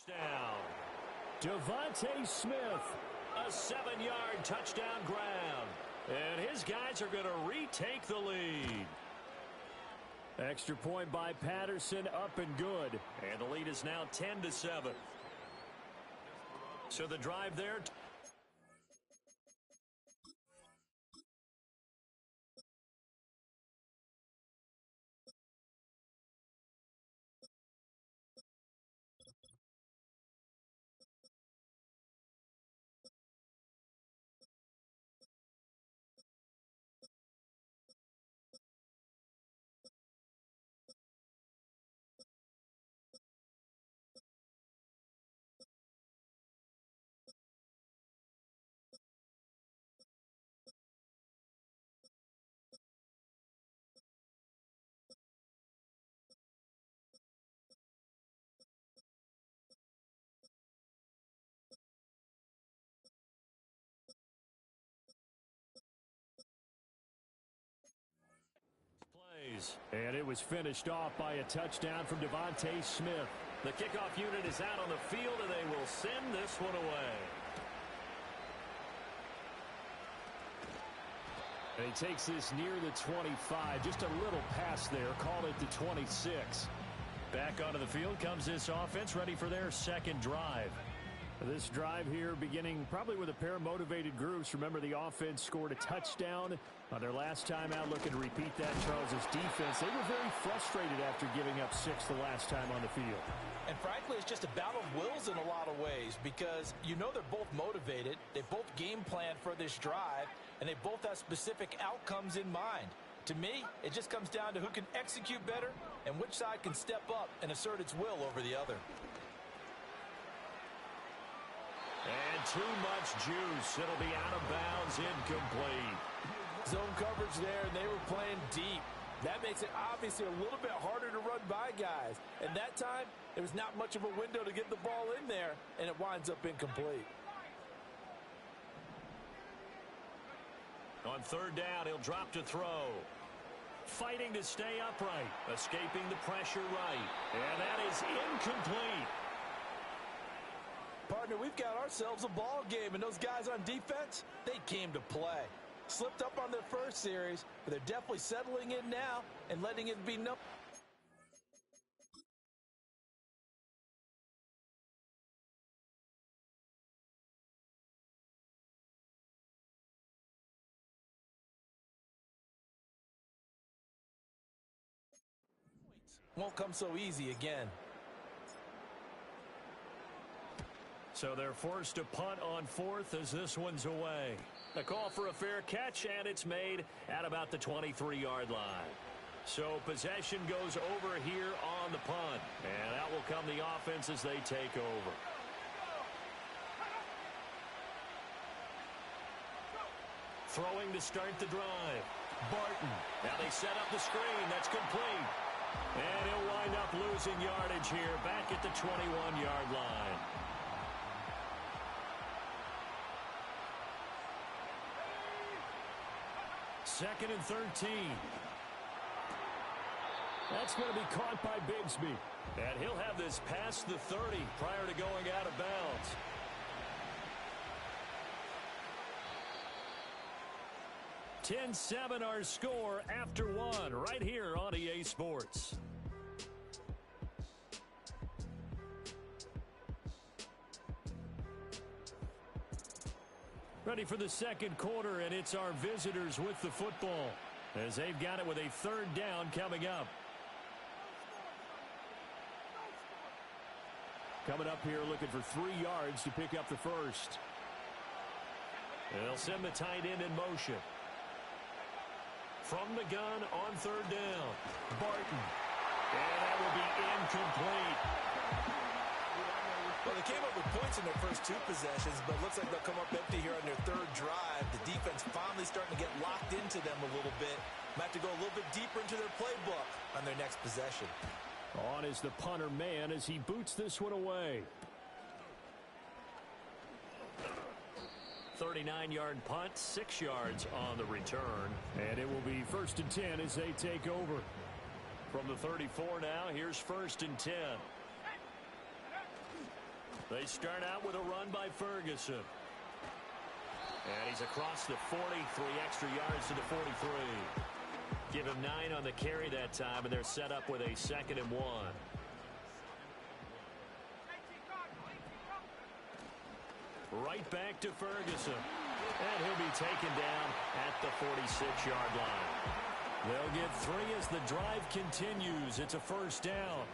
Down. Devontae Smith, a 7-yard touchdown grab. And his guys are going to retake the lead. Extra point by Patterson, up and good. And the lead is now 10-7. So the drive there. Plays. And it was finished off by a touchdown from Devontae Smith. The kickoff unit is out on the field, and they will send this one away. And he takes this near the 25. Just a little pass there. Call it the 26. Back onto the field comes this offense, ready for their second drive. This drive here beginning probably with a pair of motivated groups. Remember, the offense scored a touchdown on their last time out. Looking to repeat that. Charles' defense, they were very frustrated after giving up 6 the last time on the field. And frankly, it's just a battle of wills in a lot of ways, because you know they're both motivated. They both game plan for this drive, and they both have specific outcomes in mind. To me, it just comes down to who can execute better and which side can step up and assert its will over the other. And too much juice. It'll be out of bounds, incomplete. Zone coverage there, and they were playing deep. That makes it obviously a little bit harder to run by guys. And that time, there was not much of a window to get the ball in there, and it winds up incomplete. On third down, he'll drop to throw. Fighting to stay upright. Escaping the pressure right. And that is incomplete. Partner, we've got ourselves a ball game, and those guys on defense, they came to play. Slipped up on their first series, but they're definitely settling in now and letting it be known. Won't come so easy again. So they're forced to punt on fourth as this one's away. A call for a fair catch, and it's made at about the 23-yard line. So possession goes over here on the punt, and that will come the offense as they take over. Throwing to start the drive. Barton. Now they set up the screen. That's complete. And he'll wind up losing yardage here back at the 21-yard line. Second and 13. That's going to be caught by Bigsby. And he'll have this past the 30 prior to going out of bounds. (10-7) our score after one right here on EA Sports. Ready for the second quarter, and it's our visitors with the football as they've got it with a third down coming up. Coming up here looking for 3 yards to pick up the first. They'll send the tight end in motion. From the gun on third down. Barton. And that will be incomplete. Well, they came up with points in their first 2 possessions, but it looks like they'll come up empty here on their third drive. The defense finally starting to get locked into them a little bit. Might have to go a little bit deeper into their playbook on their next possession. On is the punter man as he boots this one away. 39-yard punt, 6 yards on the return. And it will be 1st and 10 as they take over. From the 34 now, here's 1st and 10. They start out with a run by Ferguson. And he's across the 40, 3 extra yards to the 43. Give him 9 on the carry that time, and they're set up with a 2nd and 1. Right back to Ferguson. And he'll be taken down at the 46-yard line. They'll get 3 as the drive continues. It's a 1st down.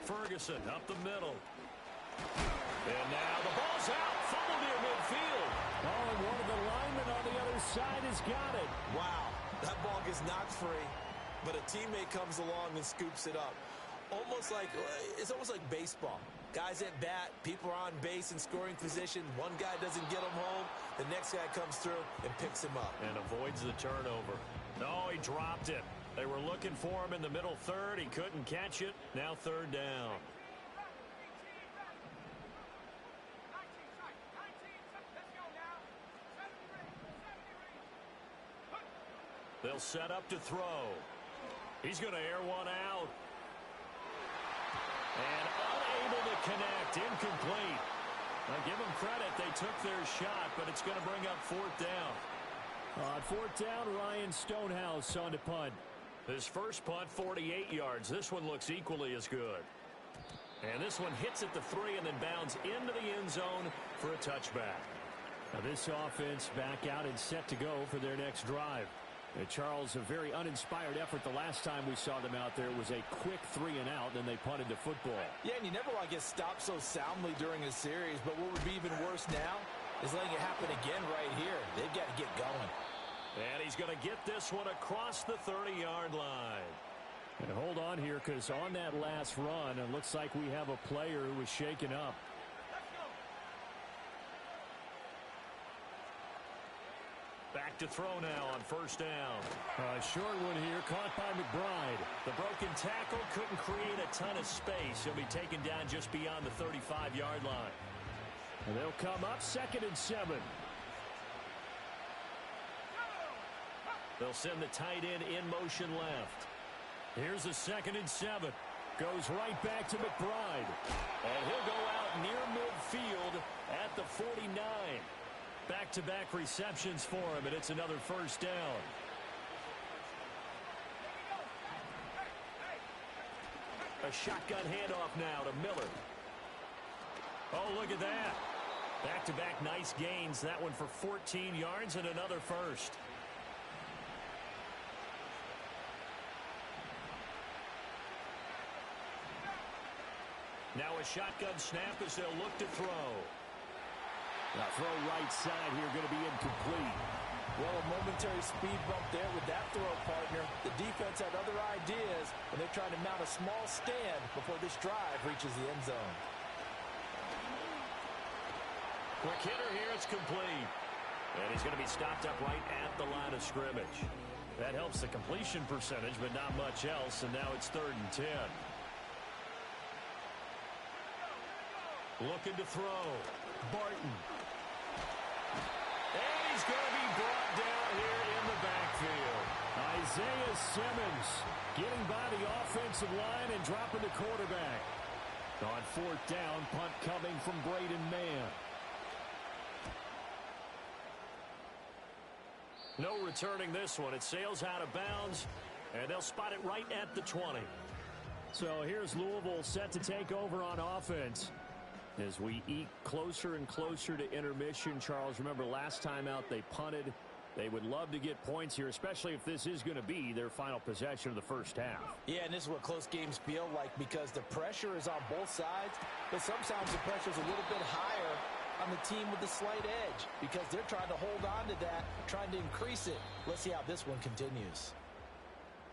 Ferguson up the middle. And now the ball's out. Fumble near midfield. Oh, and one of the linemen on the other side has got it. Wow, that ball gets knocked free, but a teammate comes along and scoops it up. It's almost like baseball. Guys at bat, people are on base in scoring position. One guy doesn't get him home. The next guy comes through and picks him up. And avoids the turnover. No, he dropped it. They were looking for him in the middle third. He couldn't catch it. Now 3rd down. They'll set up to throw. He's going to air one out. And unable to connect. Incomplete. Now give them credit. They took their shot, but it's going to bring up 4th down. On 4th down, Ryan Stonehouse on to punt. His first punt, 48 yards. This one looks equally as good. And this one hits at the 3 and then bounds into the end zone for a touchback. Now this offense back out and set to go for their next drive. Charles, a very uninspired effort the last time we saw them out there. It was a quick 3 and out, then they punted the football. Yeah, and you never want to get stopped so soundly during a series, but what would be even worse now is letting it happen again right here. They've got to get going. And he's going to get this one across the 30-yard line. And hold on here, because on that last run, it looks like we have a player who was shaken up. Back to throw now on 1st down. Short one here, caught by McBride. The broken tackle couldn't create a ton of space. He'll be taken down just beyond the 35-yard line. And they'll come up 2nd and 7. They'll send the tight end in motion left. Here's a 2nd and 7. Goes right back to McBride. And he'll go out near midfield at the 49. Back-to-back receptions for him, and it's another 1st down. A shotgun handoff now to Miller. Oh, look at that. Back-to-back nice gains. That one for 14 yards and another 1st. Now a shotgun snap as they'll look to throw. Now throw right side here, going to be incomplete. Well, a momentary speed bump there with that throw, partner. The defense had other ideas, and they're trying to mount a small stand before this drive reaches the end zone. Quick hitter here, it's complete. And he's going to be stopped up right at the line of scrimmage. That helps the completion percentage, but not much else, and now it's 3rd and 10. Looking to throw. Barton. And he's going to be brought down here in the backfield. Isaiah Simmons getting by the offensive line and dropping the quarterback. On 4th down, punt coming from Braden Mann. No returning this one. It sails out of bounds, and they'll spot it right at the 20. So here's Louisville set to take over on offense. As we eke closer and closer to intermission, Charles, remember last time out they punted. They would love to get points here, especially if this is going to be their final possession of the first half. Yeah, and this is what close games feel like because the pressure is on both sides, but sometimes the pressure is a little bit higher on the team with the slight edge because they're trying to hold on to that, trying to increase it. Let's see how this one continues.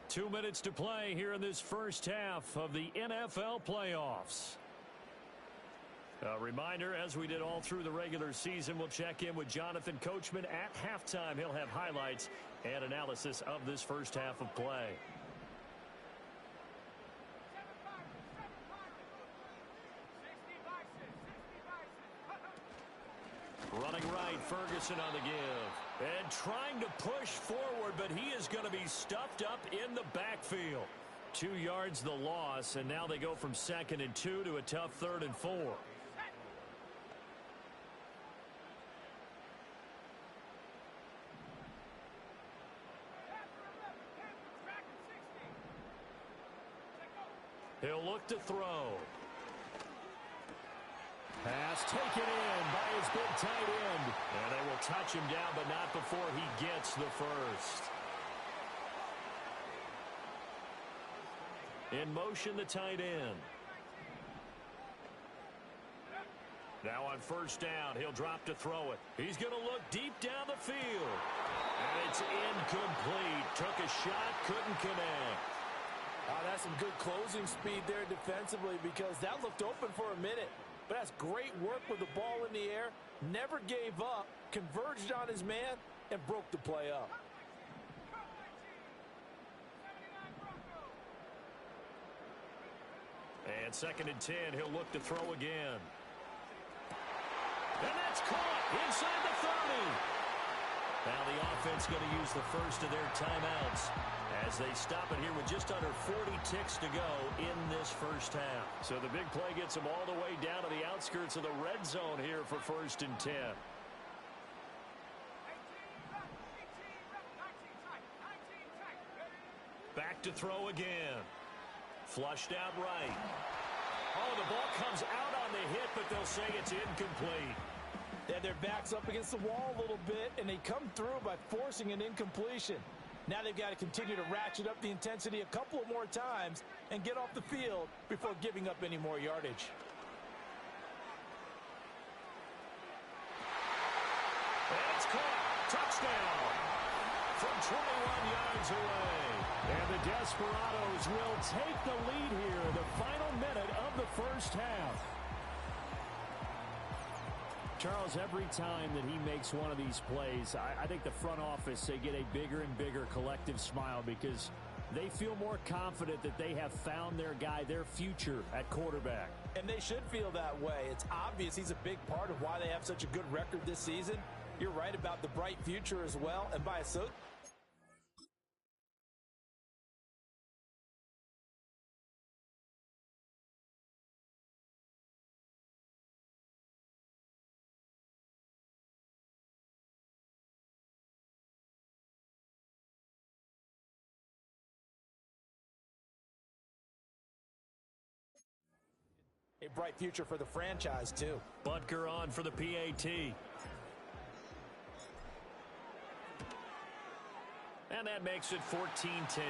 2 minutes to play here in this first half of the NFL playoffs. A reminder, as we did all through the regular season, we'll check in with Jonathan Coachman at halftime. He'll have highlights and analysis of this first half of play. Running right, Ferguson on the give. And trying to push forward, but he is going to be stuffed up in the backfield. 2 yards the loss, and now they go from 2nd and 2 to a tough 3rd and 4. He'll look to throw. Pass taken in by his big tight end. And they will touch him down, but not before he gets the first. In motion, the tight end. Now on 1st down, he'll drop to throw it. He's going to look deep down the field. And it's incomplete. Took a shot, couldn't connect. Oh, that's some good closing speed there defensively, because that looked open for a minute. But that's great work with the ball in the air. Never gave up, converged on his man, and broke the play up. And 2nd and 10, he'll look to throw again. And that's caught inside the 30. Now the offense going to use the first of their timeouts as they stop it here with just under 40 ticks to go in this first half. So the big play gets them all the way down to the outskirts of the red zone here for 1st and 10. Back to throw again. Flushed out right. Oh, the ball comes out on the hit, but they'll say it's incomplete. They have their backs up against the wall a little bit, and they come through by forcing an incompletion. Now they've got to continue to ratchet up the intensity a couple of more times and get off the field before giving up any more yardage. And it's caught. Touchdown from 21 yards away. And the Desperados will take the lead here, the final minute of the first half. Charles, every time that he makes one of these plays, I think the front office, they get a bigger and bigger collective smile because they feel more confident that they have found their guy, their future at quarterback. And they should feel that way. It's obvious he's a big part of why they have such a good record this season. You're right about the bright future as well, and by association. A bright future for the franchise, too. Butker on for the PAT. And that makes it 14-10.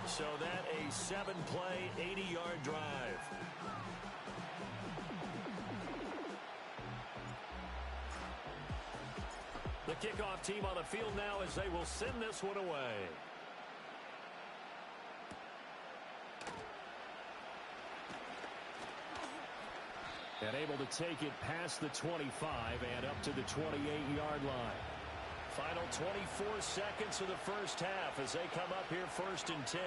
So that a 7-play, 80-yard drive. The kickoff team on the field now as they will send this one away. And able to take it past the 25 and up to the 28-yard line. Final 24 seconds of the first half as they come up here 1st and 10.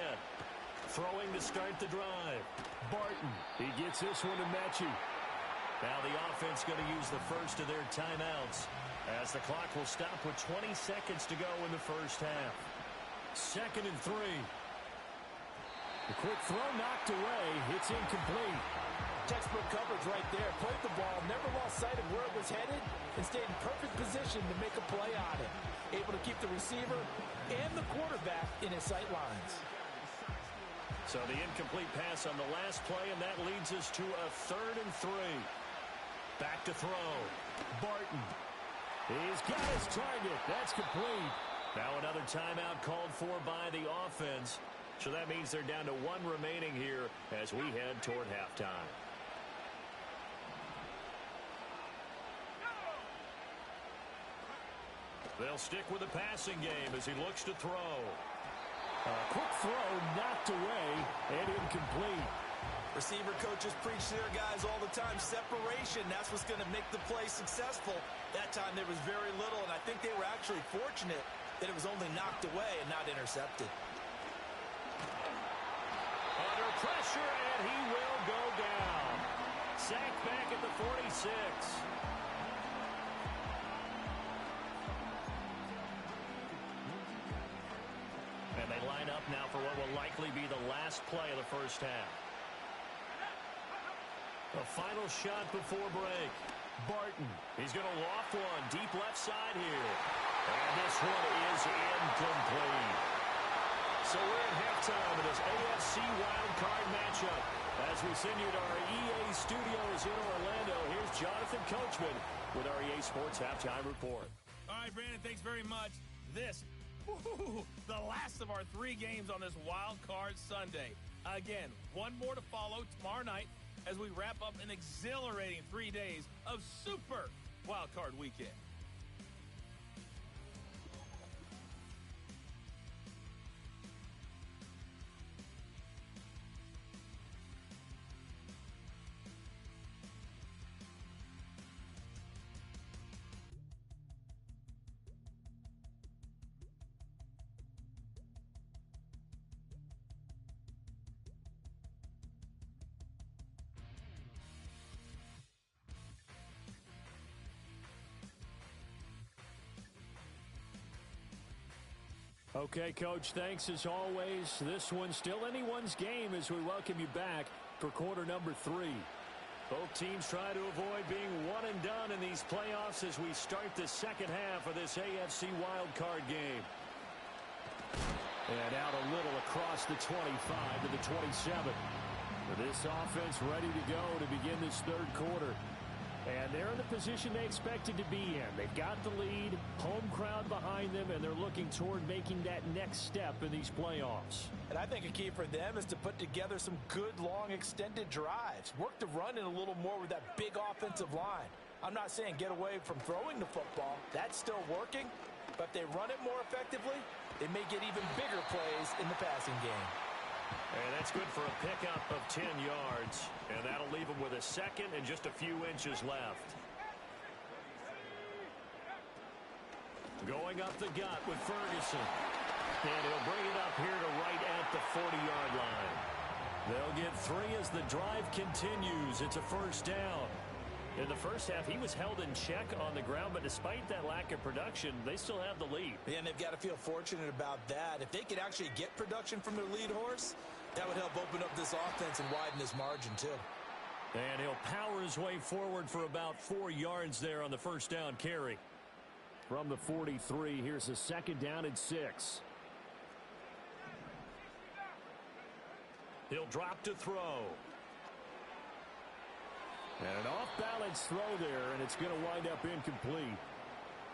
Throwing to start the drive. Barton, he gets this one to Mechie. Now the offense going to use the first of their timeouts as the clock will stop with 20 seconds to go in the first half. 2nd and 3. The quick throw knocked away. It's incomplete. Textbook coverage right there. Played the ball, never lost sight of where it was headed, and stayed in perfect position to make a play on it. Able to keep the receiver and the quarterback in his sight lines. So the incomplete pass on the last play, and that leads us to a 3rd and 3. Back to throw. Barton. He's got his target. That's complete. Now another timeout called for by the offense. So that means they're down to 1 remaining here as we head toward halftime. They'll stick with the passing game as he looks to throw. A quick throw knocked away and incomplete. Receiver coaches preach to their guys all the time. Separation, that's what's going to make the play successful. That time there was very little, and I think they were actually fortunate that it was only knocked away and not intercepted. Under pressure, and he will go down. Sacked back at the 46. And they line up now for what will likely be the last play of the first half. A final shot before break. Barton, he's going to loft one deep left side here. And this one is incomplete. So we're at halftime of this AFC wildcard matchup. As we send you to our EA studios in Orlando, here's Jonathan Coachman with our EA Sports Halftime Report. All right, Brandon, thanks very much. This, the last of our 3 games on this Wild Card Sunday. Again, one more to follow tomorrow night as we wrap up an exhilarating 3 days of super Wild Card weekend. Okay, Coach, thanks as always. This one's still anyone's game as we welcome you back for quarter number 3. Both teams try to avoid being one and done in these playoffs as we start the second half of this AFC wildcard game. And out a little across the 25 to the 27. This offense ready to go to begin this third quarter. And they're in the position they expected to be in. They've got the lead, home crowd behind them, and they're looking toward making that next step in these playoffs. And I think a key for them is to put together some good, long, extended drives. Work the run in a little more with that big offensive line. I'm not saying get away from throwing the football. That's still working. But if they run it more effectively, they may get even bigger plays in the passing game. And that's good for a pickup of 10 yards. And that'll leave them with a second and just a few inches left. Going up the gut with Ferguson. And he'll bring it up here to right at the 40-yard line. They'll get 3 as the drive continues. It's a first down. In the first half, he was held in check on the ground, but despite that lack of production, they still have the lead. And they've got to feel fortunate about that. If they could actually get production from their lead horse, that would help open up this offense and widen this margin, too. And he'll power his way forward for about 4 yards there on the first down carry. From the 43, here's a second down and 6. He'll drop to throw. And an off-balance throw there, and it's going to wind up incomplete.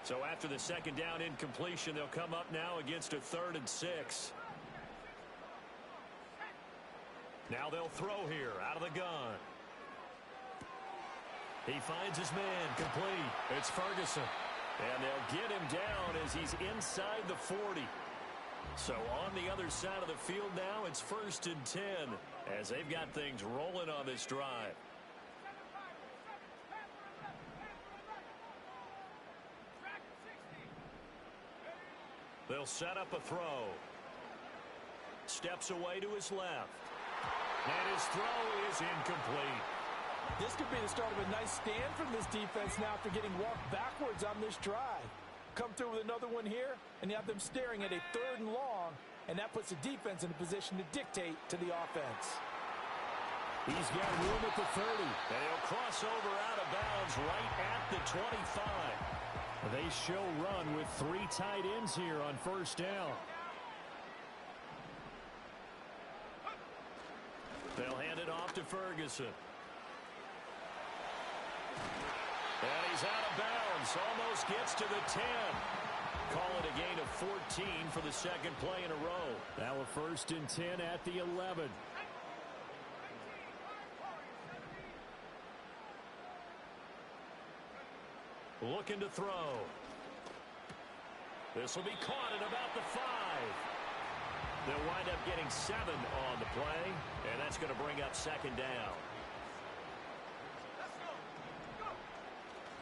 So after the second down incompletion, they'll come up now against a 3rd and 6. Now they'll throw here out of the gun. He finds his man complete. It's Ferguson. And they'll get him down as he's inside the 40. So on the other side of the field now, it's 1st and 10 as they've got things rolling on this drive. They'll set up a throw. Steps away to his left. And his throw is incomplete. This could be the start of a nice stand from this defense now after getting walked backwards on this drive. Come through with another one here, and you have them staring at a 3rd and long, and that puts the defense in a position to dictate to the offense. He's got room at the 30, and he'll cross over out of bounds right at the 25. They show run with 3 tight ends here on first down. They'll hand it off to Ferguson. And he's out of bounds. Almost gets to the 10. Call it a gain of 14 for the second play in a row. Now a 1st and 10 at the 11. Looking to throw. This will be caught at about the 5. They'll wind up getting 7 on the play, and that's going to bring up second down.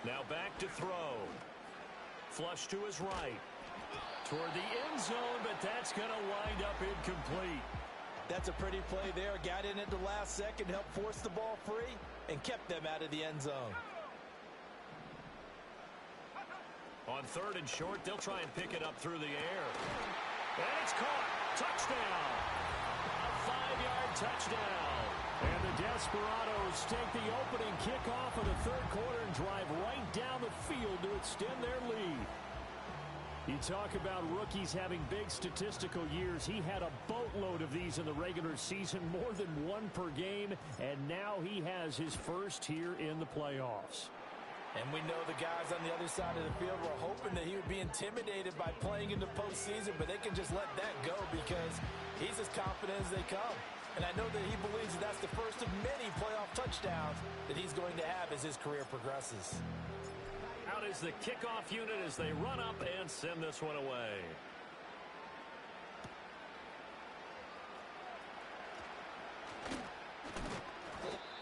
Now back to throw. Flush to his right. Toward the end zone, but that's going to wind up incomplete. That's a pretty play there. Got in at the last second, helped force the ball free, and kept them out of the end zone. On 3rd and short, they'll try and pick it up through the air. And it's caught. Touchdown. A 5-yard touchdown. And the Desperados take the opening kickoff of the third quarter and drive right down the field to extend their lead. You talk about rookies having big statistical years. He had a boatload of these in the regular season, more than one per game, and now he has his first here in the playoffs. And we know the guys on the other side of the field were hoping that he would be intimidated by playing in the postseason, but they can just let that go because he's as confident as they come. And I know that he believes that that's the first of many playoff touchdowns that he's going to have as his career progresses. Out is the kickoff unit as they run up and send this one away.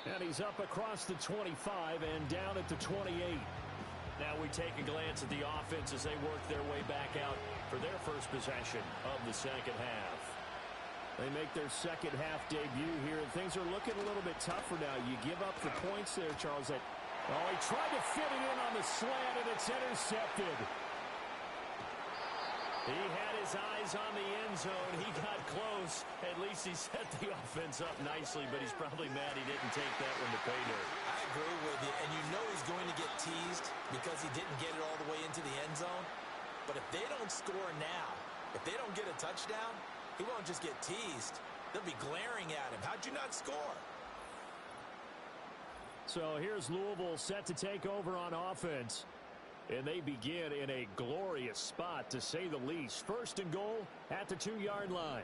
And he's up across the 25 and down at the 28. Now we take a glance at the offense as they work their way back out for their first possession of the second half. They make their second half debut here, and things are looking a little bit tougher now. You give up the points there, Charles. Oh, he tried to fit it in on the slant, and it's intercepted. He had his eyes on the end zone. He got close. At least he set the offense up nicely, but he's probably mad he didn't take that one to pay dirt. I agree with you, and you know he's going to get teased because he didn't get it all the way into the end zone. But if they don't score now, if they don't get a touchdown, he won't just get teased. They'll be glaring at him. How'd you not score? So here's Louisville set to take over on offense. And they begin in a glorious spot, to say the least. First and goal at the 2-yard line.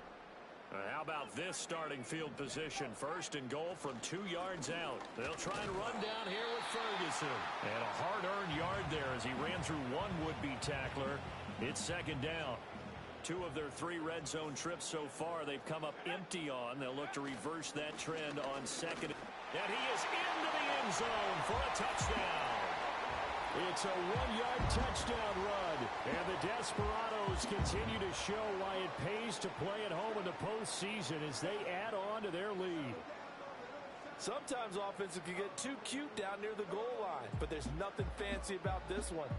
How about this starting field position? First and goal from 2 yards out. They'll try and run down here with Ferguson. And a hard-earned yard there as he ran through one would-be tackler. It's second down. 2 of their 3 red zone trips so far they've come up empty on. They'll look to reverse that trend on second. And he is into the end zone for a touchdown. It's a 1-yard touchdown run. And the Desperados continue to show why it pays to play at home in the postseason as they add on to their lead. Sometimes offenses can get too cute down near the goal line, but there's nothing fancy about this one.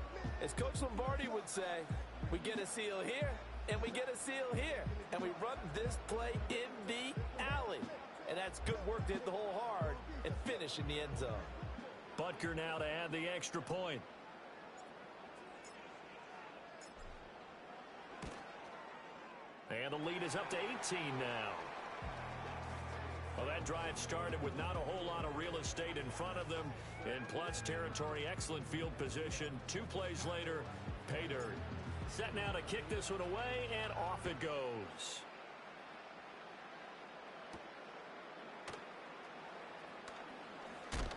As Coach Lombardi would say, we get a seal here, and we get a seal here, and we run this play in the alley. And that's good work to hit the hole hard and finish in the end zone. Butker now to add the extra point. And the lead is up to 18 now. Well, that drive started with not a whole lot of real estate in front of them. In plus territory, excellent field position. 2 plays later, pay dirt. Set now to kick this one away, and off it goes.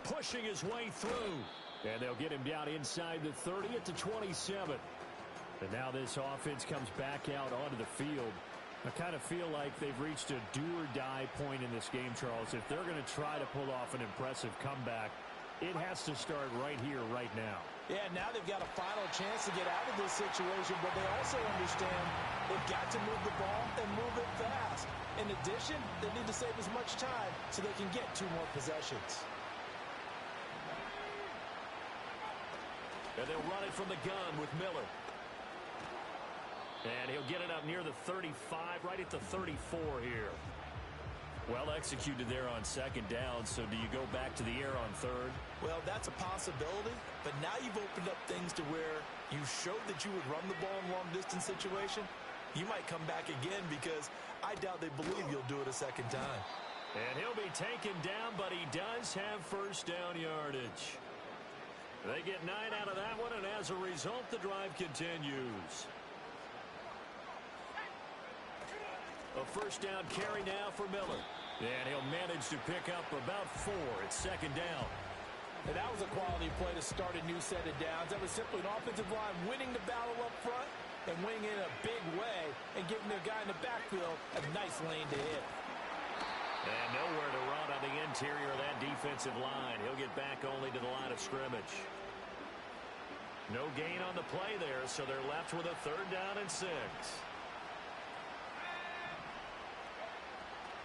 Pushing his way through. And they'll get him down inside the 30 at the 27. And now this offense comes back out onto the field. I kind of feel like they've reached a do-or-die point in this game, Charles. If they're going to try to pull off an impressive comeback, it has to start right here, right now. Yeah, now they've got a final chance to get out of this situation, but they also understand they've got to move the ball and move it fast. In addition, they need to save as much time so they can get 2 more possessions. And they'll run it from the gun with Miller. And he'll get it up near the 35, right at the 34 here. Well executed there on second down, so do you go back to the air on third? Well, that's a possibility, but now you've opened up things to where you showed that you would run the ball in a long-distance situation. You might come back again because I doubt they believe you'll do it a second time. And he'll be taken down, but he does have first down yardage. They get 9 out of that one, and as a result, the drive continues. A first down carry now for Miller. And he'll manage to pick up about 4. It's second down. And that was a quality play to start a new set of downs. That was simply an offensive line winning the battle up front and winning in a big way and giving their guy in the backfield a nice lane to hit. And nowhere to run on the interior of that defensive line. He'll get back only to the line of scrimmage. No gain on the play there, so they're left with a 3rd down and 6.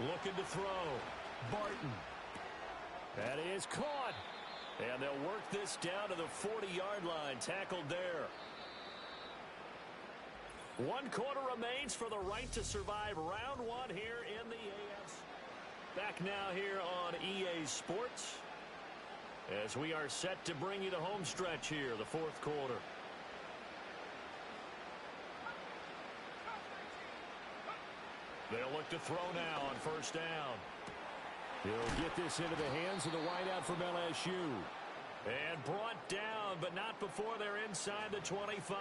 Looking to throw. Barton. That is caught. And they'll work this down to the 40-yard line. Tackled there. 1 quarter remains for the right to survive round 1 here in the AFC. Back now here on EA Sports as we are set to bring you the home stretch here, the 4th quarter. They'll look to throw now on 1st down. He'll get this into the hands of the wideout from LSU. And brought down, but not before they're inside the 25.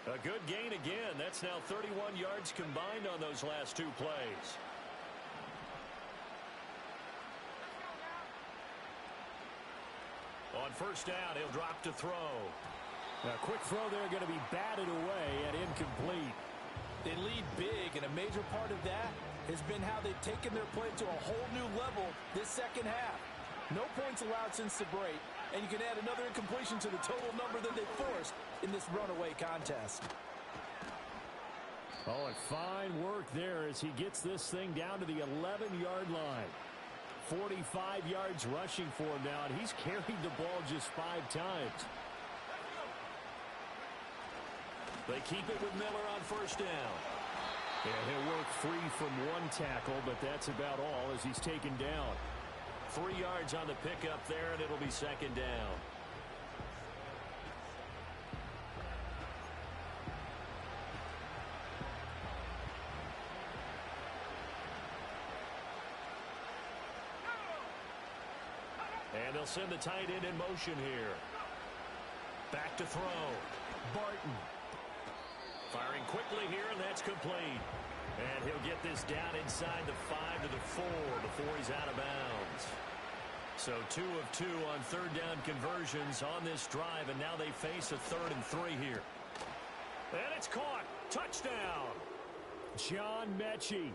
A good gain again. That's now 31 yards combined on those last 2 plays. On 1st down, he'll drop to throw. A quick throw there going to be batted away and incomplete. They lead big, and a major part of that has been how they've taken their play to a whole new level this second half. No points allowed since the break, and you can add another incompletion to the total number that they forced in this runaway contest. Oh, and fine work there as he gets this thing down to the 11-yard line. 45 yards rushing for him now, and he's carried the ball just 5 times. They keep it with Miller on 1st down. And he'll work free from 1 tackle, but that's about all as he's taken down. 3 yards on the pickup there, and it'll be 2nd down. And they'll send the tight end in motion here. Back to throw. Barton. Firing quickly here, and that's complete. And he'll get this down inside the 5 to the 4 before he's out of bounds. So 2 of 2 on 3rd down conversions on this drive, and now they face a 3rd and 3 here. And it's caught. Touchdown. John Mechie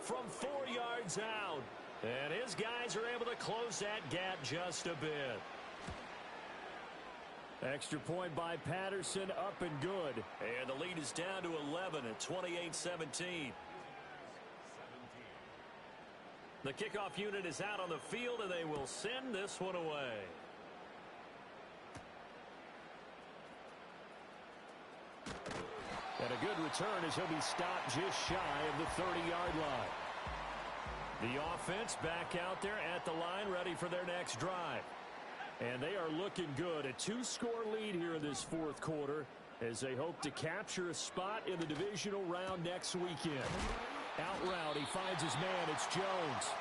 from 4 yards out. And his guys are able to close that gap just a bit. Extra point by Patterson, up and good. And the lead is down to 11 at 28-17. The kickoff unit is out on the field, and they will send this one away. And a good return as he'll be stopped just shy of the 30-yard line. The offense back out there at the line, ready for their next drive. And they are looking good. A 2-score lead here in this 4th quarter as they hope to capture a spot in the divisional round next weekend. Out route, he finds his man. It's Jones.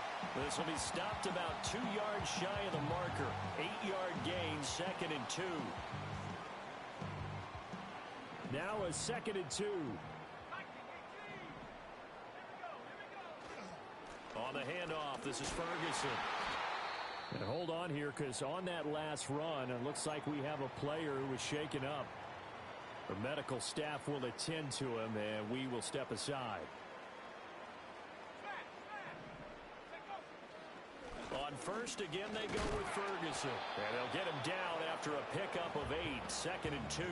This will be stopped about 2 yards shy of the marker. 8-yard gain, 2nd and 2. Now a 2nd and 2. On the handoff, this is Ferguson. And hold on here, because on that last run, it looks like we have a player who was shaken up. The medical staff will attend to him, and we will step aside. On 1st, again, they go with Ferguson. And they'll get him down after a pickup of 8, 2nd and 2.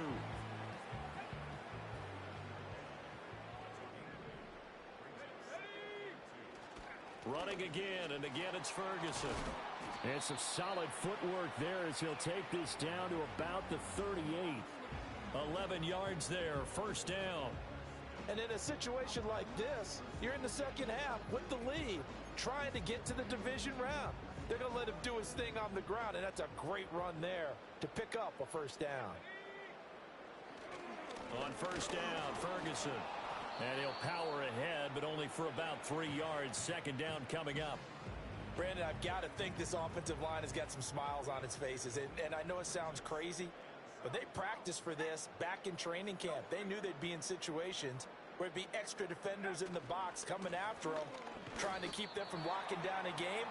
Running again, and again it's Ferguson. And some solid footwork there as he'll take this down to about the 38. 11 yards there, 1st down. And in a situation like this, you're in the second half with the lead, trying to get to the division round. They're going to let him do his thing on the ground, and that's a great run there to pick up a 1st down. On 1st down, Ferguson. And he'll power ahead, but only for about 3 yards. 2nd down coming up. Brandon, I've got to think this offensive line has got some smiles on its faces. And I know it sounds crazy, but they practiced for this back in training camp. They knew they'd be in situations where it'd be extra defenders in the box coming after them, trying to keep them from locking down a game.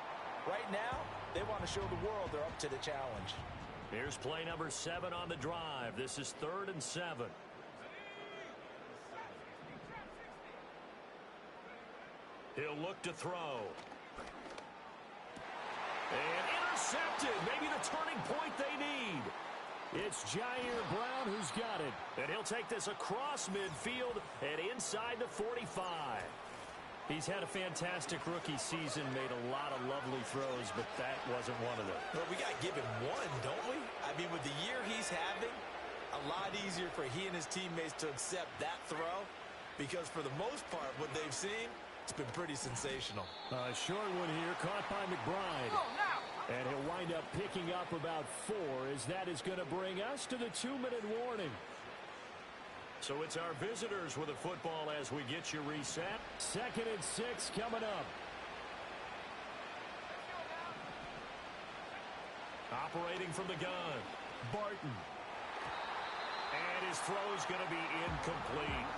Right now, they want to show the world they're up to the challenge. Here's play number 7 on the drive. This is 3rd and 7. He'll look to throw. And intercepted. Maybe the turning point they need. It's Jair Brown who's got it. And he'll take this across midfield and inside the 45. He's had a fantastic rookie season, made a lot of lovely throws, but that wasn't one of them. Well, we got to give him one, don't we? I mean, with the year he's having, a lot easier for he and his teammates to accept that throw because for the most part, what they've seen, it's been pretty sensational. Short one here, caught by McBride. And he'll wind up picking up about 4 as that is going to bring us to the 2-minute warning. So it's our visitors with a football as we get you reset. 2nd and 6 coming up. Operating from the gun, Barton. And his throw is going to be incomplete.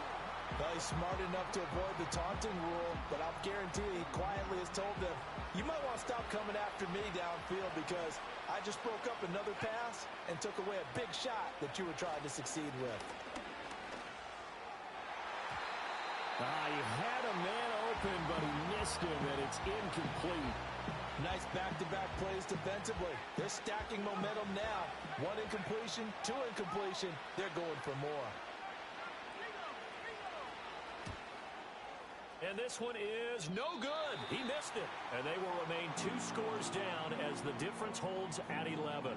Well, he's smart enough to avoid the taunting rule, but I'll guarantee he quietly has told them, you might want to stop coming after me downfield because I just broke up another pass and took away a big shot that you were trying to succeed with. He had a man open, but he missed him, and it's incomplete. Nice back-to-back plays defensively. They're stacking momentum now. 1 incompletion, 2 incompletion. They're going for more. And this one is no good. He missed it. And they will remain 2 scores down as the difference holds at 11.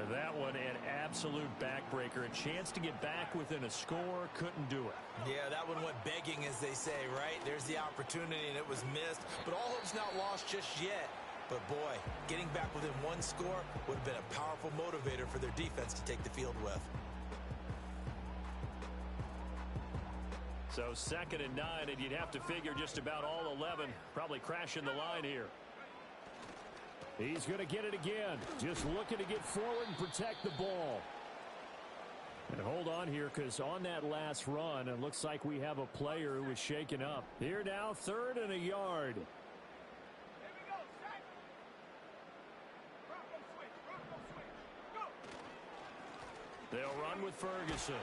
And that one an absolute backbreaker. A chance to get back within a score. Couldn't do it. Yeah, that one went begging, as they say, right? There's the opportunity, and it was missed. But all hope's not lost just yet. But, boy, getting back within 1 score would have been a powerful motivator for their defense to take the field with. So 2nd and 9, and you'd have to figure just about all 11 probably crashing the line here. He's going to get it again. Just looking to get forward and protect the ball. And hold on here because on that last run, it looks like we have a player who was shaken up. Here now, 3rd and a yard. They'll run with Ferguson.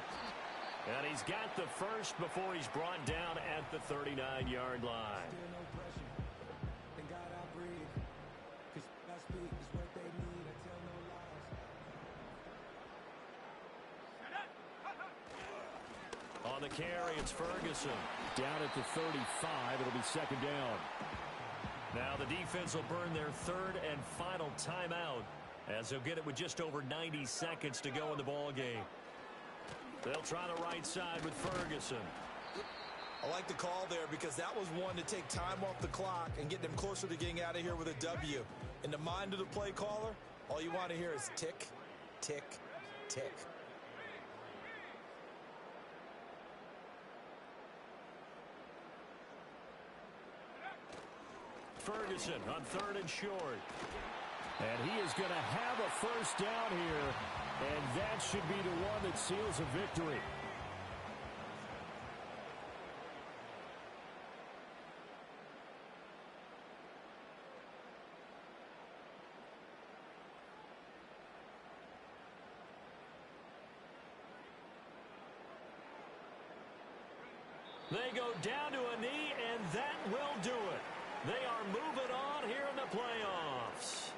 And he's got the first before he's brought down at the 39-yard line. On the carry, it's Ferguson. Down at the 35, it'll be 2nd down. Now the defense will burn their 3rd and final timeout as they'll get it with just over 90 seconds to go in the ball game. They'll try the right side with Ferguson. I like the call there because that was one to take time off the clock and get them closer to getting out of here with a W. In the mind of the play caller, all you want to hear is tick, tick, tick. Ferguson on 3rd and short. And he is going to have a first down here. And that should be the one that seals a victory. They go down to a knee, and that will do it. They are moving on here in the playoffs.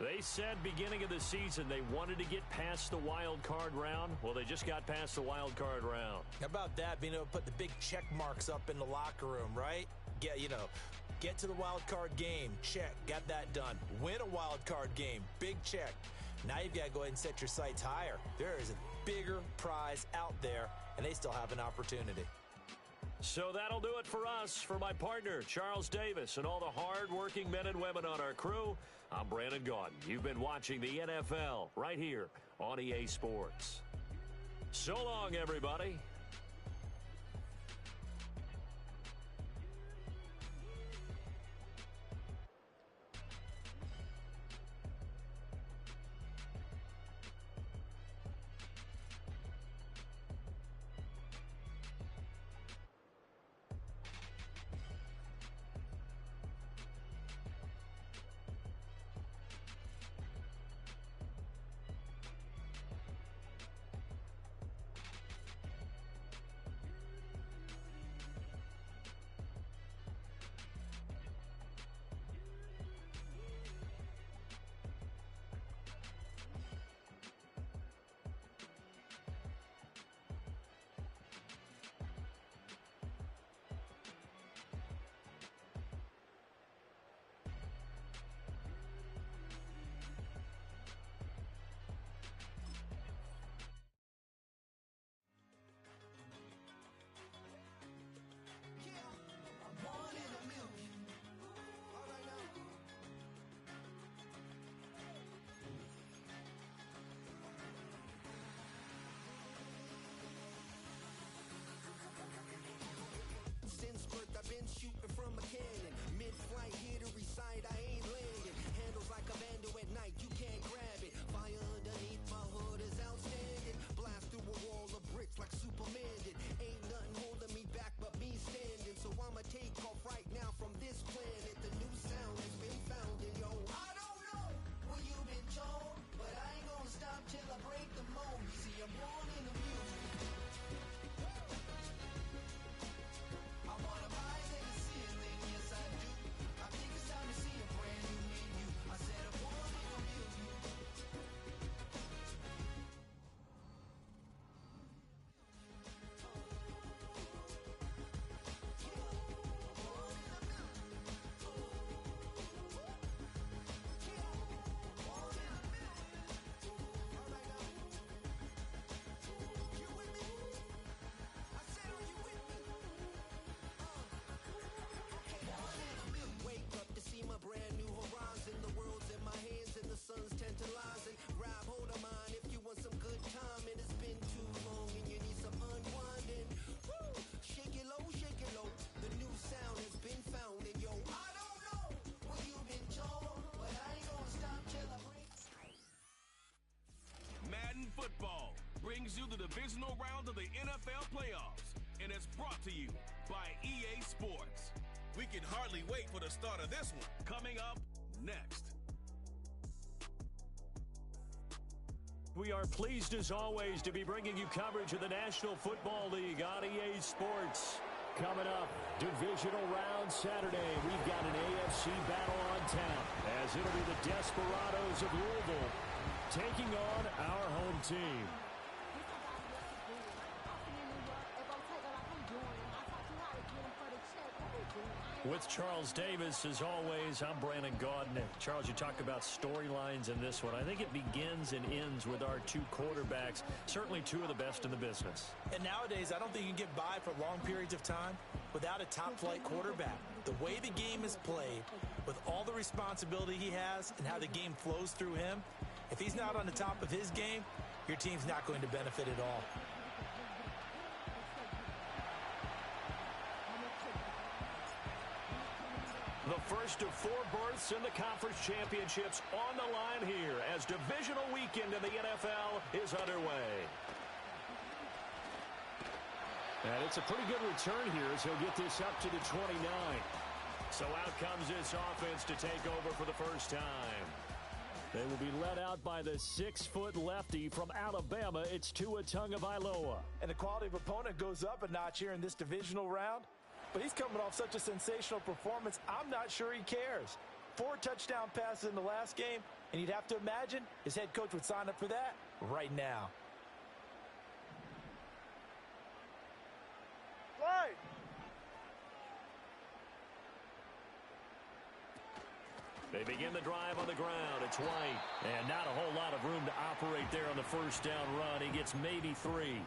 They said beginning of the season they wanted to get past the wild card round. Well, they just got past the wild card round. How about that, being able to put the big check marks up in the locker room, right? Get to the wild card game. Check. Got that done. Win a wild card game. Big check. Now you've got to go ahead and set your sights higher. There is a bigger prize out there, and they still have an opportunity. So that'll do it for us. For my partner, Charles Davis, and all the hard-working men and women on our crew, I'm Brandon Gaudin. You've been watching the NFL right here on EA Sports. So long, everybody. been shooting from a cannon. Mid-flight, here to recite, I ain't landing. Handles like a vandal at night, you can't grab it. Fire underneath my hood is outstanding. Blast through a wall of bricks like Superman did. Ain't nothing holding me back but me standing. So I'ma take off right now from this planet. The new sound has been founded, yo. I don't know what you've been told, but I ain't gonna stop till I break the mold. You see, I'm born in the music. I wanna rise in the ceiling, yes I do. I think it's time to see a brand new me and you. I said I'm born in the music. Wake up to see my brand new horizon. The world's in my hands and the sun's tantalizing. Grab hold of mine if you want some good time. And it's been too long and you need some unwinding. Woo! Shake it low, shake it low. The new sound has been found. And yo, I don't know what you've been told, but I ain't gonna stop till I break. Madden Football brings you the divisional round of the NFL playoffs, and it's brought to you by EA Sports. We can hardly wait for the start of this one. Coming up next. We are pleased as always to be bringing you coverage of the National Football League on EA Sports. Coming up, divisional round Saturday. We've got an AFC battle on tap as it'll be the Desperados of Louisville taking on our home team. With Charles Davis, as always, I'm Brandon Gaudin. Charles, you talk about storylines in this one. I think it begins and ends with our two quarterbacks, certainly two of the best in the business. And nowadays, I don't think you can get by for long periods of time without a top-flight quarterback. The way the game is played, with all the responsibility he has and how the game flows through him, if he's not on the top of his game, your team's not going to benefit at all. The first of four berths in the conference championships on the line here as divisional weekend in the NFL is underway. And it's a pretty good return here as he'll get this up to the 29. So out comes this offense to take over for the first time. They will be led out by the 6-foot lefty from Alabama. It's Tua Tagovailoa. And the quality of opponent goes up a notch here in this divisional round. But he's coming off such a sensational performance, I'm not sure he cares. 4 touchdown passes in the last game, and you'd have to imagine his head coach would sign up for that right now. Right. They begin the drive on the ground. It's White. And not a whole lot of room to operate there on the first down run. He gets maybe 3.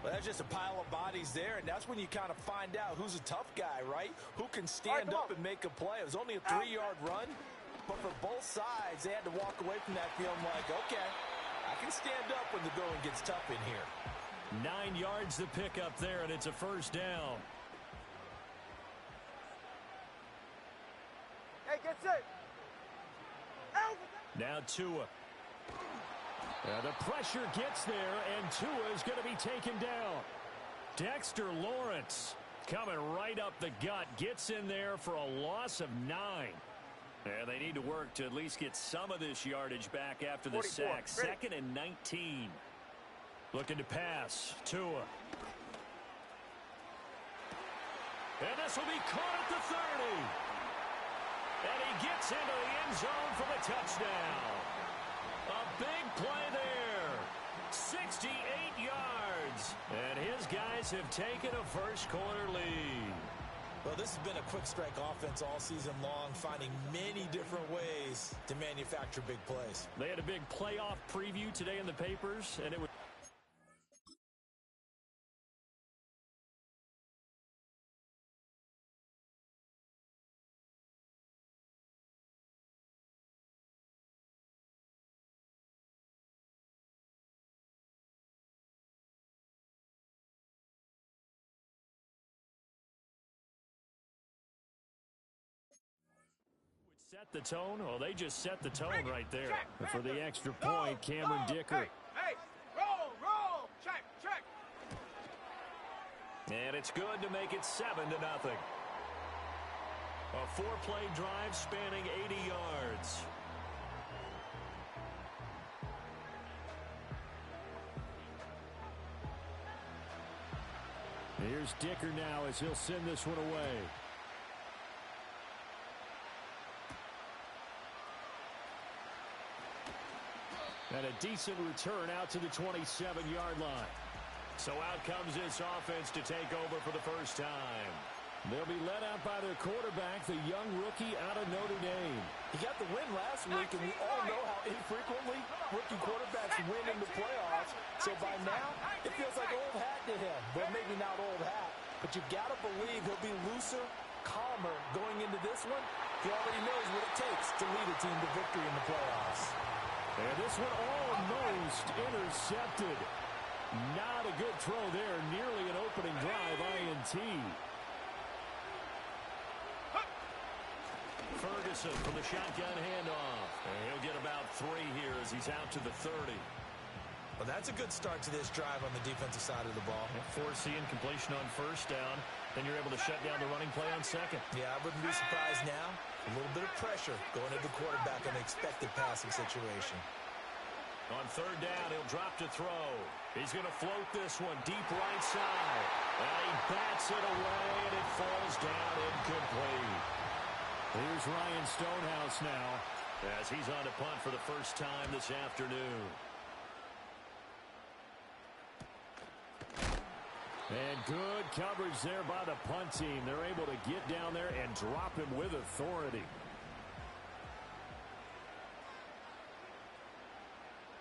Well, that's just a pile of bodies there, and that's when you kind of find out who's a tough guy, right? Who can stand up and make a play. It was only a 3-yard run, but for both sides, they had to walk away from that feeling like, okay, I can stand up when the going gets tough in here. 9 yards to pick up there, and it's a first down. Hey, get set. Now Tua. The pressure gets there, and Tua is going to be taken down. Dexter Lawrence coming right up the gut. Gets in there for a loss of 9. And they need to work to at least get some of this yardage back after the sack. Second and 19. Looking to pass. Tua. And this will be caught at the 30. And he gets into the end zone for the touchdown. A big play there. 68 yards. And his guys have taken a first-quarter lead. Well, this has been a quick strike offense all season long, finding many different ways to manufacture big plays. They had a big playoff preview today in the papers, and it was Set the tone? Oh, they just set the tone right there. And for the extra point, Cameron Dicker. Hey, roll, check. And it's good to make it 7-0. A 4-play drive spanning 80 yards. Here's Dicker now as he'll send this one away. And a decent return out to the 27-yard line. So out comes this offense to take over for the first time. They'll be led out by their quarterback, the young rookie out of Notre Dame. He got the win last week, and we all know how infrequently rookie quarterbacks win in the playoffs. So by now, it feels like old hat to him. Well, maybe not old hat, but you got to believe he'll be looser, calmer going into this one. He already knows what it takes to lead a team to victory in the playoffs. And this one almost intercepted. Not a good throw there. Nearly an opening drive INT. Ferguson from the shotgun handoff. And he'll get about 3 here as he's out to the 30. Well, that's a good start to this drive on the defensive side of the ball. Forcing completion on first down. Then you're able to shut down the running play on second. Yeah, I wouldn't be surprised now. A little bit of pressure going at the quarterback in an expected passing situation. On third down, he'll drop to throw. He's going to float this one deep right side. And he bats it away, and it falls down incomplete. Here's Ryan Stonehouse now as he's on to punt for the first time this afternoon. And good coverage there by the punt team. They're able to get down there and drop him with authority.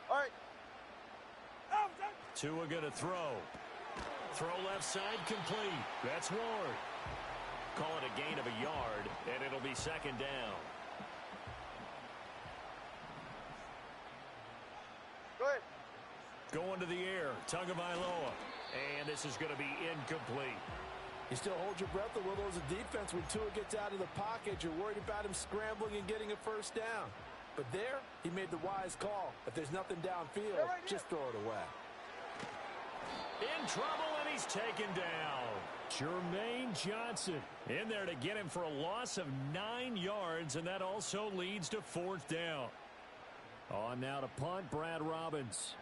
All right. Tua going to throw. Throw left side complete. That's Ward. Call it a gain of a yard, and it'll be second down. Go ahead. Going to the air, Tagovailoa. And this is going to be incomplete. You still hold your breath a little as a defense when Tua gets out of the pocket. You're worried about him scrambling and getting a first down. But there, he made the wise call. If there's nothing downfield, just throw it away. In trouble, and he's taken down. Jermaine Johnson in there to get him for a loss of 9 yards, and that also leads to fourth down. On now to punt, Brad Robbins.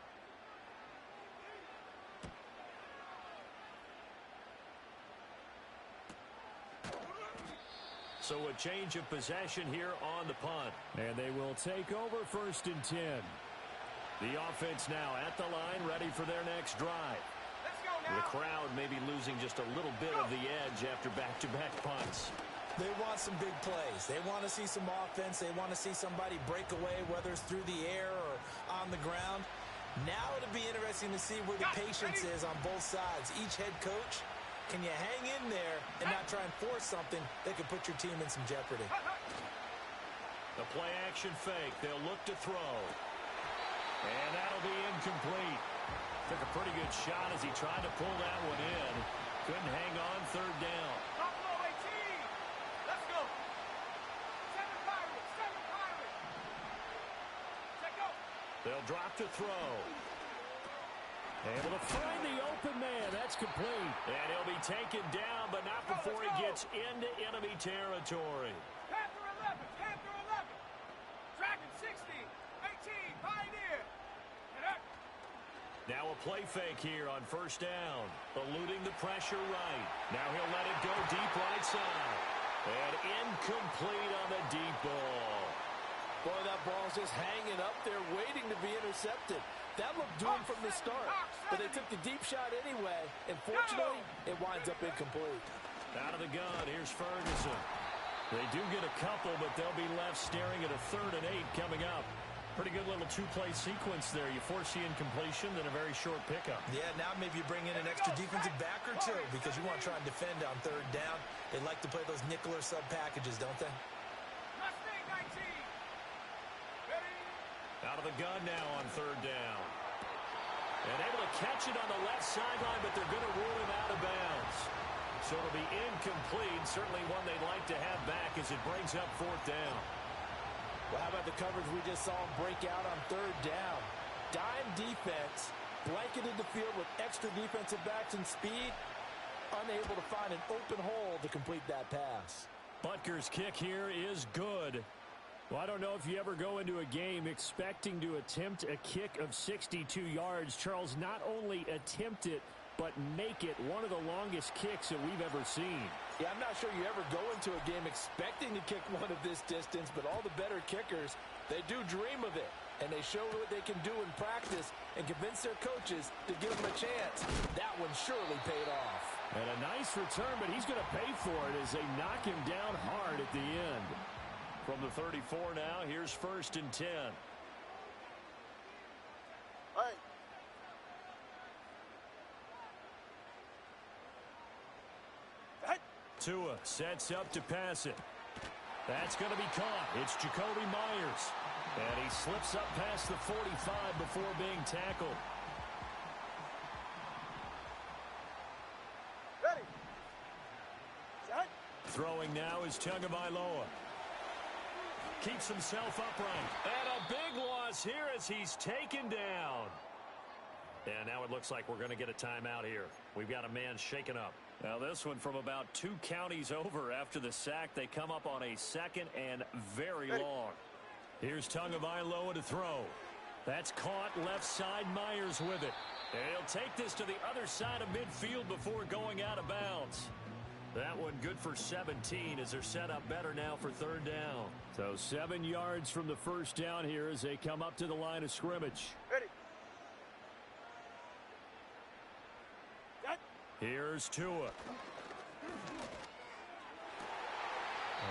So a change of possession here on the punt. And they will take over first and 10. The offense now at the line, ready for their next drive. Let's go now. The crowd may be losing just a little bit of the edge after back-to-back punts. They want some big plays. They want to see some offense. They want to see somebody break away, whether it's through the air or on the ground. Now it'll be interesting to see where the patience is on both sides. Each head coach, can you hang in there and not try and force something that could put your team in some jeopardy? The play-action fake. They'll look to throw. And that'll be incomplete. Took a pretty good shot as he tried to pull that one in. Couldn't hang on third down. Buffalo 18. Let's go. Seven Pirates. Check go. They'll drop to throw. Able to find the open man. That's complete. And he'll be taken down, but not before he gets into enemy territory. Panther 11. Dragon 60. 18. Pioneer. Now a play fake here on first down. Eluding the pressure right. Now he'll let it go deep right side. And incomplete on the deep ball. Boy, that ball's just hanging up there waiting to be intercepted. That looked doomed from the start, but they took the deep shot anyway, and fortunately, it winds up incomplete. Out of the gun, here's Ferguson. They do get a couple, but they'll be left staring at a 3rd and 8 coming up. Pretty good little two-play sequence there. You force the incompletion, then a very short pickup. Yeah, now maybe you bring in an extra defensive back or two because you want to try and defend on 3rd down. They like to play those nickel or sub packages, don't they? Mustang 19. Ready. Out of the gun now on 3rd down. And able to catch it on the left sideline, but they're going to rule him out of bounds. So it'll be incomplete. Certainly one they'd like to have back as it brings up 4th down. Well, how about the coverage we just saw him break out on third down? Dime defense, blanketed the field with extra defensive backs and speed, unable to find an open hole to complete that pass. Butker's kick here is good. Well, I don't know if you ever go into a game expecting to attempt a kick of 62 yards. Charles, not only attempt it, but make it one of the longest kicks that we've ever seen. Yeah, I'm not sure you ever go into a game expecting to kick one of this distance, but all the better kickers, they do dream of it. And they show what they can do in practice and convince their coaches to give them a chance. That one surely paid off. And a nice return, but he's going to pay for it as they knock him down hard at the end. From the 34 now, here's 1st and 10. All right. Tua sets up to pass it. That's going to be caught. It's Jacoby Myers. And he slips up past the 45 before being tackled. Ready. Set. Throwing now is Tagovailoa. Keeps himself upright. And a big loss here as he's taken down. And now it looks like we're going to get a timeout here. We've got a man shaken up. Now this one from about 2 counties over after the sack. They come up on a 2nd and very long. Here's Tagovailoa to throw. That's caught left side. Myers with it. And he'll take this to the other side of midfield before going out of bounds. That one good for 17 as they're set up better now for 3rd down. So 7 yards from the 1st down here as they come up to the line of scrimmage. Ready. Here's Tua.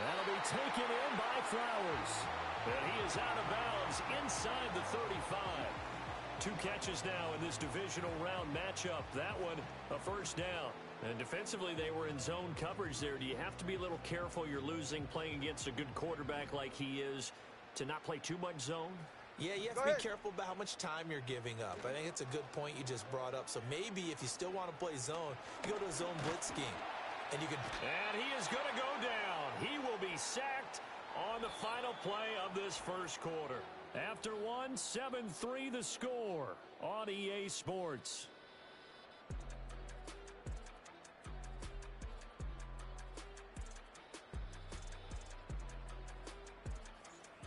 That'll be taken in by Flowers. And he is out of bounds inside the 35. 2 catches now in this divisional round matchup. That one, a 1st down. And defensively, they were in zone coverage there. Do you have to be a little careful you're losing playing against a good quarterback like he is to not play too much zone? Yeah, you have to be careful about how much time you're giving up. I think it's a good point you just brought up. So maybe if you still want to play zone, you go to a zone blitz scheme. And you can. And he is going to go down. He will be sacked on the final play of this 1st quarter. After 1, 7-3 the score on EA Sports.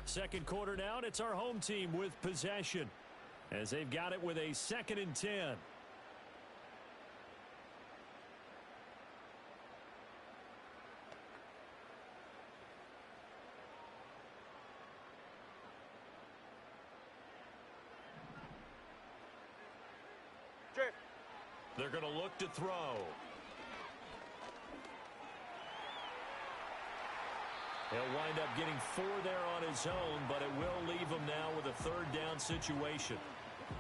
Second quarter now, and it's our home team with possession as they've got it with a 2nd and 10. They're going to look to throw. He'll wind up getting 4 there on his own, but it will leave him now with a 3rd down situation.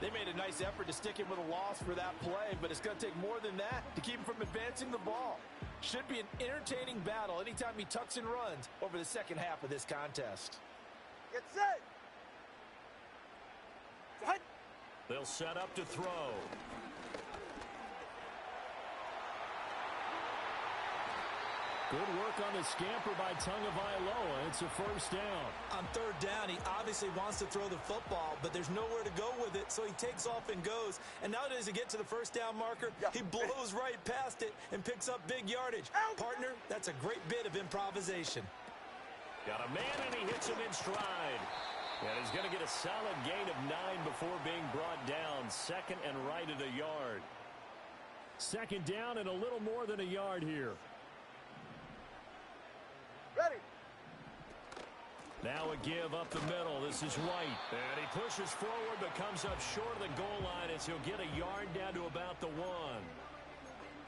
They made a nice effort to stick him with a loss for that play, but it's going to take more than that to keep him from advancing the ball. Should be an entertaining battle anytime he tucks and runs over the second half of this contest. Get set. Set. They'll set up to throw. Good work on the scamper by Tagovailoa. It's a 1st down. On 3rd down, he obviously wants to throw the football, but there's nowhere to go with it, so he takes off and goes. And now does he get to the 1st down marker? He blows right past it and picks up big yardage. Partner, that's a great bit of improvisation. Got a man, and he hits him in stride. And he's going to get a solid gain of 9 before being brought down. 2nd and right at a yard. 2nd down and a little more than a yard here. Ready. Now a give up the middle. This is White. And he pushes forward but comes up short of the goal line as he'll get a yard down to about the 1.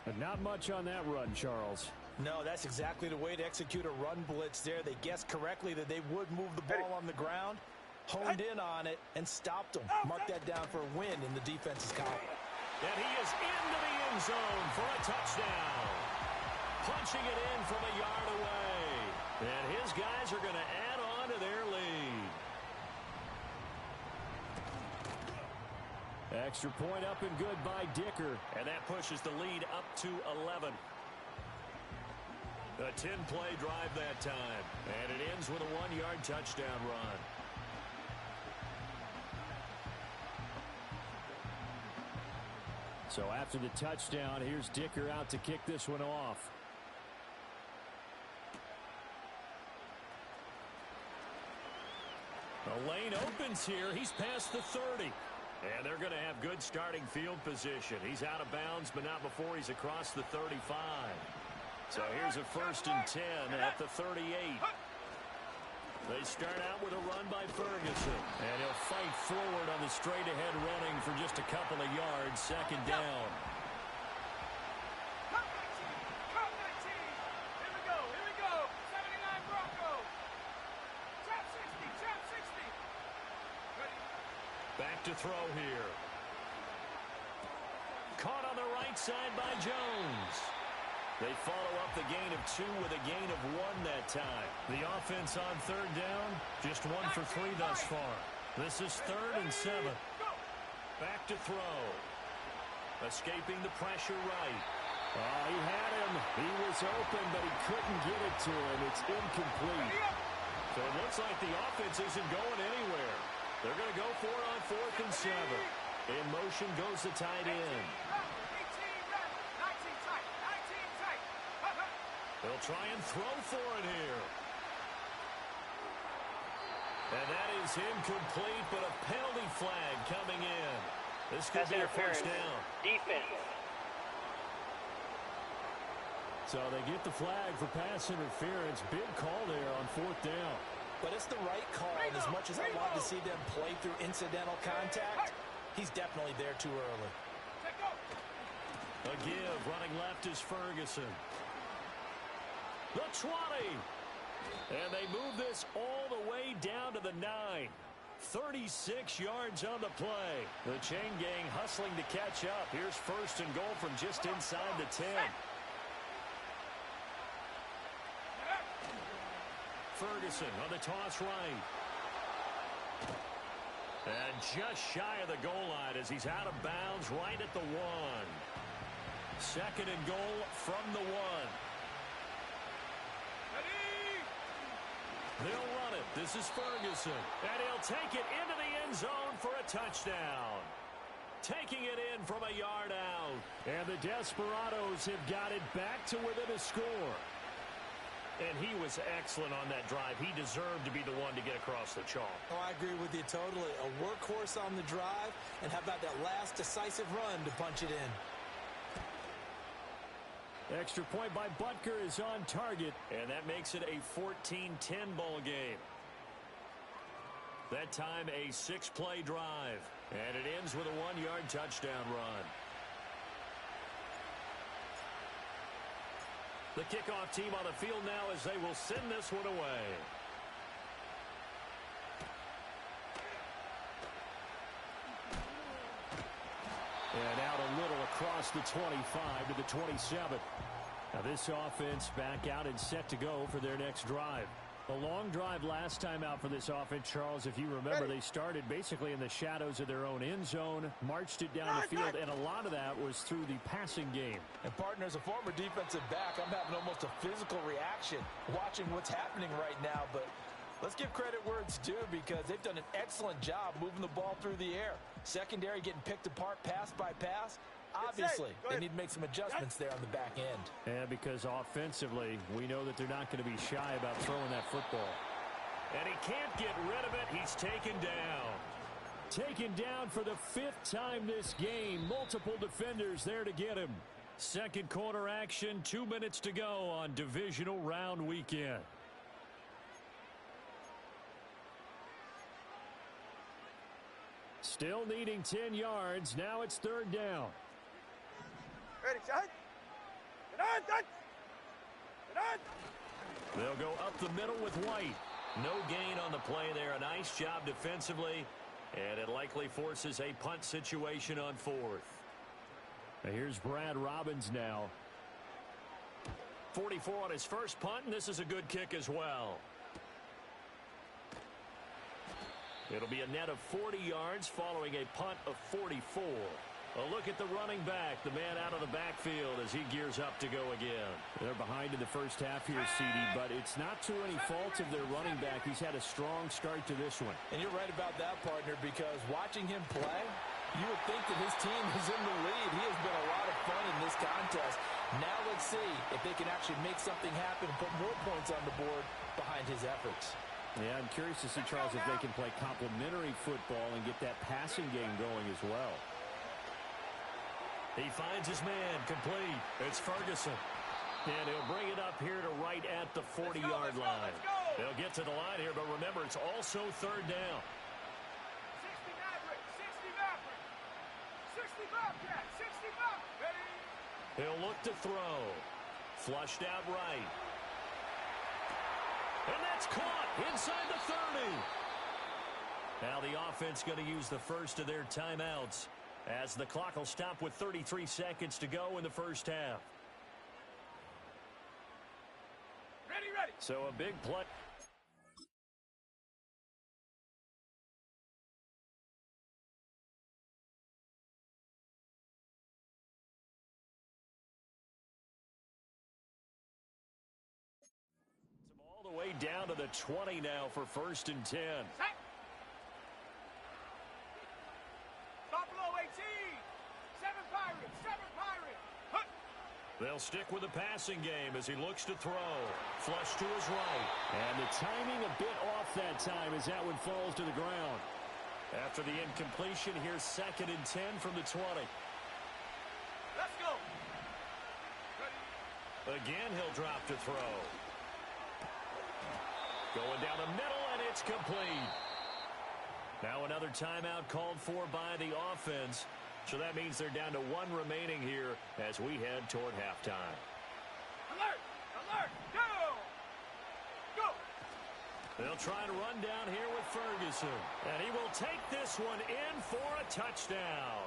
But not much on that run, Charles. No, that's exactly the way to execute a run blitz there. They guessed correctly that they would move the ball on the ground, honed in on it, and stopped them. Mark that down for a win in the defense's column. And he is into the end zone for a touchdown. Punching it in from a yard away. And his guys are going to add on to their lead. Extra point up and good by Dicker. And that pushes the lead up to 11. A 10-play drive that time. And it ends ends with a 1-yard touchdown run. So after the touchdown, here's Dicker out to kick this one off. The lane opens here. He's past the 30. And they're going to have good starting field position. He's out of bounds, but not before he's across the 35. So here's a 1st and 10 at the 38. They start out with a run by Ferguson. And he'll fight forward on the straight-ahead running for just a couple of yards. 2nd down. Back to throw here. Caught on the right side by Jones. They follow up the gain of 2 with a gain of 1 that time. The offense on 3rd down, just 1 for 3 thus far. This is 3rd and 7. Back to throw. Escaping the pressure right. Oh, he had him. He was open, but he couldn't get it to him. It's incomplete. So it looks like the offense isn't going anywhere. They're going to go for it on 4th and 7. In motion goes the tight end. They'll try and throw for it here. And that is incomplete, but a penalty flag coming in. This could be a 1st down. Defense. So they get the flag for pass interference. Big call there on 4th down. But it's the right call, and as much as I want to see them play through incidental contact, he's definitely there too early. A give, running left is Ferguson. The 20. And they move this all the way down to the 9. 36 yards on the play. The chain gang hustling to catch up. Here's 1st and goal from just inside the 10. Ferguson on the toss right. And just shy of the goal line as he's out of bounds right at the 1. 2nd and goal from the 1. They'll run it. This is Ferguson. And he'll take it into the end zone for a touchdown. Taking it in from a yard out. And the Desperados have got it back to within a score. And he was excellent on that drive. He deserved to be the one to get across the chalk. Oh, I agree with you totally. A workhorse on the drive, and how about that last decisive run to punch it in? Extra point by Butker is on target, and that makes it a 14-10 ball game. That time a 6-play drive, and it ends with a 1-yard touchdown run. The kickoff team on the field now as they will send this one away. And out a little across the 25 to the 27. Now this offense back out and set to go for their next drive. A long drive last time out for this offense, Charles. If you remember, they started basically in the shadows of their own end zone, marched it down the field, and a lot of that was through the passing game. And, partner, as a former defensive back, I'm having almost a physical reaction watching what's happening right now. But let's give credit where it's due, because they've done an excellent job moving the ball through the air. Secondary getting picked apart pass by pass. Obviously, they need to make some adjustments there on the back end. And because offensively, we know that they're not going to be shy about throwing that football. And he can't get rid of it. He's taken down. Taken down for the 5th time this game. Multiple defenders there to get him. Second quarter action, 2 minutes to go on divisional round weekend. Still needing 10 yards. Now it's 3rd down. Ready, shot. Get on, touch. Get on. They'll go up the middle with White. No gain on the play there. A nice job defensively. And it likely forces a punt situation on 4th. Now here's Brad Robbins now. 44 on his first punt, and this is a good kick as well. It'll be a net of 40 yards following a punt of 44. A look at the running back, the man out of the backfield as he gears up to go again. They're behind in the first half here, CD, but it's not to any fault of their running back. He's had a strong start to this one. And you're right about that, partner, because watching him play, you would think that his team is in the lead. He has been a lot of fun in this contest. Now let's see if they can actually make something happen and put more points on the board behind his efforts. Yeah, I'm curious to see, Charles, if they can play complementary football and get that passing game going as well. He finds his man complete. It's Ferguson. And he'll bring it up here to right at the 40-yard line. They'll get to the line here, but remember, it's also third down. 60 Maverick, 60 Maverick, 60 Bobcat, 60 Maverick. Ready? He'll look to throw. Flushed out right. And that's caught inside the 30. Now the offense going to use the first of their timeouts, as the clock will stop with 33 seconds to go in the first half. Ready. So a big play. All the way down to the 20 now for 1st and 10. Set. Stop below 18. 7 Pirates, 7 Pirates. Hut. They'll stick with the passing game as he looks to throw. Flush to his right. And the timing a bit off that time as that one falls to the ground. After the incompletion, here's 2nd and 10 from the 20. Let's go. Ready. Again, he'll drop to throw. Going down the middle, and it's complete. Now another timeout called for by the offense. So that means they're down to 1 remaining here as we head toward halftime. Alert! Alert! Go! They'll try to run down here with Ferguson. And he will take this one in for a touchdown.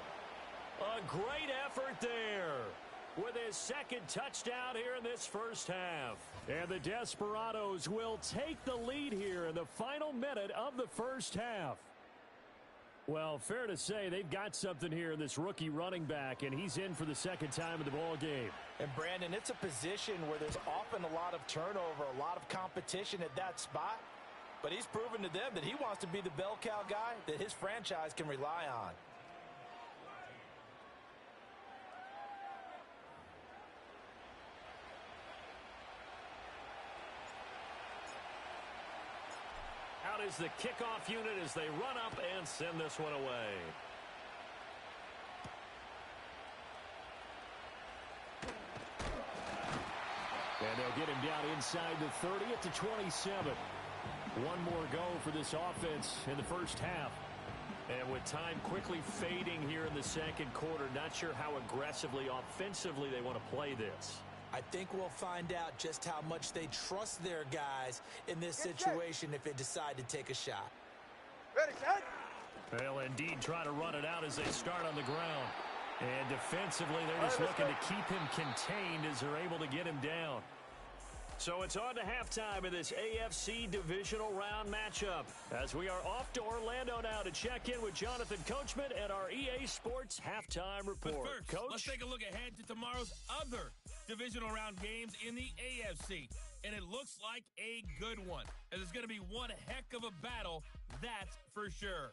A great effort there, with his 2nd touchdown here in this first half. And the Desperados will take the lead here in the final minute of the first half. Well, fair to say they've got something here in this rookie running back, and he's in for the 2nd time in the ball game. And Brandon, it's a position where there's often a lot of turnover, a lot of competition at that spot. But he's proven to them that he wants to be the bell cow guy that his franchise can rely on. Out is the kickoff unit as they run up and send this one away. And they'll get him down inside the 30 at the 27. One more go for this offense in the first half. And with time quickly fading here in the 2nd quarter, not sure how aggressively, offensively they want to play this. I think we'll find out just how much they trust their guys in this situation if they decide to take a shot. Ready, set. They'll indeed try to run it out as they start on the ground. And defensively, they're just looking to keep him contained as they're able to get him down. So it's on to halftime of this AFC divisional round matchup, as we are off to Orlando now to check in with Jonathan Coachman and our EA Sports halftime report. But first, Coach, let's take a look ahead to tomorrow's other divisional round games in the AFC. And it looks like a good one, as it's going to be one heck of a battle, that's for sure.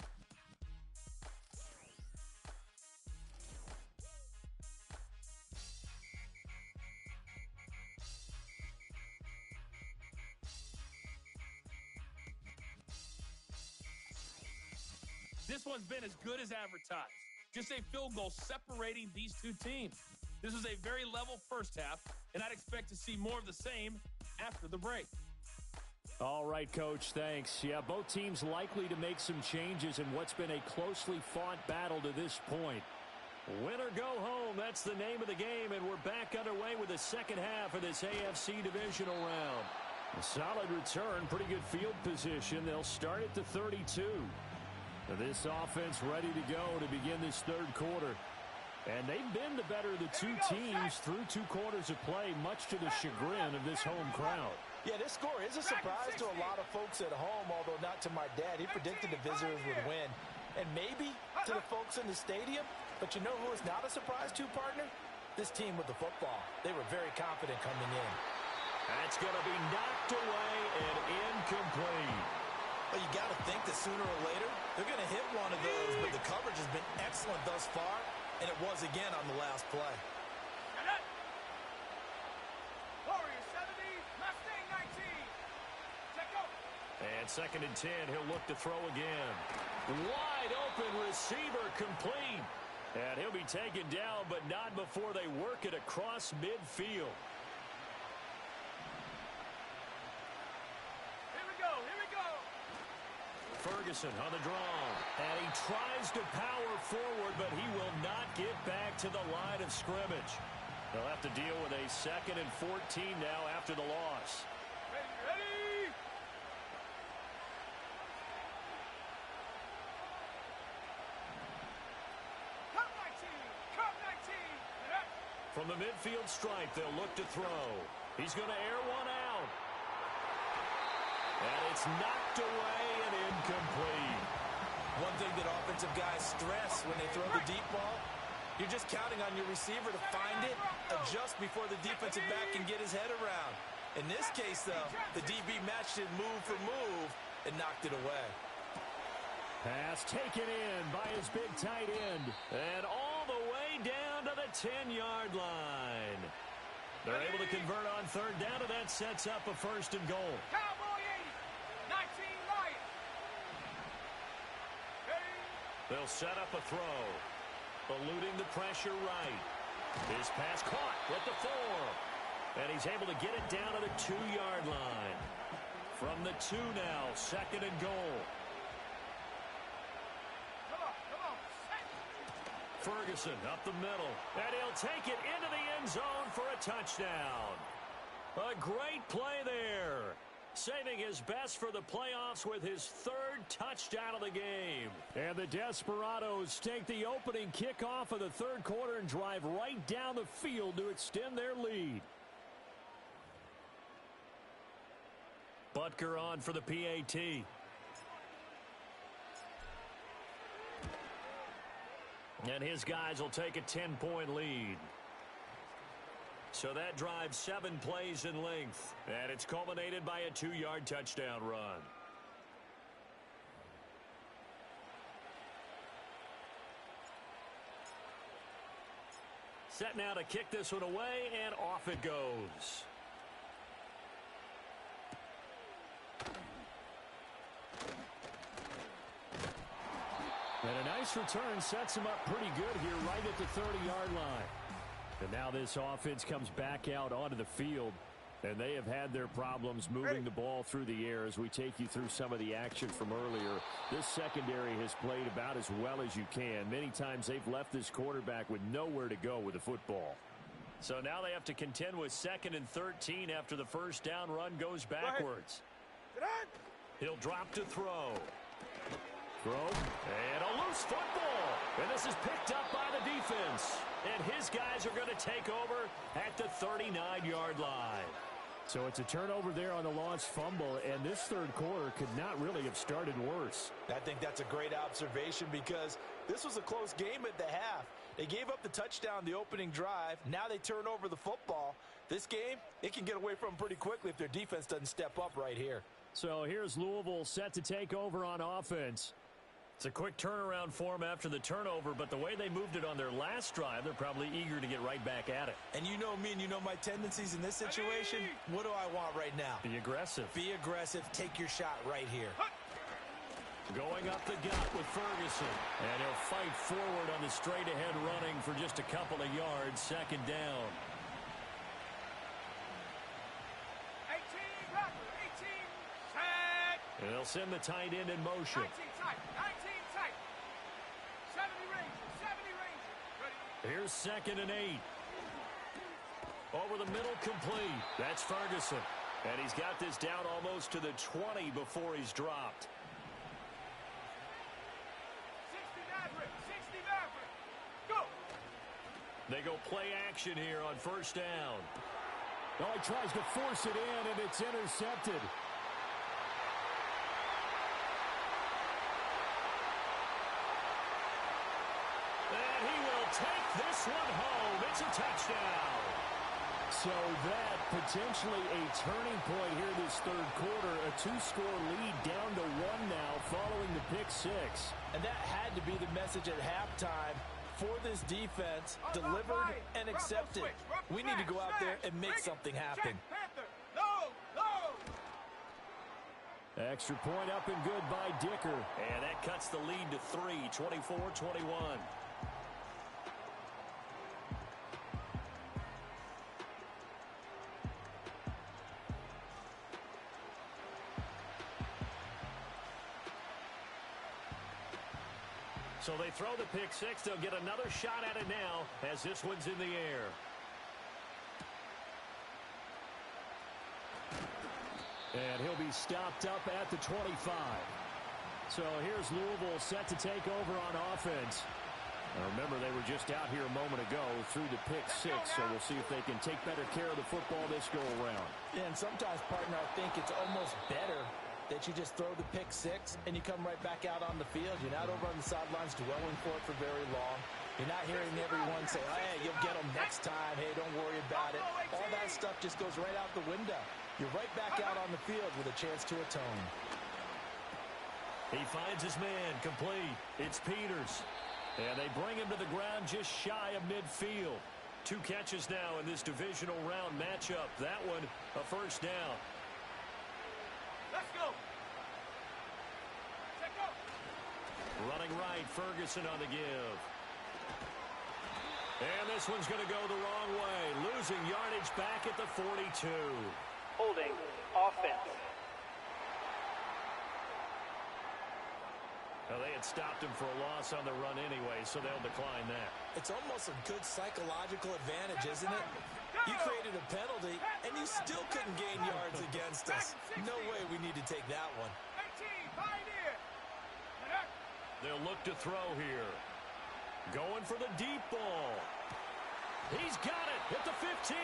This one's been as good as advertised. Just a field goal separating these two teams. This was a very level first half, and I'd expect to see more of the same after the break. All right, Coach, thanks. Yeah, both teams likely to make some changes in what's been a closely fought battle to this point. Win or go home, that's the name of the game, and we're back underway with the second half of this AFC divisional round. A solid return, pretty good field position. They'll start at the 32. This offense ready to go to begin this third quarter. And they've been the better of the two teams through 2 quarters of play, much to the chagrin of this home crowd. Yeah, this score is a surprise to a lot of folks at home, although not to my dad. He predicted the visitors would win. And maybe to the folks in the stadium, But you know who is not a surprise to, partner? This team with the football. They were very confident coming in. That's going to be knocked away and incomplete. But you got to think that sooner or later, they're going to hit one of those. But the coverage has been excellent thus far, and it was again on the last play. Warriors 70, Mustang 19. Check out. And 2nd and 10, he'll look to throw again. Wide open receiver complete. And he'll be taken down, but not before they work it across midfield. Here we go. Ferguson on the draw. And he tries to power forward, but he will not get back to the line of scrimmage. They'll have to deal with a 2nd and 14 now after the loss. Ready. Cup 19. From the midfield stripe, they'll look to throw. He's going to air one out. And it's knocked away and incomplete. One thing that offensive guys stress when they throw the deep ball, you're just counting on your receiver to find it, adjust before the defensive back can get his head around. In this case, though, the DB matched it move for move and knocked it away. Pass taken in by his big tight end. And all the way down to the 10-yard line. They're able to convert on 3rd down, and that sets up a 1st and goal. Cowboy 80, 19 Lions. They'll set up a throw. Eluding the pressure right. His pass caught with the 4. And he's able to get it down to the 2-yard line. From the 2 now, 2nd and goal. Come on. Ferguson up the middle. And he'll take it into the end zone for a touchdown. A great play there. Saving his best for the playoffs with his 3rd touchdown of the game. And the Desperados take the opening kickoff of the 3rd quarter and drive right down the field to extend their lead. Butker on for the PAT. And his guys will take a 10-point lead. So that drives 7 plays in length. And it's culminated by a 2-yard touchdown run. Set now to kick this one away, and off it goes. And a nice return sets him up pretty good here right at the 30-yard line. And now this offense comes back out onto the field, and they have had their problems moving the ball through the air as we take you through some of the action from earlier. This secondary has played about as well as you can. Many times they've left this quarterback with nowhere to go with the football. So now they have to contend with 2nd and 13 after the 1st down run goes backwards. He'll drop to throw. Throw, and a loose football. And this is picked up by the defense. And his guys are going to take over at the 39-yard line. So it's a turnover there on the lost fumble, and this 3rd quarter could not really have started worse. I think that's a great observation because this was a close game at the half. They gave up the touchdown the opening drive. Now they turn over the football. This game, it can get away from them pretty quickly if their defense doesn't step up right here. So here's Louisville set to take over on offense. It's a quick turnaround for them after the turnover, but the way they moved it on their last drive, they're probably eager to get right back at it. And you know me and you know my tendencies in this situation. What do I want right now? Be aggressive. Be aggressive. Take your shot right here. Going up the gut with Ferguson. And he'll fight forward on the straight-ahead running for just a couple of yards. 2nd down. 18, set. And they'll send the tight end in motion. 19 tight. 70 Rangers. Ready. Here's 2nd and 8. Over the middle, complete. That's Ferguson. And he's got this down almost to the 20 before he's dropped. 60 Maverick. Go. They go play action here on 1st down. Oh, he tries to force it in, and it's intercepted. And he will take this one home. It's a touchdown. So that potentially a turning point here this third quarter. A 2-score lead down to 1 now following the pick six. And that had to be the message at halftime for this defense, delivered and accepted. We need to go out there and make something happen. Extra point up and good by Dicker. And that cuts the lead to 3, 24-21. So they throw the pick six. They'll get another shot at it now as this one's in the air. And he'll be stopped up at the 25. So here's Louisville set to take over on offense. Now remember, they were just out here a moment ago through the pick six, so we'll see if they can take better care of the football this go-around. And sometimes, partner, I think it's almost better that you just throw the pick six and you come right back out on the field. You're not over on the sidelines dwelling for it for very long. You're not hearing everyone say, hey, you'll get them next time. Hey, don't worry about it. All that stuff just goes right out the window. You're right back out on the field with a chance to atone. He finds his man complete. It's Peters. And they bring him to the ground just shy of midfield. 2 catches now in this divisional round matchup. That one, a first down. Let's go. Check up. Running right, Ferguson on the give. And this one's going to go the wrong way. Losing yardage back at the 42. Holding offense. Well, they had stopped him for a loss on the run anyway, so they'll decline that. It's almost a good psychological advantage, isn't it? You created a penalty, and you still couldn't gain yards against us. No way we need to take that one. 18, Pioneer. They'll look to throw here. Going for the deep ball. He's got it at the 15.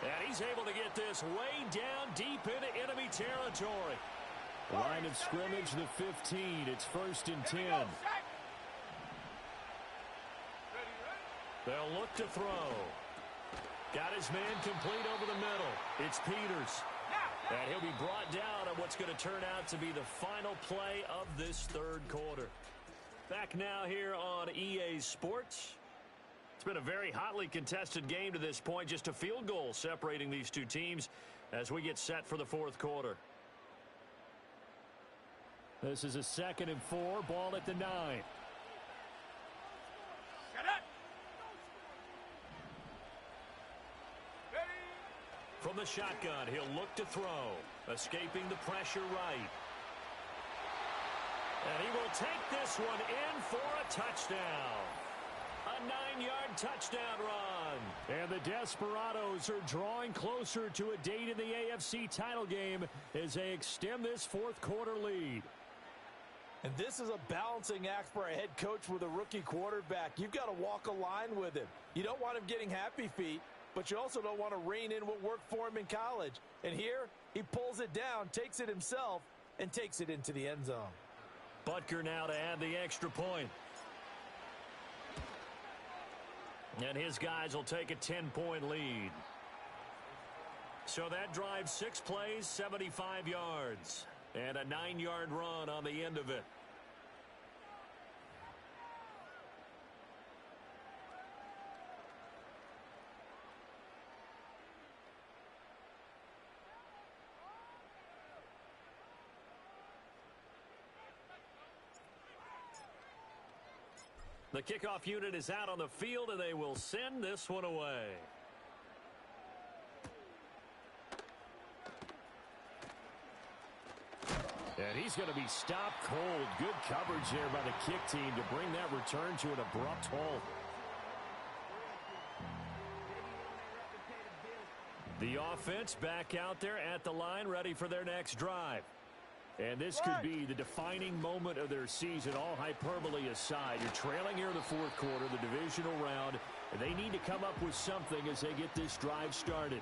And he's able to get this way down deep into enemy territory. Line of scrimmage, the 15. It's 1st and 10. They'll look to throw. Got his man complete over the middle. It's Peters. And he'll be brought down on what's going to turn out to be the final play of this third quarter. Back now here on EA Sports. It's been a very hotly contested game to this point. Just a field goal separating these two teams as we get set for the fourth quarter. This is a 2nd and 4. Ball at the 9. From the shotgun, he'll look to throw. Escaping the pressure right. And he will take this one in for a touchdown. A 9-yard touchdown run. And the Desperados are drawing closer to a date in the AFC title game as they extend this fourth quarter lead. And this is a balancing act for a head coach with a rookie quarterback. You've got to walk a line with him. You don't want him getting happy feet, but you also don't want to rein in what worked for him in college. And here, he pulls it down, takes it himself, and takes it into the end zone. Butker now to add the extra point. And his guys will take a 10-point lead. So that drives 6 plays, 75 yards. And a 9-yard run on the end of it. The kickoff unit is out on the field, and they will send this one away. And he's going to be stopped cold. Good coverage there by the kick team to bring that return to an abrupt halt. The offense back out there at the line, ready for their next drive. And this could be the defining moment of their season, all hyperbole aside. You're trailing here in the fourth quarter, the divisional round. And they need to come up with something as they get this drive started.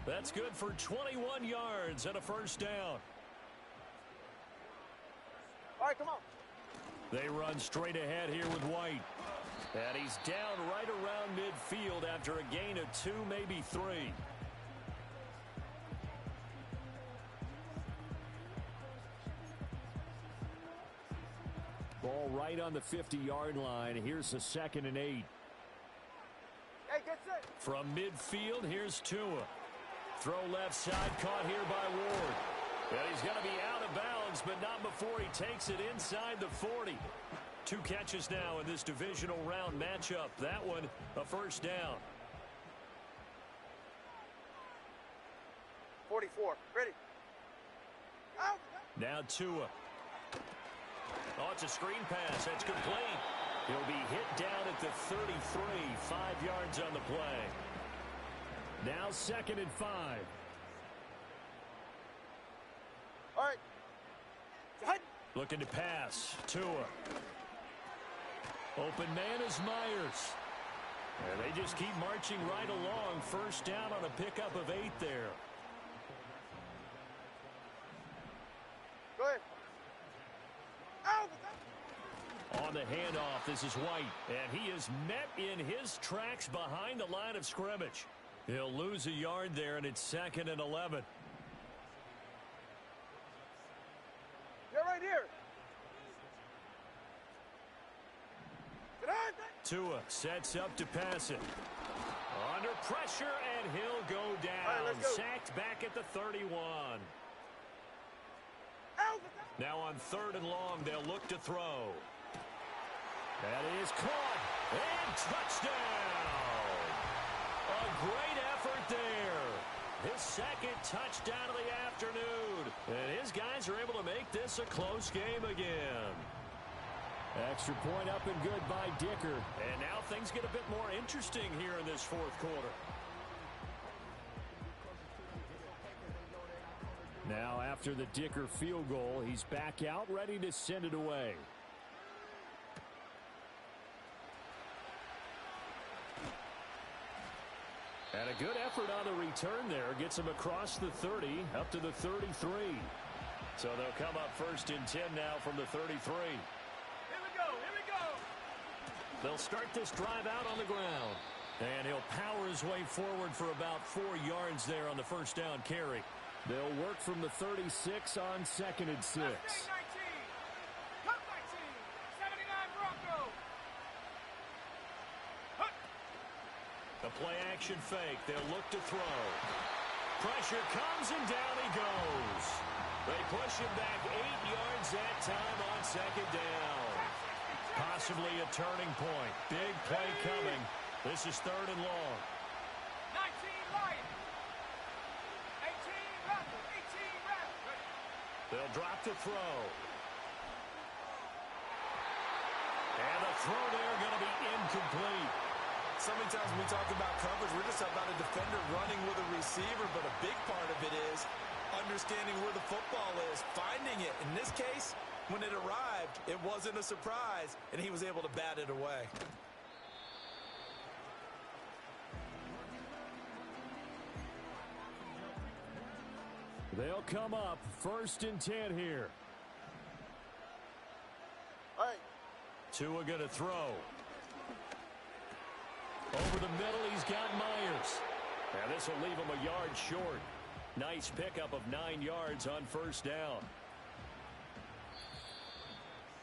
That's good for 21 yards and a first down. All right, come on. They run straight ahead here with White. And he's down right around midfield after a gain of 2, maybe 3. Ball right on the 50-yard line. Here's the 2nd and 8. Hey, get set. From midfield, here's Tua. Throw left side, caught here by Ward. And he's going to be out of bounds, but not before he takes it inside the 40. 2 catches now in this divisional round matchup. That one, a first down. 44. Ready. Out. Now Tua. Oh, it's a screen pass. That's complete. He'll be hit down at the 33, 5 yards on the play. Now 2nd and 5. All right. Hut. Looking to pass. Tua. Open man is Myers. And they just keep marching right along. First down on a pickup of 8 there. Go ahead. Out. On the handoff, this is White. And he is met in his tracks behind the line of scrimmage. He'll lose a yard there, and it's 2nd and 11. You're right here. Get on. Tua sets up to pass it. Under pressure, and he'll go down. All right, let's go. Sacked back at the 31. Out. Now on 3rd and long, they'll look to throw. That is caught, and touchdown! A great effort there. His 2nd touchdown of the afternoon. And his guys are able to make this a close game again. Extra point up and good by Dicker. And now things get a bit more interesting here in this 4th quarter. Now after the Dicker field goal, he's back out ready to send it away. And a good effort on the return there. Gets him across the 30, up to the 33. So they'll come up 1st and 10 now from the 33. Here we go. Here we go. They'll start this drive out on the ground. And he'll power his way forward for about 4 yards there on the first down carry. They'll work from the 36 on 2nd and 6. Cut 19. Cut 19. 79 Bronco. Cut. The play action fake. They'll look to throw. Pressure comes and down he goes. They push him back 8 yards that time on 2nd down. Possibly a turning point. Big play coming. This is 3rd and long. 19 Lion. 18 Raptor. 18 Raptor. They'll drop the throw. And the throw there going to be incomplete. So many times when we talk about coverage, we're just about a defender running with a receiver, but a big part of it is understanding where the football is, finding it. In this case, when it arrived, it wasn't a surprise, and he was able to bat it away. They'll come up 1st and 10 here. All right. Tua going to throw. Over the middle, he's got Myers. And this will leave him a yard short. Nice pickup of 9 yards on first down.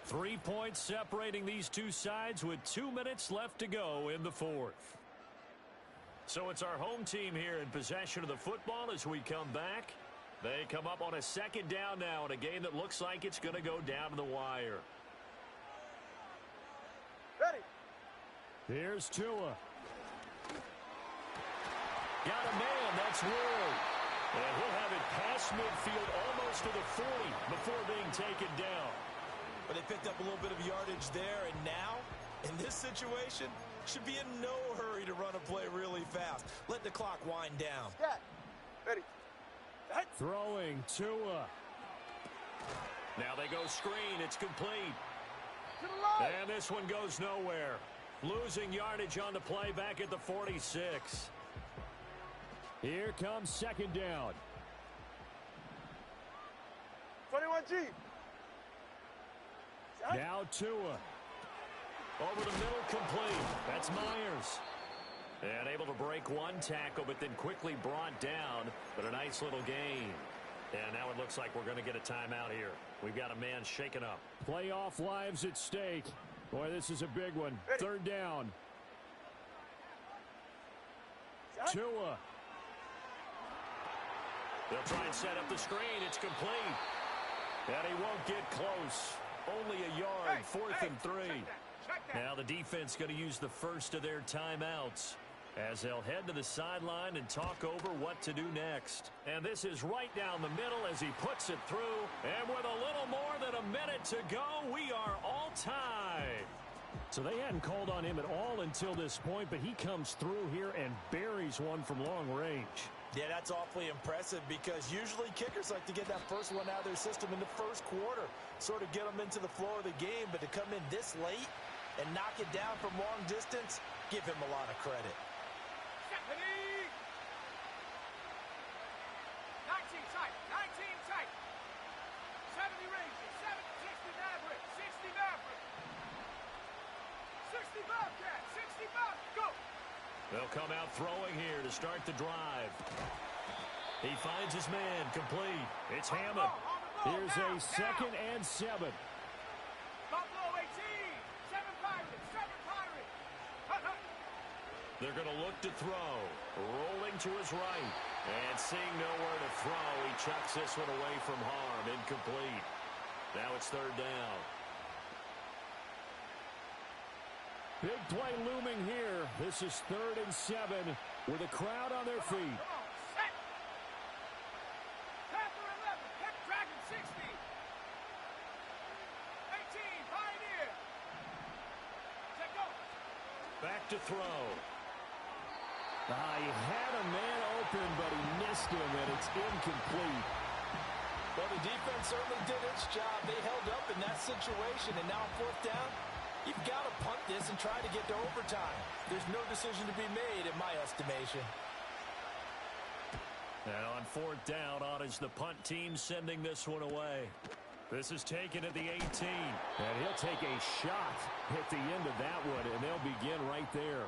3 points separating these two sides with 2 minutes left to go in the 4th. So it's our home team here in possession of the football as we come back. They come up on a 2nd down now in a game that looks like it's going to go down to the wire. Ready. Here's Tua. Got a man, that's Ward. And he'll have it past midfield almost to the 40 before being taken down. But they picked up a little bit of yardage there, and now, in this situation, should be in no hurry to run a play really fast. Let the clock wind down. Scat. Ready. Throwing Tua. Now they go screen. It's complete. To the line. And this one goes nowhere. Losing yardage on the play back at the 46. Here comes 2nd down. 21G. Now Tua. Over the middle, complete. That's Myers. And able to break one tackle, but then quickly brought down. But a nice little gain. And now it looks like we're going to get a timeout here. We've got a man shaken up. Playoff lives at stake. Boy, this is a big one. Ready. Third down. Tua. They'll try and set up the screen. It's complete. And he won't get close. Only a yard, fourth and 3. Now the defense going to use the first of their timeouts as they'll head to the sideline and talk over what to do next. And this is right down the middle as he puts it through. And with a little more than a minute to go, we are all tied. So they hadn't called on him at all until this point, but he comes through here and buries one from long range. Yeah, that's awfully impressive because usually kickers like to get that first one out of their system in the first quarter, sort of get them into the flow of the game, but to come in this late and knock it down from long distance, give him a lot of credit. Stephanie! 19 tight, 19 tight. 70 Rangers, 60 Maverick, 60 Maverick. 60 Bobcat, 60 Bob, go! They'll come out throwing here to start the drive. He finds his man, complete. It's Hammond. Here's a 2nd and 7. Buffalo 18, 7 Pirates, 7 Pirates. They're going to look to throw. Rolling to his right. And seeing nowhere to throw, he chucks this one away from harm. Incomplete. Now it's third down. Big play looming here. This is 3rd and 7 with a crowd on their feet. Come on, set. Panther 11, Pet Dragon 60. 18, Pioneer. Set go. Back to throw. He had a man open, but he missed him, and it's incomplete. Well, the defense certainly did its job. They held up in that situation, and now fourth down, you've got to punt this and try to get to overtime. There's no decision to be made, in my estimation. Now on fourth down, on is the punt team sending this one away. This is taken at the 18. And he'll take a shot at the end of that one, and they'll begin right there.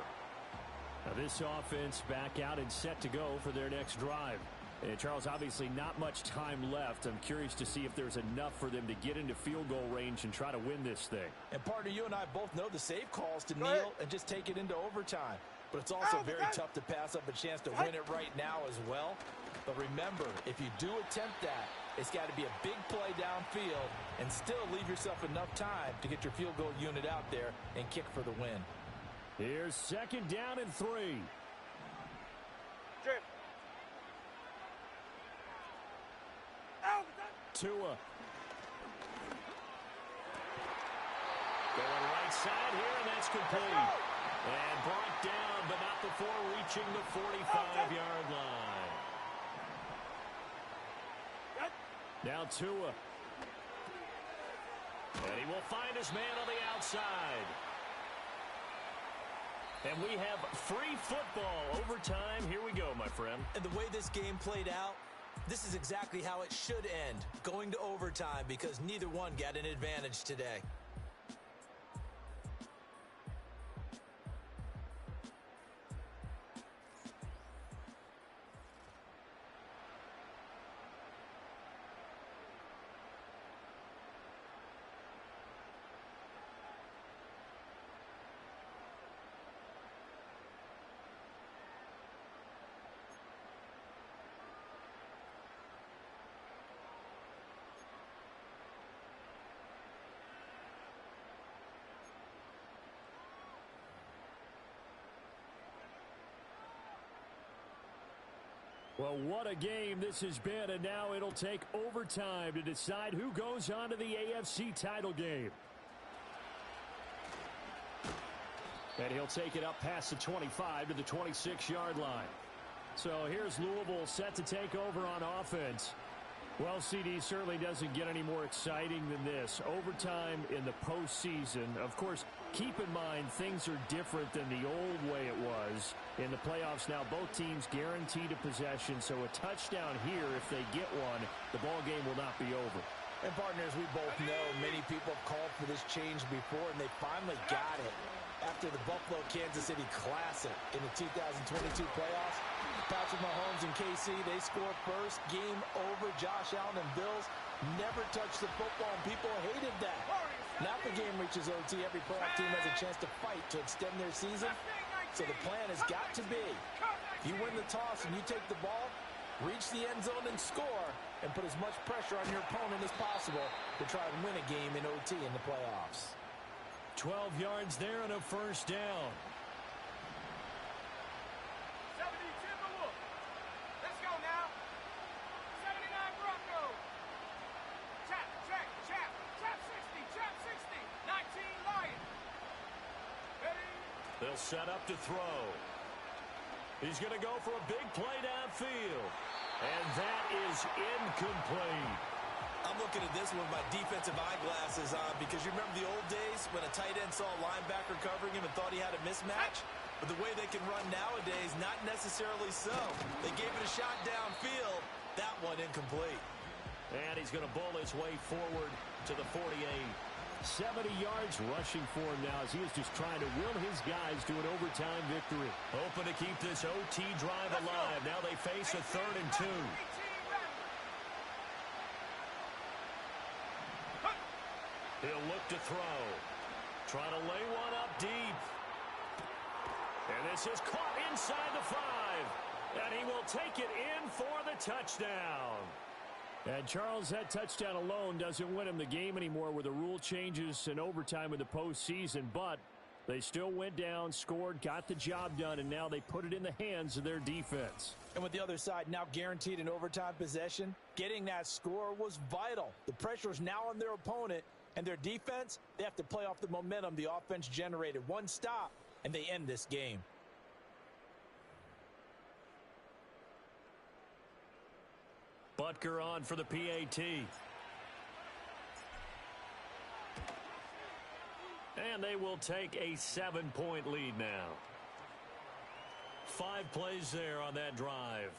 Now this offense back out and set to go for their next drive. And Charles, obviously not much time left. I'm curious to see if there's enough for them to get into field goal range and try to win this thing. And partner, you and I both know the safe calls to kneel and just take it into overtime. But it's also very tough to pass up a chance to win it right now as well. But remember, if you do attempt that, it's got to be a big play downfield and still leave yourself enough time to get your field goal unit out there and kick for the win. Here's 2nd down and 3. Jim. Tua. Going right side here, and that's complete. And brought down, but not before reaching the 45-yard line. Now Tua. And he will find his man on the outside. And we have free football overtime. Here we go, my friend. And the way this game played out, this is exactly how it should end, going to overtime, because neither one got an advantage today. Well, what a game this has been, and now it'll take overtime to decide who goes on to the AFC title game. And he'll take it up past the 25 to the 26-yard line. So here's Louisville set to take over on offense. Well, CD, certainly doesn't get any more exciting than this. Overtime in the postseason. Of course, keep in mind things are different than the old way it was. In the playoffs now, both teams guaranteed a possession, so a touchdown here, if they get one, the ball game will not be over. And partners, we both know many people have called for this change before, and they finally got it. After the Buffalo-Kansas City Classic in the 2022 playoffs, Patrick Mahomes and KC, they score first. Game over. Josh Allen and Bills never touched the football, and people hated that. Now the game reaches OT. Every playoff team has a chance to fight to extend their season. So the plan has got to be, if you win the toss and you take the ball, reach the end zone and score, and put as much pressure on your opponent as possible to try and win a game in OT in the playoffs. 12 yards there and a first down. 70 Timberwolves. Let's go now. 79 Broncos. Chap 60, chap 60. 19 Lions. Ready? They'll set up to throw. He's going to go for a big play downfield. And that is incomplete. I'm looking at this one with my defensive eyeglasses on because you remember the old days when a tight end saw a linebacker covering him and thought he had a mismatch? But the way they can run nowadays, not necessarily so. They gave it a shot downfield. That one incomplete. And he's going to bowl his way forward to the 48. 70 yards rushing for him now as he is just trying to will his guys to an overtime victory. Hoping to keep this OT drive alive. Now they face a 3rd and 2. He'll look to throw. Trying to lay one up deep. And this is caught inside the 5. And he will take it in for the touchdown. And Charles, that touchdown alone doesn't win him the game anymore with the rule changes and overtime in the postseason. But they still went down, scored, got the job done, and now they put it in the hands of their defense. And with the other side now guaranteed an overtime possession, getting that score was vital. The pressure is now on their opponent, and their defense, they have to play off the momentum the offense generated. One stop, and they end this game. Butker on for the PAT. And they will take a 7-point lead now. 5 plays there on that drive.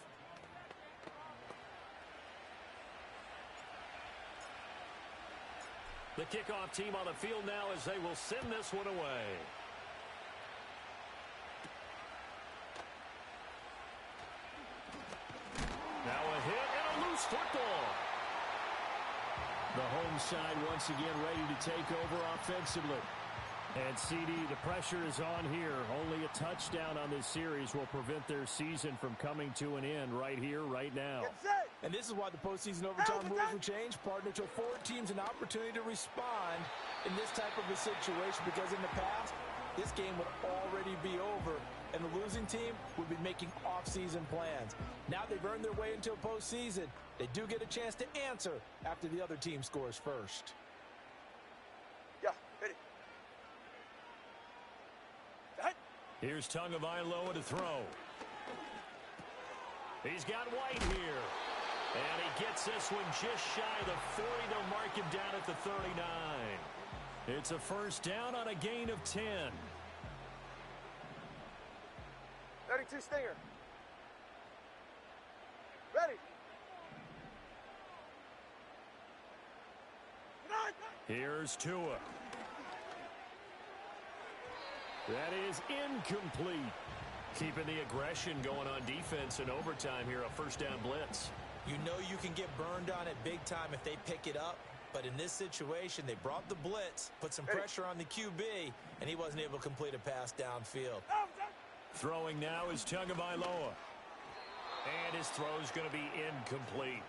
The kickoff team on the field now as they will send this one away. Now a hit and a loose football. The home side once again ready to take over offensively. And CD, the pressure is on here. Only a touchdown on this series will prevent their season from coming to an end right here, right now. And this is why the postseason overtime rules were changed, partner, to afford teams an opportunity to respond in this type of a situation, because in the past, this game would already be over, and the losing team would be making off-season plans. Now they've earned their way into a postseason. They do get a chance to answer after the other team scores first. Yeah, ready. Here's Tagovailoa to throw. He's got White here. And he gets this one just shy of the 40. They'll mark him down at the 39. It's a first down on a gain of 10. 32 Stinger. Ready. Here's Tua. That is incomplete. Keeping the aggression going on defense in overtime here, a first down blitz. You know you can get burned on it big time if they pick it up. But in this situation, they brought the blitz, put some pressure on the QB, and he wasn't able to complete a pass downfield. Throwing now is Tagovailoa. And his throw is going to be incomplete.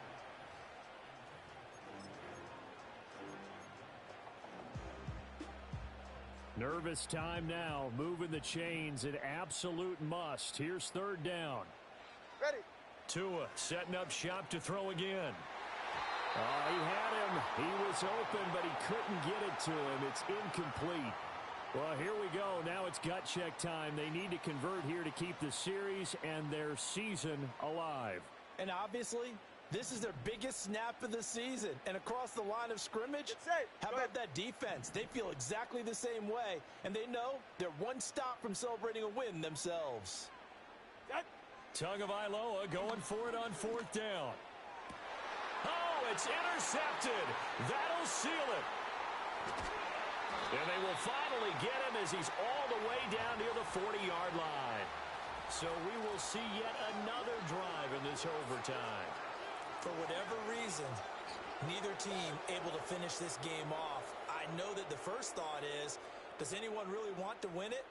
Nervous time now, moving the chains, an absolute must. Here's third down. Ready. Tua setting up shop to throw again. He had him. He was open, but he couldn't get it to him. It's incomplete. Well, here we go. Now it's gut check time. They need to convert here to keep the series and their season alive. And obviously, this is their biggest snap of the season. And across the line of scrimmage, how about that defense? They feel exactly the same way, and they know they're one stop from celebrating a win themselves. Tagovailoa going for it on fourth down. Oh, it's intercepted. That'll seal it. And they will finally get him as he's all the way down near the 40-yard line. So we will see yet another drive in this overtime. For whatever reason, neither team able to finish this game off. I know that the first thought is, does anyone really want to win it?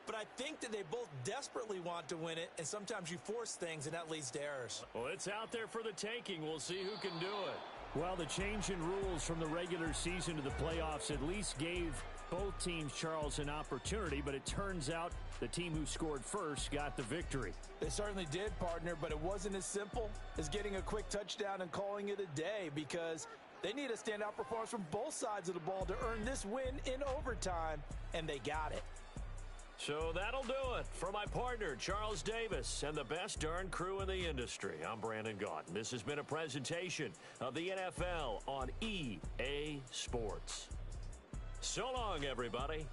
But I think that they both desperately want to win it, and sometimes you force things, and that leads to errors. Well, it's out there for the taking. We'll see who can do it. Well, the change in rules from the regular season to the playoffs at least gave both teams, Charles, an opportunity, but it turns out the team who scored first got the victory. They certainly did, partner, but it wasn't as simple as getting a quick touchdown and calling it a day, because they need a standout performance from both sides of the ball to earn this win in overtime, and they got it. So that'll do it for my partner, Charles Davis, and the best darn crew in the industry. I'm Brandon Gaudin. This has been a presentation of the NFL on EA Sports. So long, everybody.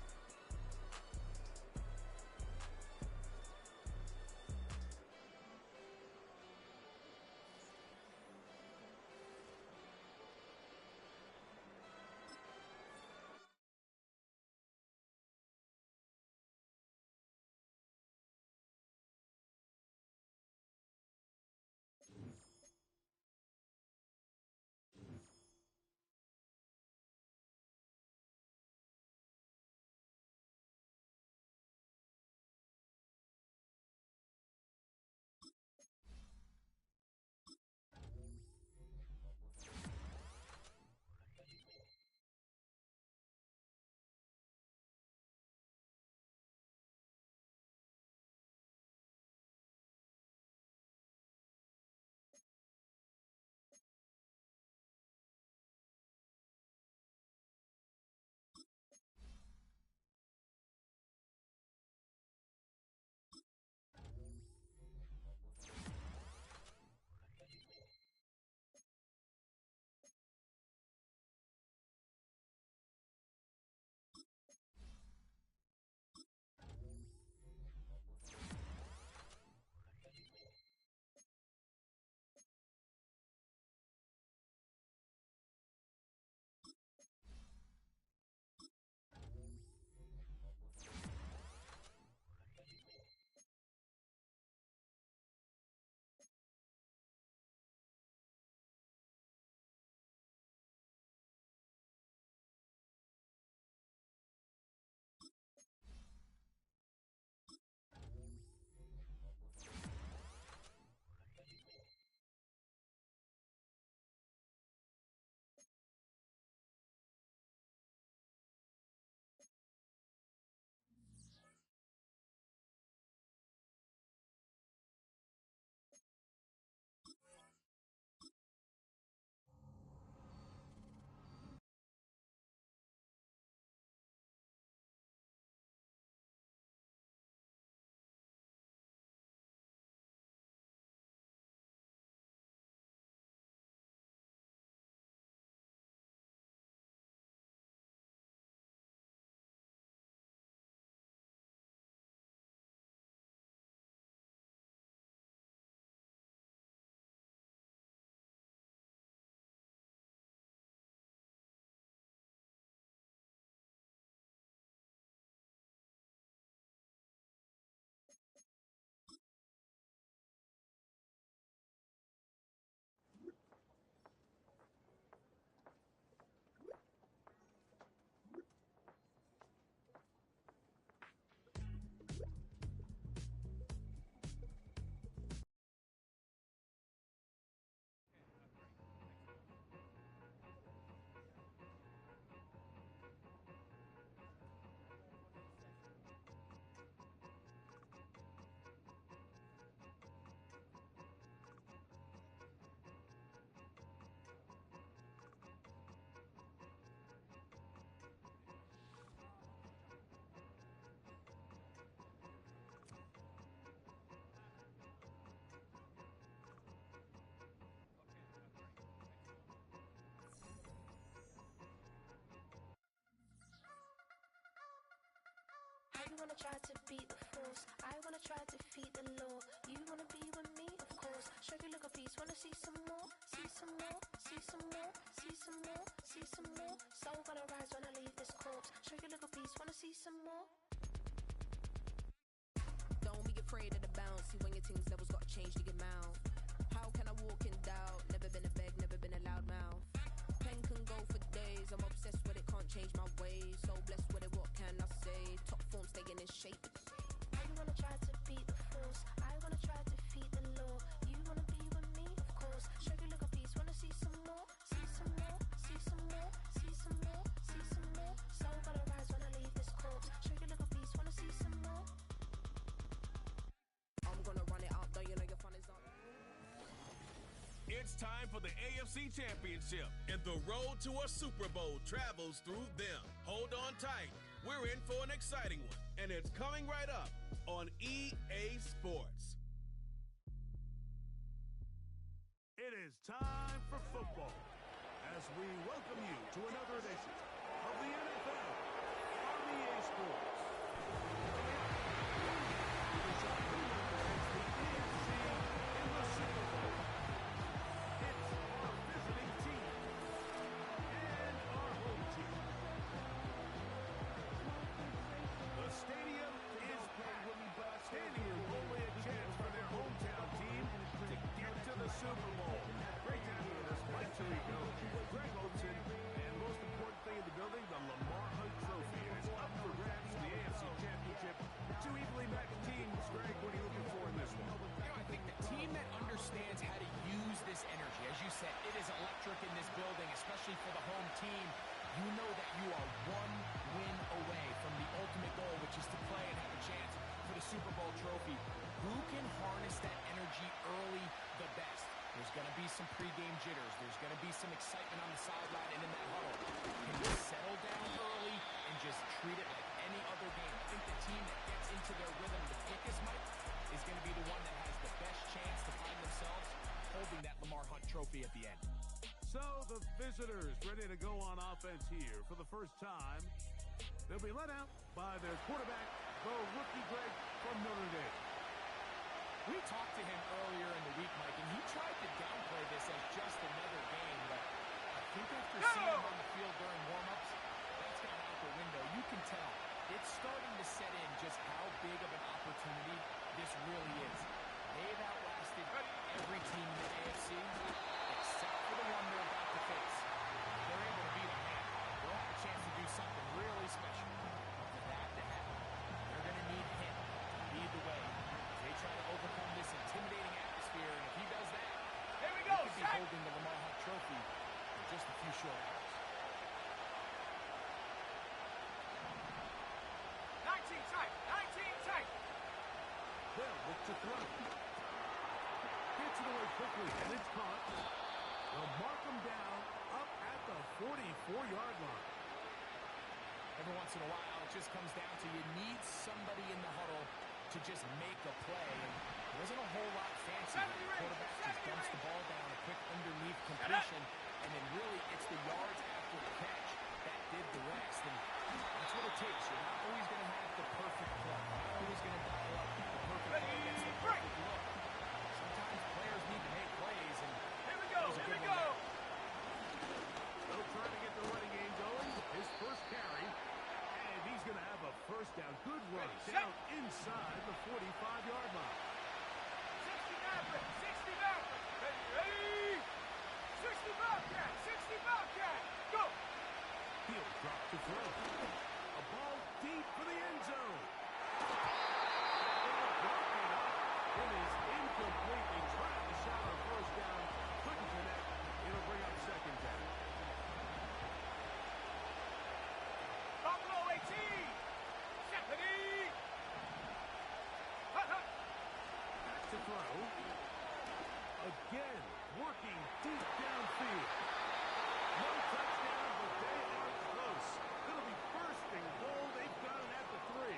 You wanna try to beat the force, I wanna try to defeat the law. You wanna be with me, of course. Show you look a piece, wanna see some more? See some more, see some more, see some more, see some more. Soul gonna rise when I leave this corpse. Show you a little piece, wanna see some more? Don't be afraid of the bounce. See when your things levels got changed to your mouth. How can I walk in doubt? Never been a beg, never been a loud mouth. Pen can go for days. I'm obsessed with it, can't change my ways. So blessed with it, what can I say? Top form staying in shape. You wanna try to beat the force, I wanna try to defeat the law. You wanna be with me, of course. Show you a little piece, wanna see some more, see some more, see some more, see some more, see some more. Soul gonna rise when I leave this corpse. Show you a little piece, wanna see some more. I'm gonna run it up, though you know your fun is up. It's time for the AFC Championship, and the road to a Super Bowl travels through them. Hold on tight. We're in for an exciting one, and it's coming right up on EA Sports. It is time for football as we welcome you to another edition of the NFL on EA Sports. Super Bowl. Great to have you with us, Mike Tirico, Greg Olsen, and most important thing in the building, the Lamar Hunt Trophy. And it's up for grabs for the AFC Championship. Two evenly matched teams. Greg, what are you looking for in this one? You know, I think the team that understands how to use this energy, as you said, it is electric in this building, especially for the home team. You know that you are one win away from the ultimate goal, which is to play and have a chance for the Super Bowl trophy. Who can harness that energy early the best? There's going to be some pregame jitters. There's going to be some excitement on the sideline and in that huddle. Can you settle down early and just treat it like any other game? I think the team that gets into their rhythm the quickest, Mike, is going to be the one that has the best chance to find themselves holding that Lamar Hunt Trophy at the end. So the visitors ready to go on offense here for the first time. They'll be led out by their quarterback, the rookie Greg from Notre Dame. We talked to him earlier in the week, Mike, and he tried to downplay this as just another game, but I think after seeing him on the field during warm-ups, that's gone out the window. You can tell it's starting to set in just how big of an opportunity this really is. They've outlasted every team in the AFC, except for the one they're about to face. They're able to beat them now. They'll have a chance to do something really special. For that to happen, they're going to need him to lead the way. They try to overcome this intimidating atmosphere, and if he does that, here we go, he could be holding the Lamar Hunt Trophy in just a few short hours. 19 tight, 19 tight. They'll look to throw. Gets it away quickly, and it's caught. They'll mark him down up at the 44-yard line. Every once in a while, it just comes down to you need somebody in the huddle to just make a play. And there wasn't a whole lot fancy. The quarterback just dumps the ball down, a quick underneath completion, and then really it's the yards after the catch that did the rest. And that's what it takes. You're not always going to have the perfect play. You're not always going to dial up the perfect play against the perfect look. Sometimes players need to make plays, and here we go, here we go. They'll try to get the running game going. His first carry. He's going to have a first down. Good run down inside the 45-yard line. 60 Maverick, 60 Maverick. Ready? 60 Bobcat, 60 Bobcat. Go. He'll drop to throw. A ball deep for the end zone. It is incomplete. They tried to shot on first down. Couldn't connect. It'll bring up second down. Buffalo 18. Stephanie. Back to throw. Again, working deep downfield. No touchdown, but they are close. It'll be first and goal. They've got it at the 3.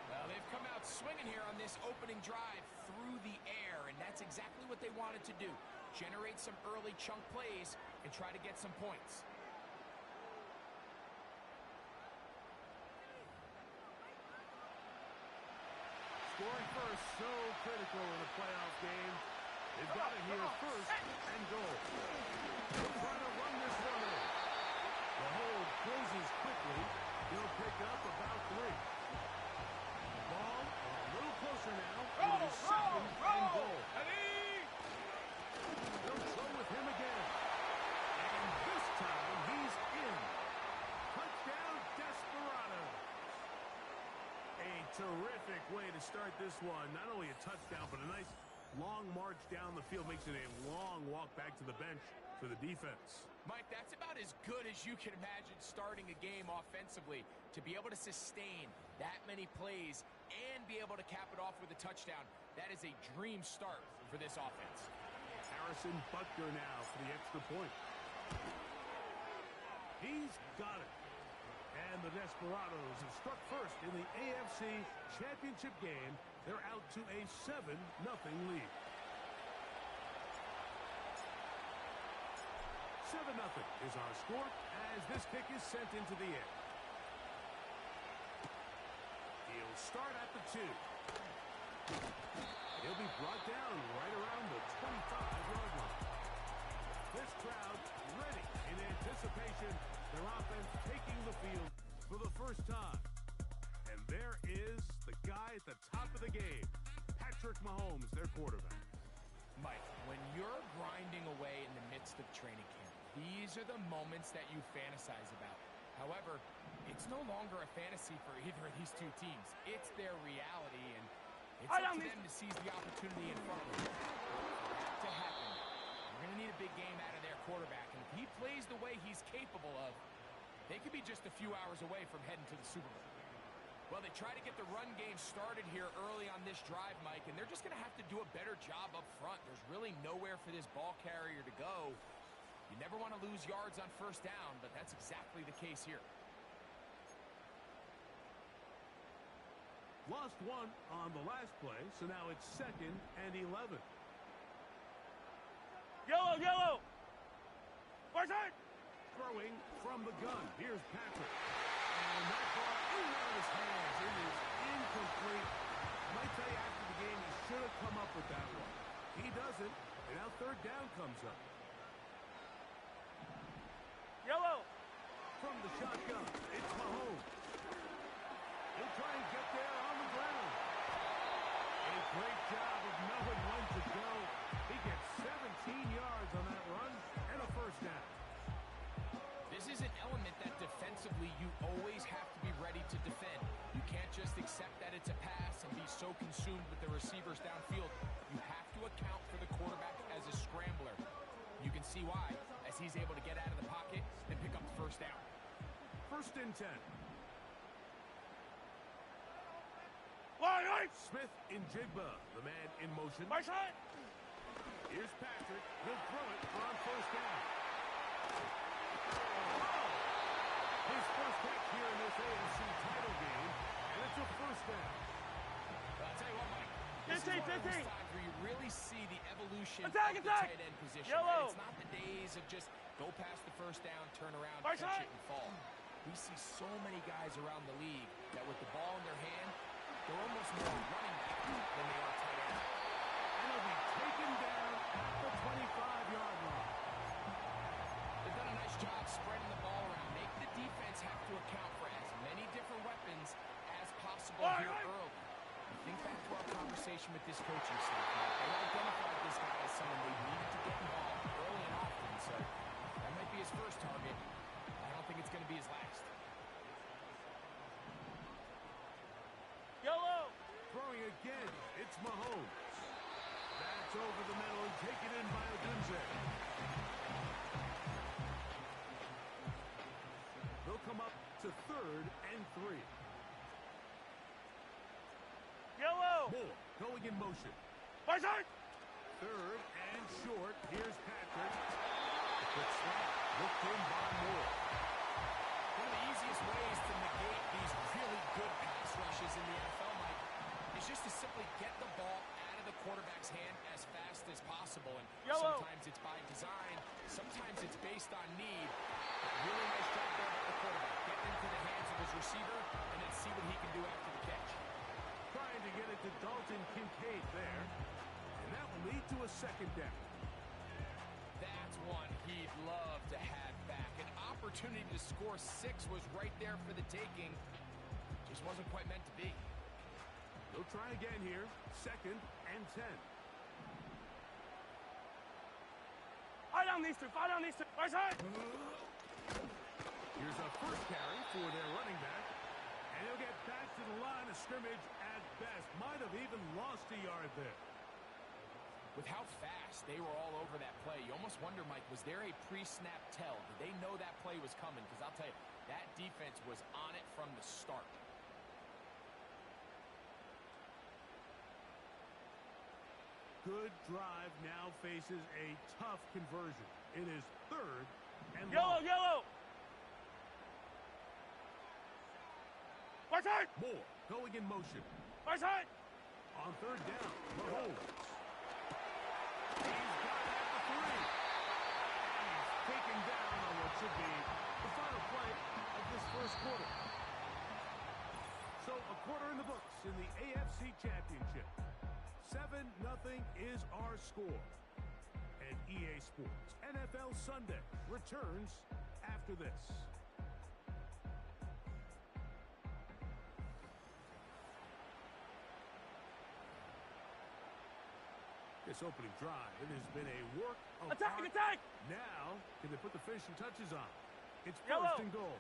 Well, they've come out swinging here on this opening drive through the air, and that's exactly what they wanted to do. Generate some early chunk plays and try to get some points. Scoring first, so critical in a playoff game. They've got it here first and goal. They'll try to run this one in. The hold closes quickly. He'll pick up about 3. Ball a little closer now. It is second and goal. They'll throw with him again. And this time he's in. Touchdown, Desperados. A terrific way to start this one. Not only a touchdown, but a nice long march down the field. Makes it a long walk back to the bench for the defense. Mike, that's about as good as you can imagine starting a game offensively. To be able to sustain that many plays and be able to cap it off with a touchdown, that is a dream start for this offense. Harrison Butker now for the extra point. He's got it. And the Desperados have struck first in the AFC Championship game. They're out to a 7-0 lead. 7-0 is our score as this kick is sent into the air. He'll start at the 2. He'll be brought down right around the 25-yard line. This crowd ready in anticipation. Their offense taking the field for the first time. And there is the guy at the top of the game, Patrick Mahomes, their quarterback. Mike, when you're grinding away in the midst of training camp, these are the moments that you fantasize about. However, it's no longer a fantasy for either of these two teams. It's their reality, and it's up to them to seize the opportunity in front of them. For that to happen, you're going to need a big game out of their quarterback, and if he plays the way he's capable of, they could be just a few hours away from heading to the Super Bowl. Well, they try to get the run game started here early on this drive, Mike, and they're just going to have to do a better job up front. There's really nowhere for this ball carrier to go. You never want to lose yards on first down, but that's exactly the case here. Lost 1 on the last play, so now it's 2nd and 11. Yellow! Far side! Throwing from the gun. Here's Patrick. And that ball in and out of his hands. It is incomplete. I might tell you after the game, he should have come up with that one. He doesn't, and now 3rd down comes up. Yellow! From the shotgun, it's Mahomes. He'll try and get there on the ground. A great job of knowing when to go. He gets 17 yards on that run and a first down. This is an element that defensively you always have to be ready to defend. You can't just accept that it's a pass and be so consumed with the receivers downfield. You have to account for the quarterback as a scrambler. You can see why, as he's able to get out of the pocket and pick up the first down. 1st and 10. Smith in Jigba, the man in motion. Here's Patrick. He'll throw it on 1st down. His first catch here in this AFC title game, and it's a first down. Well, I'll tell you what, Mike. This is one of those times where you really see the evolution of the tight end position. It's not the days of just go past the first down, turn around, catch it, and fall. We see so many guys around the league that with the ball in their hand, they're almost more running back than they are tight end. And he'll be taken down at the 25-yard line. They've done a nice job spreading the ball around. Make the defense have to account for as many different weapons as possible here early. Think back to our conversation with this coaching staff. They identified this guy as someone they needed to get involved early and often, so that might be his first target. I don't think it's going to be his last. Yellow! Throwing again, it's Mahomes. That's over the middle and taken in by Odunze. They'll come up to 3rd and 3. Yellow! Moore going in motion. 3rd and short. Here's Patrick. Quick slap. Looked in by Moore. One of the easiest ways to negate these really good pass rushes in the NFL, Mike, is just to simply get the ball out of the quarterback's hand as fast as possible. And sometimes it's by design, sometimes it's based on need. But really nice job there by the quarterback. Get into the hands of his receiver and then see what he can do after the catch. Trying to get it to Dalton Kincaid there. And that they'll lead to a second down. That's one he'd love to have back. An opportunity to score 6 was right there for the taking. Just wasn't quite meant to be. They'll try again here. 2nd and 10. Fire down these two. Fire down these two. Right side. Here's a first carry for their running back. And he'll get back to the line of scrimmage at best. Might have even lost a yard there. With how fast they were all over that play, you almost wonder, Mike, was there a pre-snap tell? Did they know that play was coming? Because I'll tell you, that defense was on it from the start. Good drive now faces a tough conversion. It is 3rd and Yellow, long. yellow. Right side. Moore going in motion. Right side. On 3rd down, Mahomes. He's got it at the 3. And he's taken down on what should be the final play of this first quarter. So a quarter in the books in the AFC Championship. 7-0 is our score. And EA Sports NFL Sunday returns after this. This opening drive, it has been a work of art. Attack! Now, can they put the finishing touches on? It's Yellow. 1st and goal.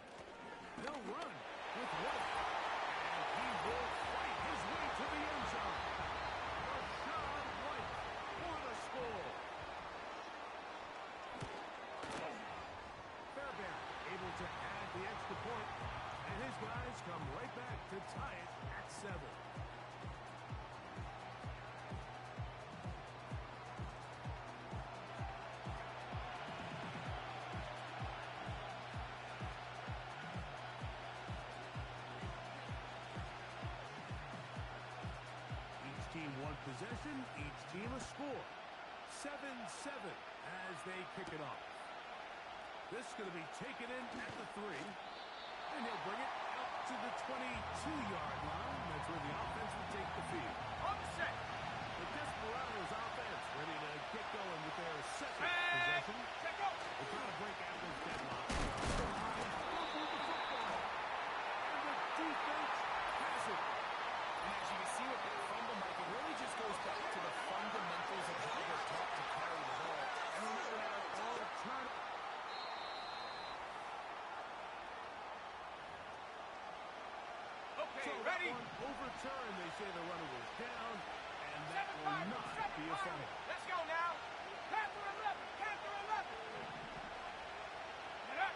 They'll run with White. And he will fight his way to the end zone. Rachaad White for the score. Fairbairn able to add the extra point. And his guys come right back to tie it at 7. Possession, each team a score. 7-7 as they kick it off. This is going to be taken in at the 3. And he'll bring it out to the 22-yard line. That's where the offense will take the field. On the set. The Desperados offense ready to get going with their second possession. Check out. They're trying to break out of this deadlock. And the defense has it. And as you can see with that fumble, Mike, it really just goes back to the fundamentals of how they're taught to carry the ball. And remember how all turn. Okay, So ready. that one overturned. They say the runner was down, and that 7 will Pirates. not 7 be a Pirates. fumble. Let's go now. Panther 11. Panther 11. Get up.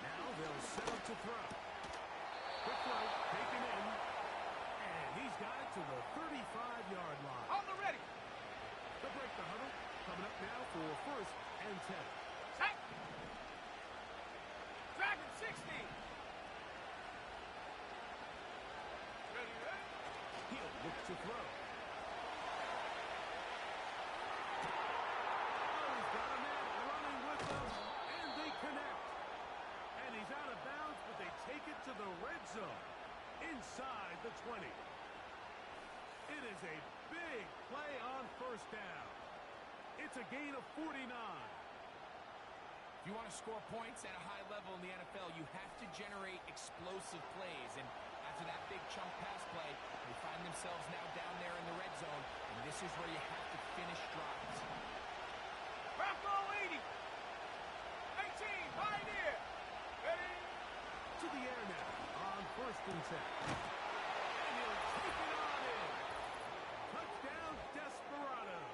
Now they'll set up to throw. Quick throw, taken in, and he's got it to the 35-yard line. On the ready. They'll break the huddle. Coming up now for 1st and 10. Sack. Dragon 60. Ready, ready. He'll look to throw. Oh, he's got a man running with them, and they connect. And he's out of bounds, but they take it to the red zone inside the 20. It is a big play on 1st down. It's a gain of 49. If you want to score points at a high level in the NFL, you have to generate explosive plays. And after that big chunk pass play, they find themselves now down there in the red zone. And this is where you have to finish drives. Bronco 80. 18. Pioneer. Ready. To the air now on 1st and 10. And he'll take it on in. Touchdown, Desperados.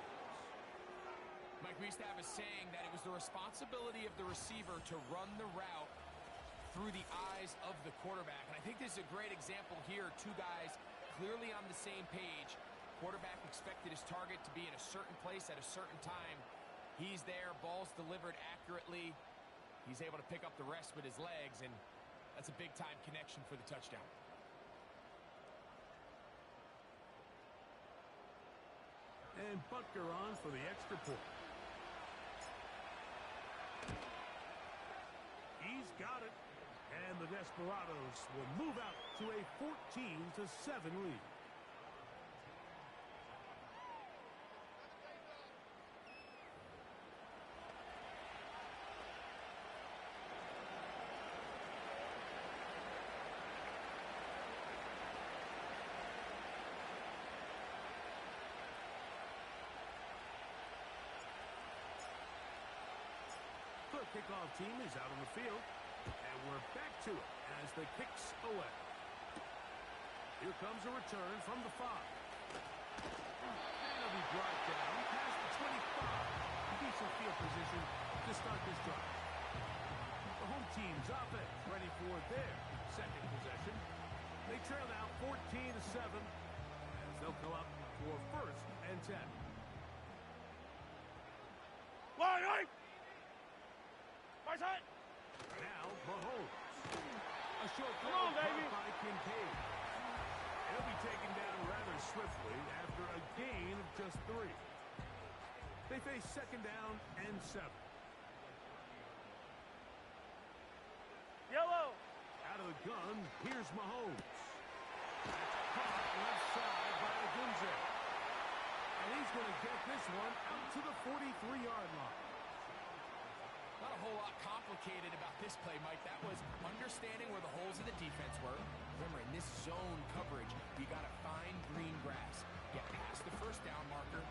Mike, we used to have a saying that it was the responsibility of the receiver to run the route through the eyes of the quarterback. And I think this is a great example here. Two guys clearly on the same page. Quarterback expected his target to be in a certain place at a certain time. He's there, ball's delivered accurately. He's able to pick up the rest with his legs, and that's a big-time connection for the touchdown. And Butker on for the extra point. He's got it. And the Desperados will move out to a 14-7 lead. kickoff team is out on the field. And we're back to it as the kick's away. Here comes a return from the 5. And it'll be brought down past the 25. Decent field position to start this drive. The home team's offense ready for their second possession. They trail now 14-7 as they'll come up for 1st and 10. Line, right. My side. Now Mahomes. A short throw Come on, baby. by Kincaid. He'll be taken down rather swiftly after a gain of just 3. They face 2nd down and 7. Yellow. Out of the gun, here's Mahomes. That's caught left side by Agunze. And he's going to get this one out to the 43-yard line. Not a whole lot complicated about this play, Mike. That was understanding where the holes of the defense were. Remember, in this zone coverage, you got to find green grass. Get past the 1st down marker,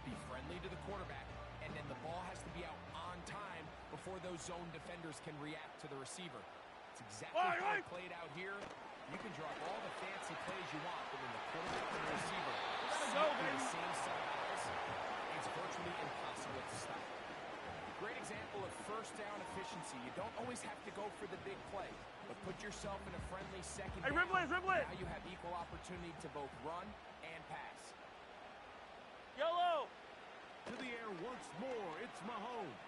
be friendly to the quarterback, and then the ball has to be out on time before those zone defenders can react to the receiver. It's exactly how it played out here. You can drop all the fancy plays you want, but when the quarterback and the receiver see it in the same set of eyes, it's virtually impossible to stop. Great example of 1st down efficiency. You don't always have to go for the big play, but put yourself in a friendly 2nd down. Riblet. Now you have equal opportunity to both run and pass. Yellow. To the air once more, it's Mahomes.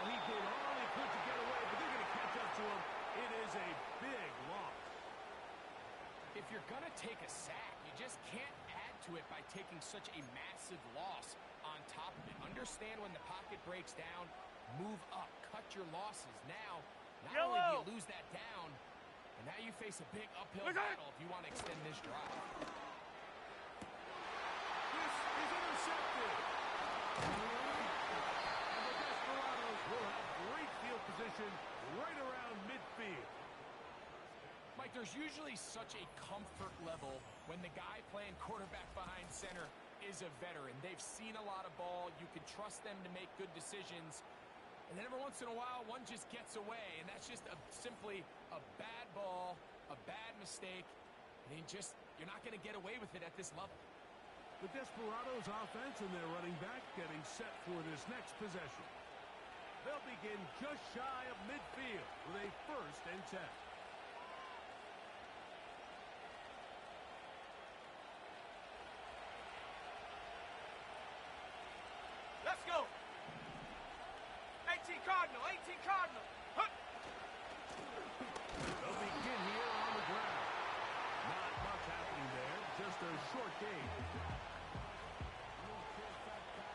He did all he could to get away, but they're going to catch up to him. It is a big loss. If you're going to take a sack, you just can't add to it by taking such a massive loss on top of it. Understand when the pocket breaks down, move up, cut your losses. Now, not only do you lose that down, but now you face a big uphill battle if you want to extend this drive. This is intercepted. And the Desperados will have great field position right around midfield. Mike, there's usually such a comfort level when the guy playing quarterback behind center is a veteran. They've seen a lot of ball. You can trust them to make good decisions. And then every once in a while, one just gets away, and that's just simply a bad ball, a bad mistake. And you're not going to get away with it at this level. The Desperados offense and their running back getting set for this next possession. They'll begin just shy of midfield with a 1st and 10. Let's go. 18 Cardinal. Hup. They'll begin here on the ground. Not much happening there. Just a short gain.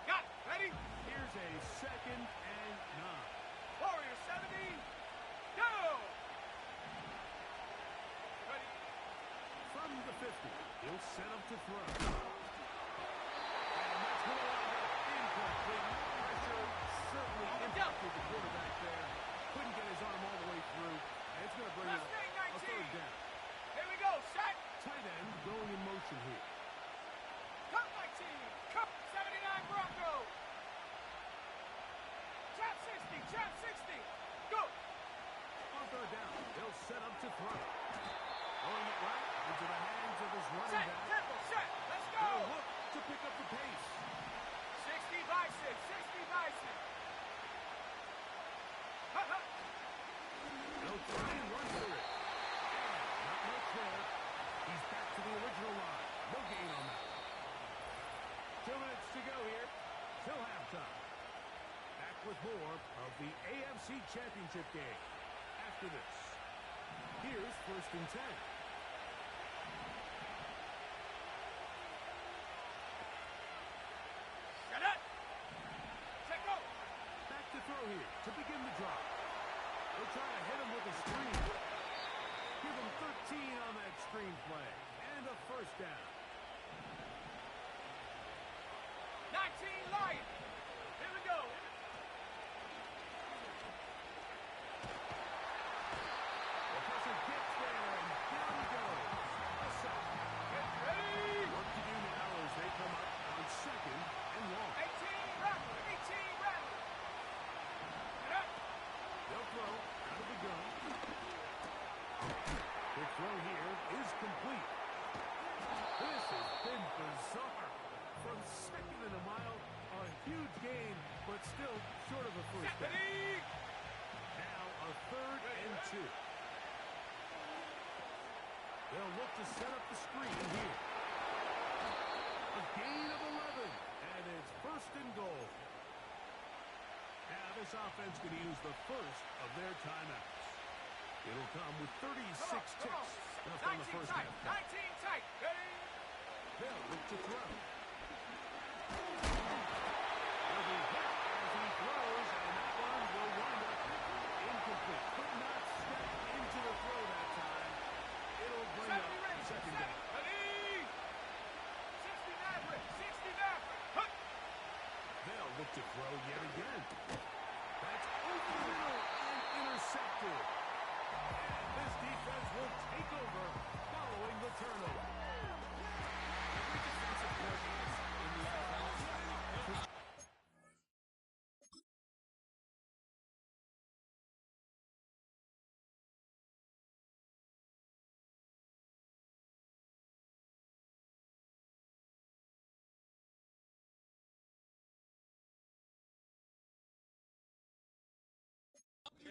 Got it. Ready? Here's a 2nd and 9. Warrior 70. Go. Ready? From the 50, he'll set up to throw. And that's going to line up incomplete. Pressure certainly impacted the quarterback there. Couldn't get his arm all the way through. And it's going to bring up a 3rd down. Here we go. Set. Tight end going in motion here. Cut my team. Cut 79 Broncos. Trap 60. Trap 60. Go. On 3rd down, they'll set up to throw. Throwing it right into the hands of his running Set. back. Temple. Set. Let's go. They'll look to pick up the pace. 60 by 6. 60 by 6. Ha ha. They'll try and run through it. And not much there. He's back to the original line. No gain on that. 2 minutes to go here till halftime. Back with more of the AFC Championship game after this. Here's 1st and 10. Get it. Set go. Back to throw here to begin the drive. They'll try to hit him with a screen. Give him 13 on that screen play. And a 1st down. 19 Lions. Here we go. The pressure gets there, and down he goes. A sack. Get ready. Work to do now as they come up on 2nd and long. 18 rattle. 18 rattle. bizarre. From second in a mile, a huge gain, but still short of a first down. Now a 3rd and 2. They'll look to set up the screen here. A gain of 11, and it's 1st and goal. Now this offense going to use the first of their timeouts. It'll come with 36 ticks left on the first half. 19 tight. They'll look to throw. He'll be hit as he throws, and that one will wind up incomplete. Could not step into the throw that time. It'll bring up second down. 69. They'll look to throw yet again. That's over the middle and intercepted. And this defense will take over following the turnover. Every defensive coordinator in the NFL.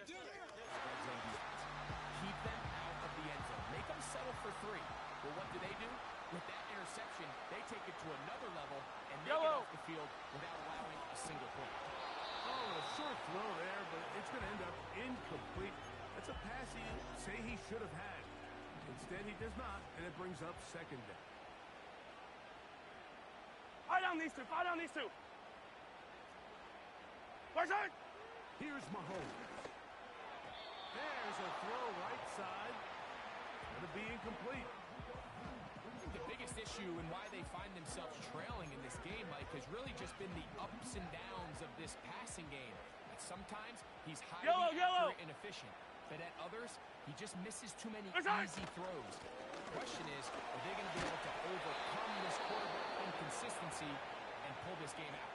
Keep them out of the end zone. Make them settle for 3. Well, what do? With that interception, they take it to another level, and they get off the field without allowing a single point. Oh, a short throw there, but it's going to end up incomplete. That's a pass he say he should have had. Instead, he does not, and it brings up second down. Fire down these two. Fire down these two. Person! Here's Mahomes. There's a throw right side. Going to be incomplete. The biggest issue and why they find themselves trailing in this game, Mike, has really just been the ups and downs of this passing game. At sometimes he's highly accurate and efficient, but at others, he just misses too many easy throws. The question is, are they going to be able to overcome this quarterback inconsistency and pull this game out?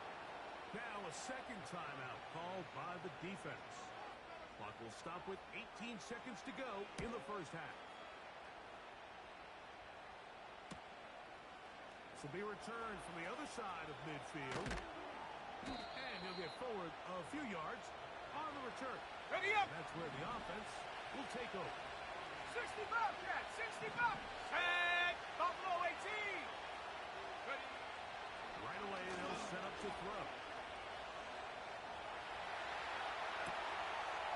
Now a second timeout called by the defense. Clock will stop with 18 seconds to go in the first half. This will be returned from the other side of midfield. And he'll get forward a few yards on the return. Ready up! That's where the offense will take over. 60 Bobcat, 60 Bob. Set. Buffalo 18. Ready. Right away, they'll set up to throw.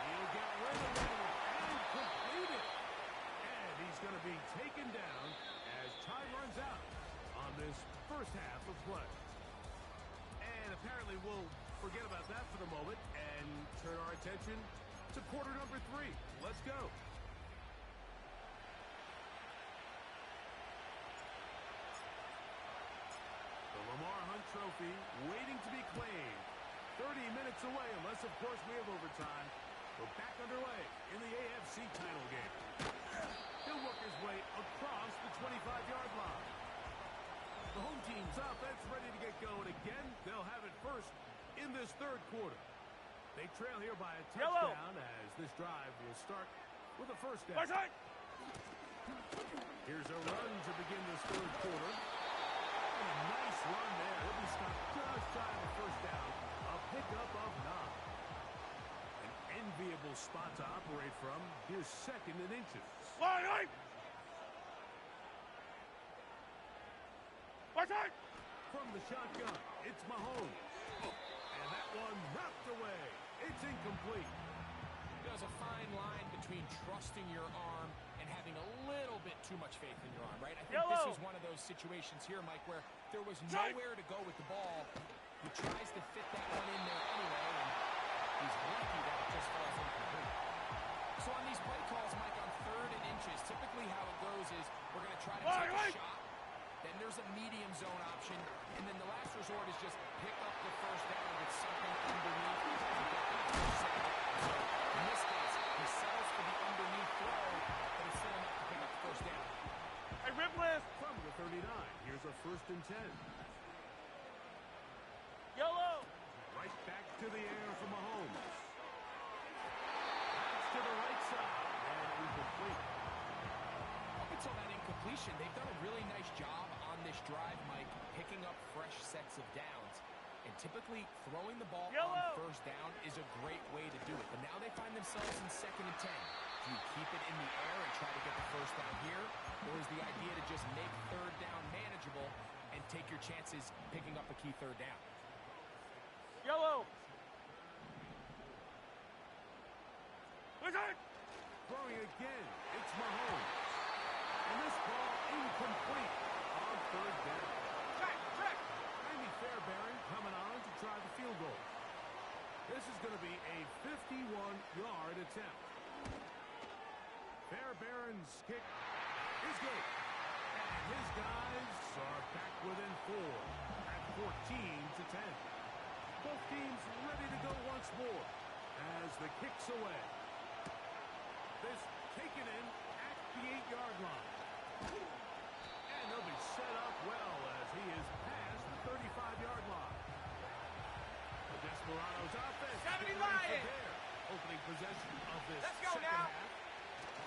He'll get rid of it and complete it. And he's going to be taken down as time runs out on this first half of play. And apparently we'll forget about that for the moment and turn our attention to quarter number 3. Let's go. The Lamar Hunt Trophy waiting to be claimed. 30 minutes away, unless, of course, we have overtime. We're back underway in the AFC title game. He'll work his way across the 25-yard line. The home team's offense ready to get going again. They'll have it first in this third quarter. They trail here by a touchdown as this drive will start with a first down. Here's a run to begin this third quarter. And a nice run there. He'll be stopped just shy of the first down. A pickup of 9. An enviable spot to operate from. Here's second and inches. From the shotgun, it's Mahomes. And that one knocked away. It's incomplete. There's a fine line between trusting your arm and having a little bit too much faith in your arm, right? I think this is one of those situations here, Mike, where there was nowhere to go with the ball. He tries to fit that one in there anyway, and he's lucky that it just falls incomplete. So on these play calls, Mike, on third and inches, typically how it goes is we're going to try to take a shot. Then there's a medium zone option, and then the last resort is just pick up the first down with something underneath to get that first down. So in this case, he settles for the underneath throw, but it's still enough to pick up the first down. Hey, Ripley! From the 39, here's a 1st and 10. Yellow! Right back to the air for Mahomes. That's to the right side, and incomplete. Up until that incompletion, they've done a really nice job on this drive, Mike, picking up fresh sets of downs. And typically, throwing the ball Yellow. on first down is a great way to do it. But now they find themselves in 2nd and 10. Do you keep it in the air and try to get the first down here? Or is the idea to just make 3rd down manageable and take your chances picking up a key 3rd down? Yellow. Listen. Throwing again. It's Mahomes. And this ball incomplete on 3rd down. Check. Andy Fairbairn coming on to try the field goal. This is going to be a 51-yard attempt. Fairbairn's kick is good. And his guys are back within 4 at 14-10. Both teams ready to go once more as the kick's away. This taken in at the 8-yard line. And they'll be set up well as he is past the 35-yard line. The Desperados offense. 70 getting ready for Lions. their opening possession of this Let's go second now. half.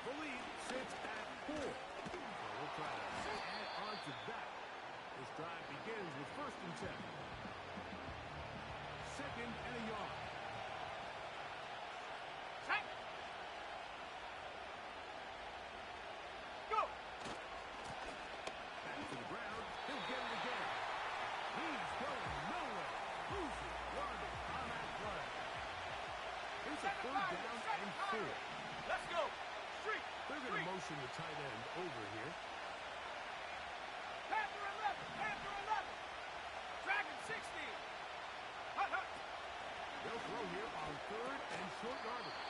The lead sits at 4. So we'll try to add on to that. This drive begins with 1st and 10. 2nd and a yard. Check. Go. Back to the ground. He'll get it again. He's going nowhere. Losing yardage on that play. Here's a 3rd down and 4. Let's go. Street. They're going to motion the tight end over here. Panther 11. Dragon 60. Hut. They'll throw here on 3rd and short yardage.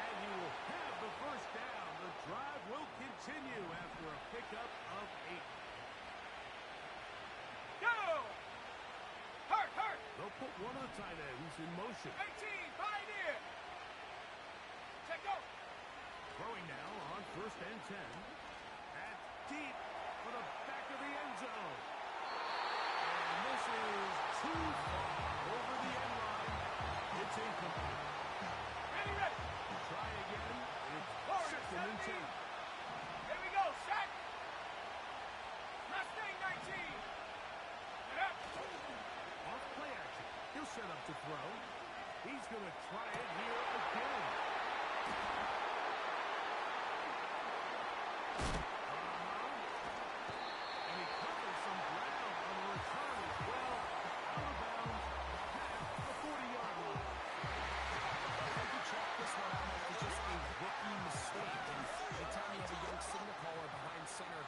And he will have the first down. The drive will continue after a pickup of 8. Go. Hurt. They'll put one of the tight ends in motion. 18. Pioneer. Check go. Throwing now on 1st and 10. At deep for the back of the end zone. And this is too far over the end line. It's incomplete. Ready. Try again. It's Forward, 2nd and 10. Here we go. Sack. Mustang 19. Get up. Off play action. He'll set up to throw. He's going to try it here again. And he covers some ground on the return as well. Out of bounds past the 40-yard line. I think you chalk this one out as just a rookie mistake. And anytime you have a young signal caller behind center,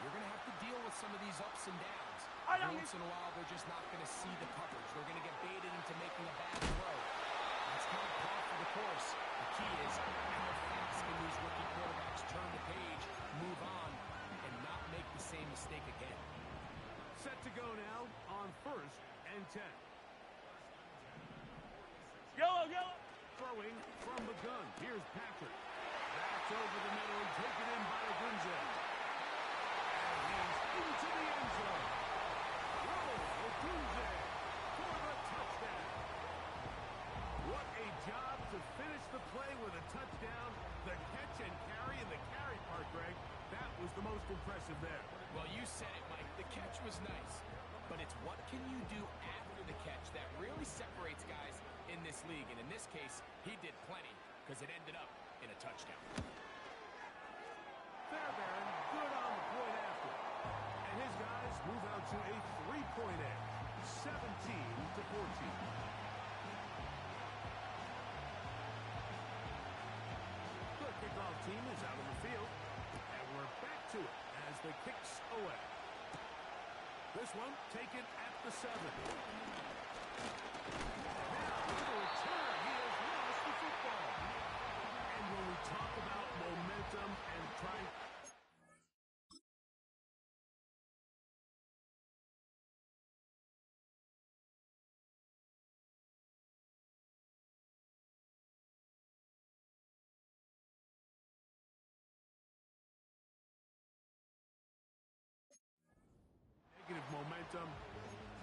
you're going to have to deal with some of these ups and downs. Every once in a while, they're just not going to see the coverage. They're going to get baited into making a bad throw. That's kind of par for the course. The key is how fast can these rookie quarterbacks turn the page, move on, and not make the same mistake again. Set to go now on 1st and 10. Yellow. Throwing from the gun. Here's Patrick. That's over the middle and taken in by Odunze. And he's into the end zone. Odunze for the touchdown. What a job to finish the play with a touchdown. The catch and carry, and the carry part, Greg, that was the most impressive there. Well, you said it, Mike. The catch was nice. But it's what can you do after the catch that really separates guys in this league. And in this case, he did plenty because it ended up in a touchdown. Fairbairn good on the point after. And his guys move out to a 3-point edge. 17-14. The kickoff team is out on the field. And we're back to it as the kick's away. This one taken at the 7. Now, with a return, he has lost the football. And when we talk about momentum and trying... Negative momentum.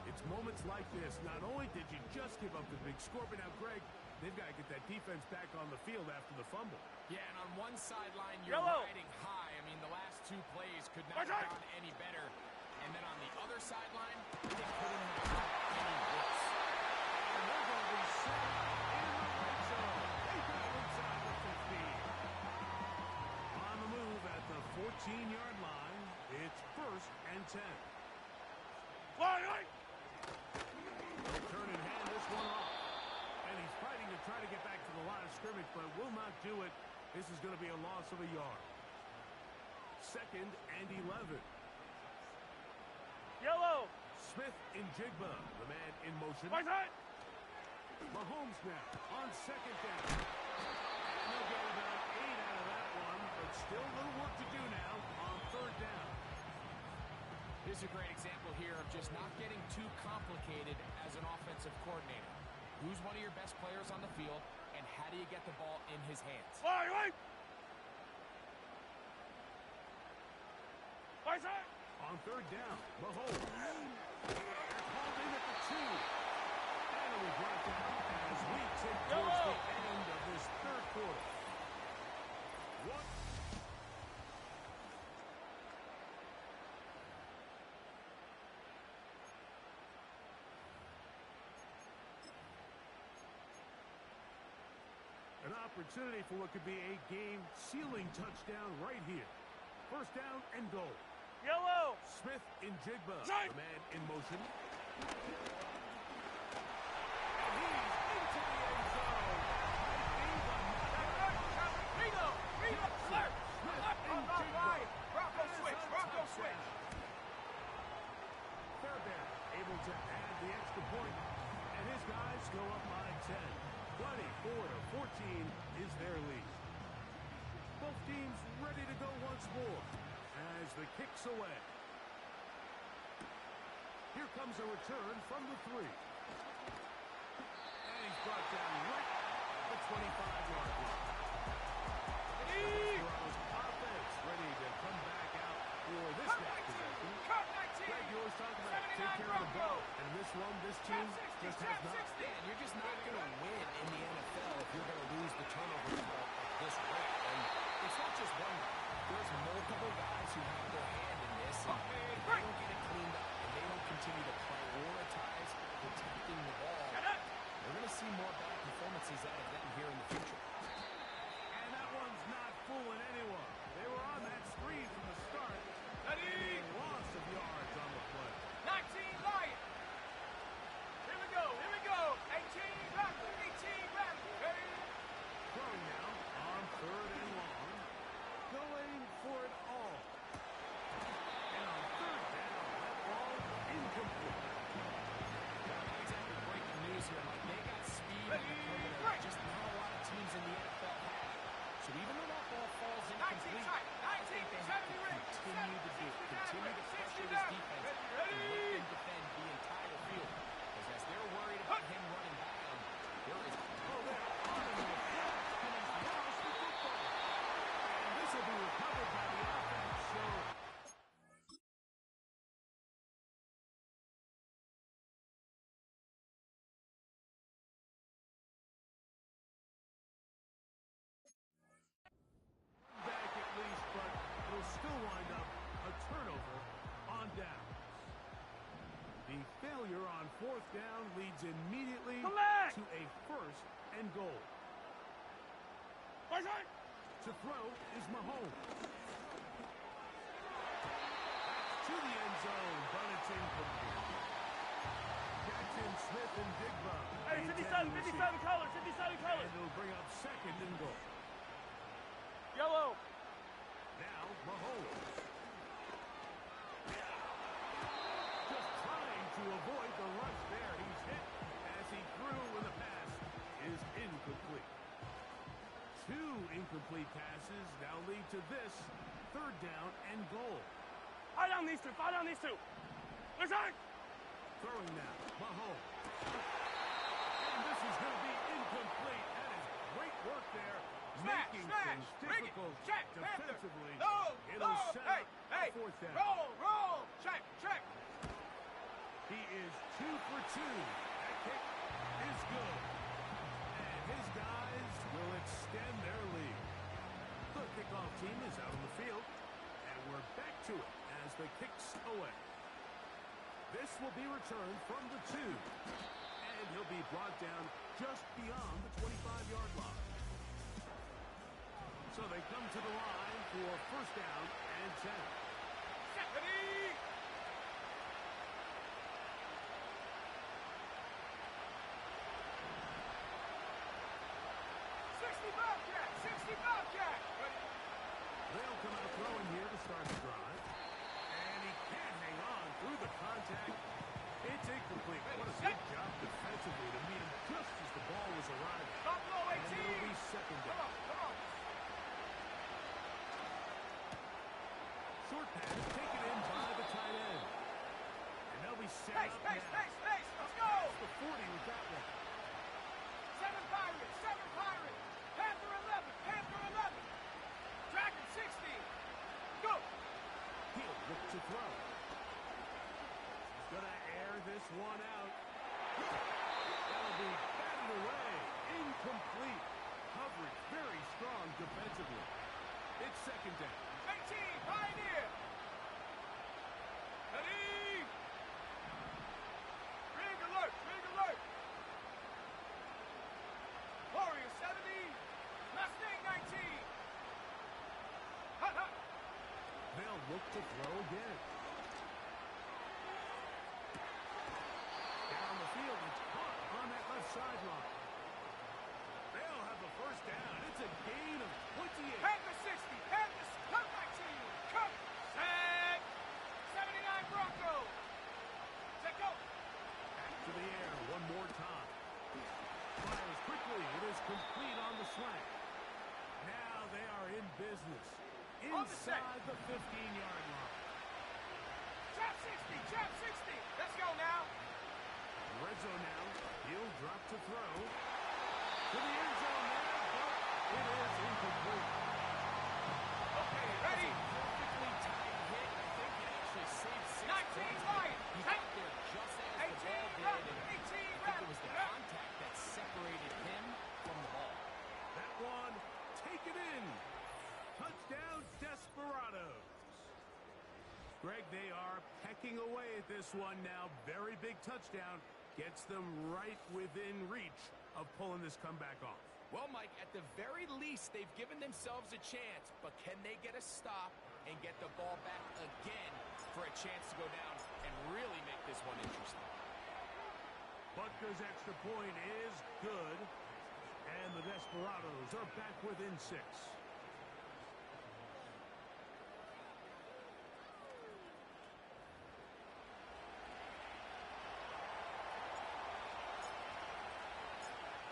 It's moments like this. Not only did you just give up the big score, but now, Greg, they've got to get that defense back on the field after the fumble. Yeah, and on one sideline, you're riding high. I mean, the last 2 plays could not have gone any better. And then on the other sideline, they couldn't have done any worse. And they're going to be set in the red zone. They got inside the 15. On the move at the 14-yard line, it's 1st and 10. They'll turn and hand this one off. And he's fighting to try to get back to the line of scrimmage, but will not do it. This is going to be a loss of a yard. 2nd and 11. Yellow. Smith in Jigba, the man in motion. Mahomes now on 2nd down. And they'll get about 8 out of that one, but still a little work to do now on 3rd down. This is a great example here of just not getting too complicated as an offensive coordinator. Who's one of your best players on the field, and how do you get the ball in his hands? On 3rd down, Mahomes. They're called in at the 2. And it was brought down as we tick towards the end of this 3rd quarter. What? An opportunity for what could be a game-sealing touchdown right here. 1st down and goal. Yellow. Smith in Jigba, the man in motion. And he's into the end zone. Bronco switch. Fairbairn able to add the extra point, and his guys go up by 10. 24-14 is their lead. Both teams ready to go once more as the kick's away. Here comes a return from the 3. And he's brought down right at the 25-yard line. Offense ready to come back out for this next possession. Greg, you always talk about take care of the ball. And this one, this team just has not. Man, you're just not going to win in the NFL if you're going to lose the turnover battle at this rate. And it's not just one guy. There's multiple guys who have their hand in this, and if they don't get it cleaned up, and they don't continue to prioritize protecting the ball, we're going to see more bad performances out of them here in the future. And that one's not fooling anyone. They were on that screen from the start. A loss of yards on the play. 19 Lions. Here we go. 18 Raptors. Ready? Throwing now on 3rd and long. Going for it all. And on 3rd down, that ball incomplete. Not exactly breaking news here, Mike. They got speed on the perimeter, just not a lot of teams in the NFL have. So even though that ball falls incomplete, I think they have to continue to pressure this defense and let them defend the entire field. Because as they're worried about him running down, there is this will be recovered by the offense, so back at least, but it'll still wind up a turnover on downs. The failure on 4th down leads immediately to a 1st and goal. To throw is Mahomes. To the end zone, but it's incomplete. Jackson, Smith, and Jigba. Hey, 57 colors. And it'll bring up 2nd and goal. Yellow. Now, Mahomes. Just trying to avoid the rush there. He's hit as he threw when the pass is incomplete. 2 incomplete passes now lead to this 3rd down and goal. Fight on these two. Throwing now, Mahomes. And this is going to be incomplete. That is great work there. Making things difficult defensively. It'll set up a 4th down. Roll. Check. He is 2 for 2. That kick is good. And his guys will extend their lead. The kickoff team is out on the field. And we're back to it as the kick's away. This will be returned from the 2. And he'll be brought down just beyond the 25-yard line. So they come to the line for first down and 10. Stephanie! 60 Bobcat! 60 Bobcat! They'll come out throwing here to start the drive. And he can't hang on through the contact. It's incomplete. What a good job defensively to meet him just as the ball was arriving. Buffalo 18! And it'll be second down. Come on. Short pass taken in by the tight end. And they'll be set up now. Pace! Let's go! It's the 40 with that one. 7 Pirates! Panther 11! Dragon 60! Go! He'll look to throw. He's going to air this one out. That'll be batted away. Incomplete. Coverage very strong defensively. It's second down. 18, Pioneer! Ready! Rig alert! Warrior 70, Mustang 19! Hut! They'll look to throw again. Down the field, it's caught on that left sideline. They'll have the first down. It's a gain of 28. Panther 60, Panthers, come 19, come! Set! 79 Broncos! Set go! Back to the air one more time. Fires quickly. It is complete on the slant. Now they are in business. Inside the 15-yard line. Trap 60! Let's go now! Red zone now. He'll drop to throw. To the end zone now, but it is incomplete. Okay, ready? Perfectly timed hit. I think it actually saved 6 points. 19 Lions! He got there just as the ball did. And 18 I think it was the contact that separated him from the ball. That one, take it in. Touchdown, Desperados. Greg, they are pecking away at this one now. Very big touchdown. Gets them right within reach of pulling this comeback off. Well, Mike, at the very least, they've given themselves a chance. But can they get a stop and get the ball back again for a chance to go down and really make this one interesting? Butker's extra point is good. And the Desperados are back within 6.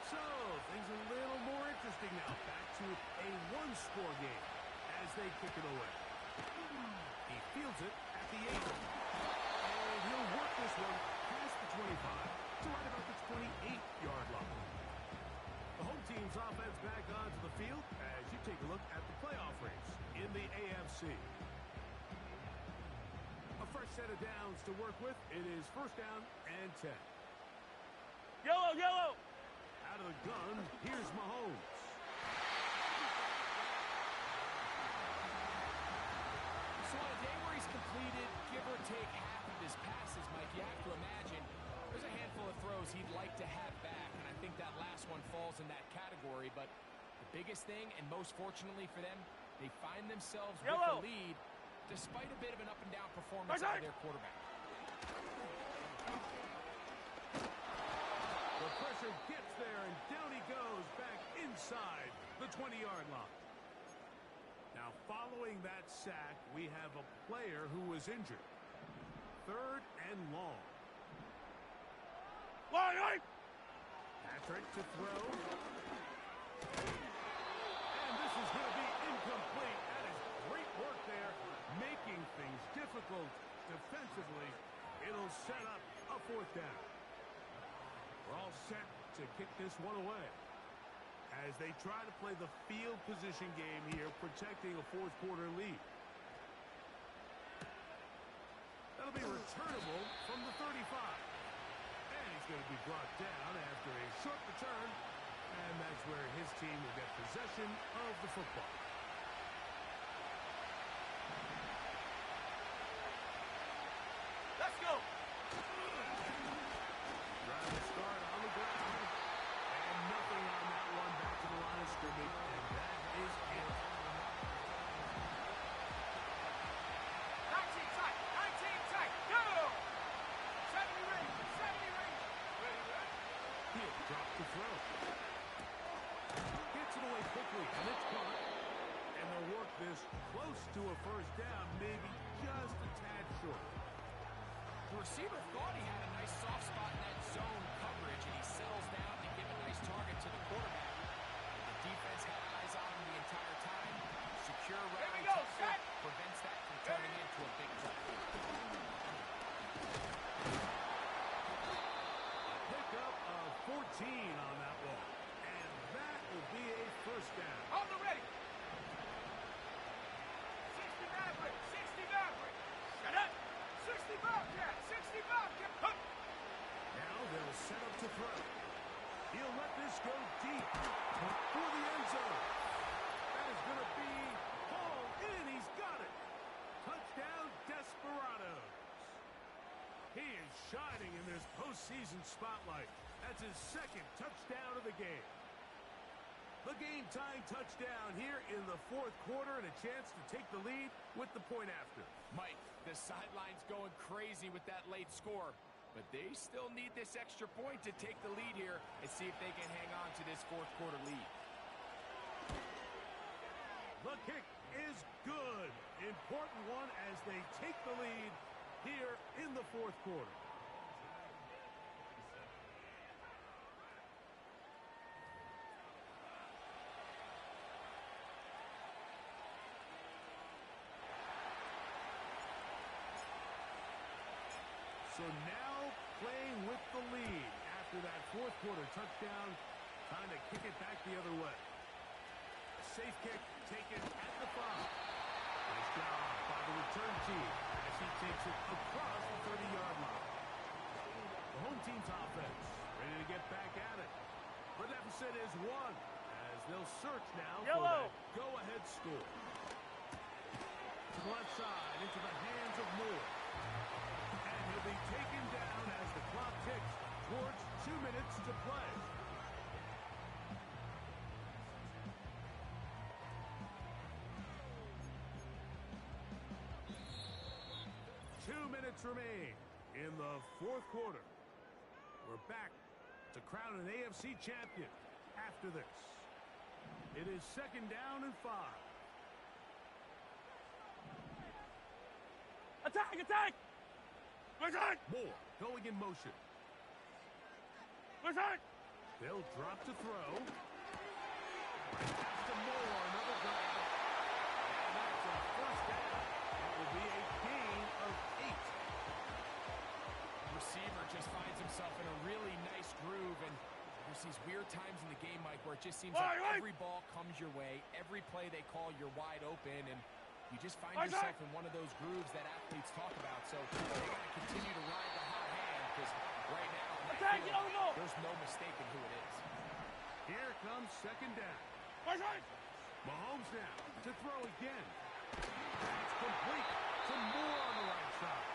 So, things a little more interesting now. Back to a one-score game as they kick it away. He fields it at the 8. And he'll work this one past the 25 to right about the 28-yard line. The home team's offense back onto the field as you take a look at the playoff race in the AFC. A fresh set of downs to work with. It is first down and 10. Yellow! Out of the gun, here's Mahomes. So on a day where he's completed, give or take half of his passes, Mike, you have to imagine there's a handful of throws he'd like to have back, and I think that last one falls in that category. But the biggest thing, and most fortunately for them, they find themselves with the lead despite a bit of an up-and-down performance out of their quarterback. The pressure gets there, and down he goes back inside the 20-yard line. Now, following that sack, we have a player who was injured. Third and long. Patrick to throw. And this is going to be incomplete. That is great work there, making things difficult defensively. It'll set up a fourth down. We're all set to kick this one away as they try to play the field position game here, protecting a fourth-quarter lead. That'll be returnable from the 35. And he's going to be brought down after a short return, and that's where his team will get possession of the football. Let's go! Trying to start on the ground. And nothing on that one. Back to the line of scrimmage. And that is it. 19 tight, 19 tight, go! 70 range, 70 range. Ready, ready? He'll drop the throw. Gets it away quickly, and it's caught. And they'll work this close to a first down, maybe just a tad short. The receiver thought he had a nice soft spot in that zone coverage, and he settles down to give a nice target to the quarterback. The defense had eyes on him the entire time. Secure Here we round go, tackle set. prevents that from turning into a big play. A pickup of 14 on that one. And that will be a first down. On the ready. 60 Maverick, 60 Maverick. Shut up. 60 Bobcat, 60 Bobcat. Hup. Now they'll set up to throw. He'll let this go deep for the end zone. That is going to be hauled in. He's got it. Touchdown, Desperados. He is shining in this postseason spotlight. That's his second touchdown of the game. The game-tying touchdown here in the fourth quarter and a chance to take the lead with the point after. Mike, the sideline's going crazy with that late score, but they still need this extra point to take the lead here and see if they can hang on to this fourth quarter lead. The kick is good. Important one as they take the lead here in the fourth quarter. So now playing with the lead after that fourth quarter touchdown, trying to kick it back the other way. Safe kick taken at the 5. Nice job by the return team as he takes it across the 30-yard line. The home team's offense ready to get back at it. The deficit is 1 as they'll search now for that go-ahead score. To the left side into the hands of Moore. And he'll be taken down as the clock ticks towards 2 minutes to play. Remain in the fourth quarter. We're back to crown an AFC champion after this. It is second down and 5. Attack, attack! Attack! Moore going in motion. Attack! They'll drop to throw. Right pass to Moore, another grab. And that's a first down. That will be a gain of 8. Receiver just finds himself in a really nice groove, and there's these weird times in the game, Mike, where it just seems like every ball comes your way, every play they call, you're wide open, and you just find yourself in one of those grooves that athletes talk about. So they got to continue to ride the hot hand, because right now there's no mistaking who it is. Here comes second down. Mahomes now to throw again. It's complete to Moore on the right side.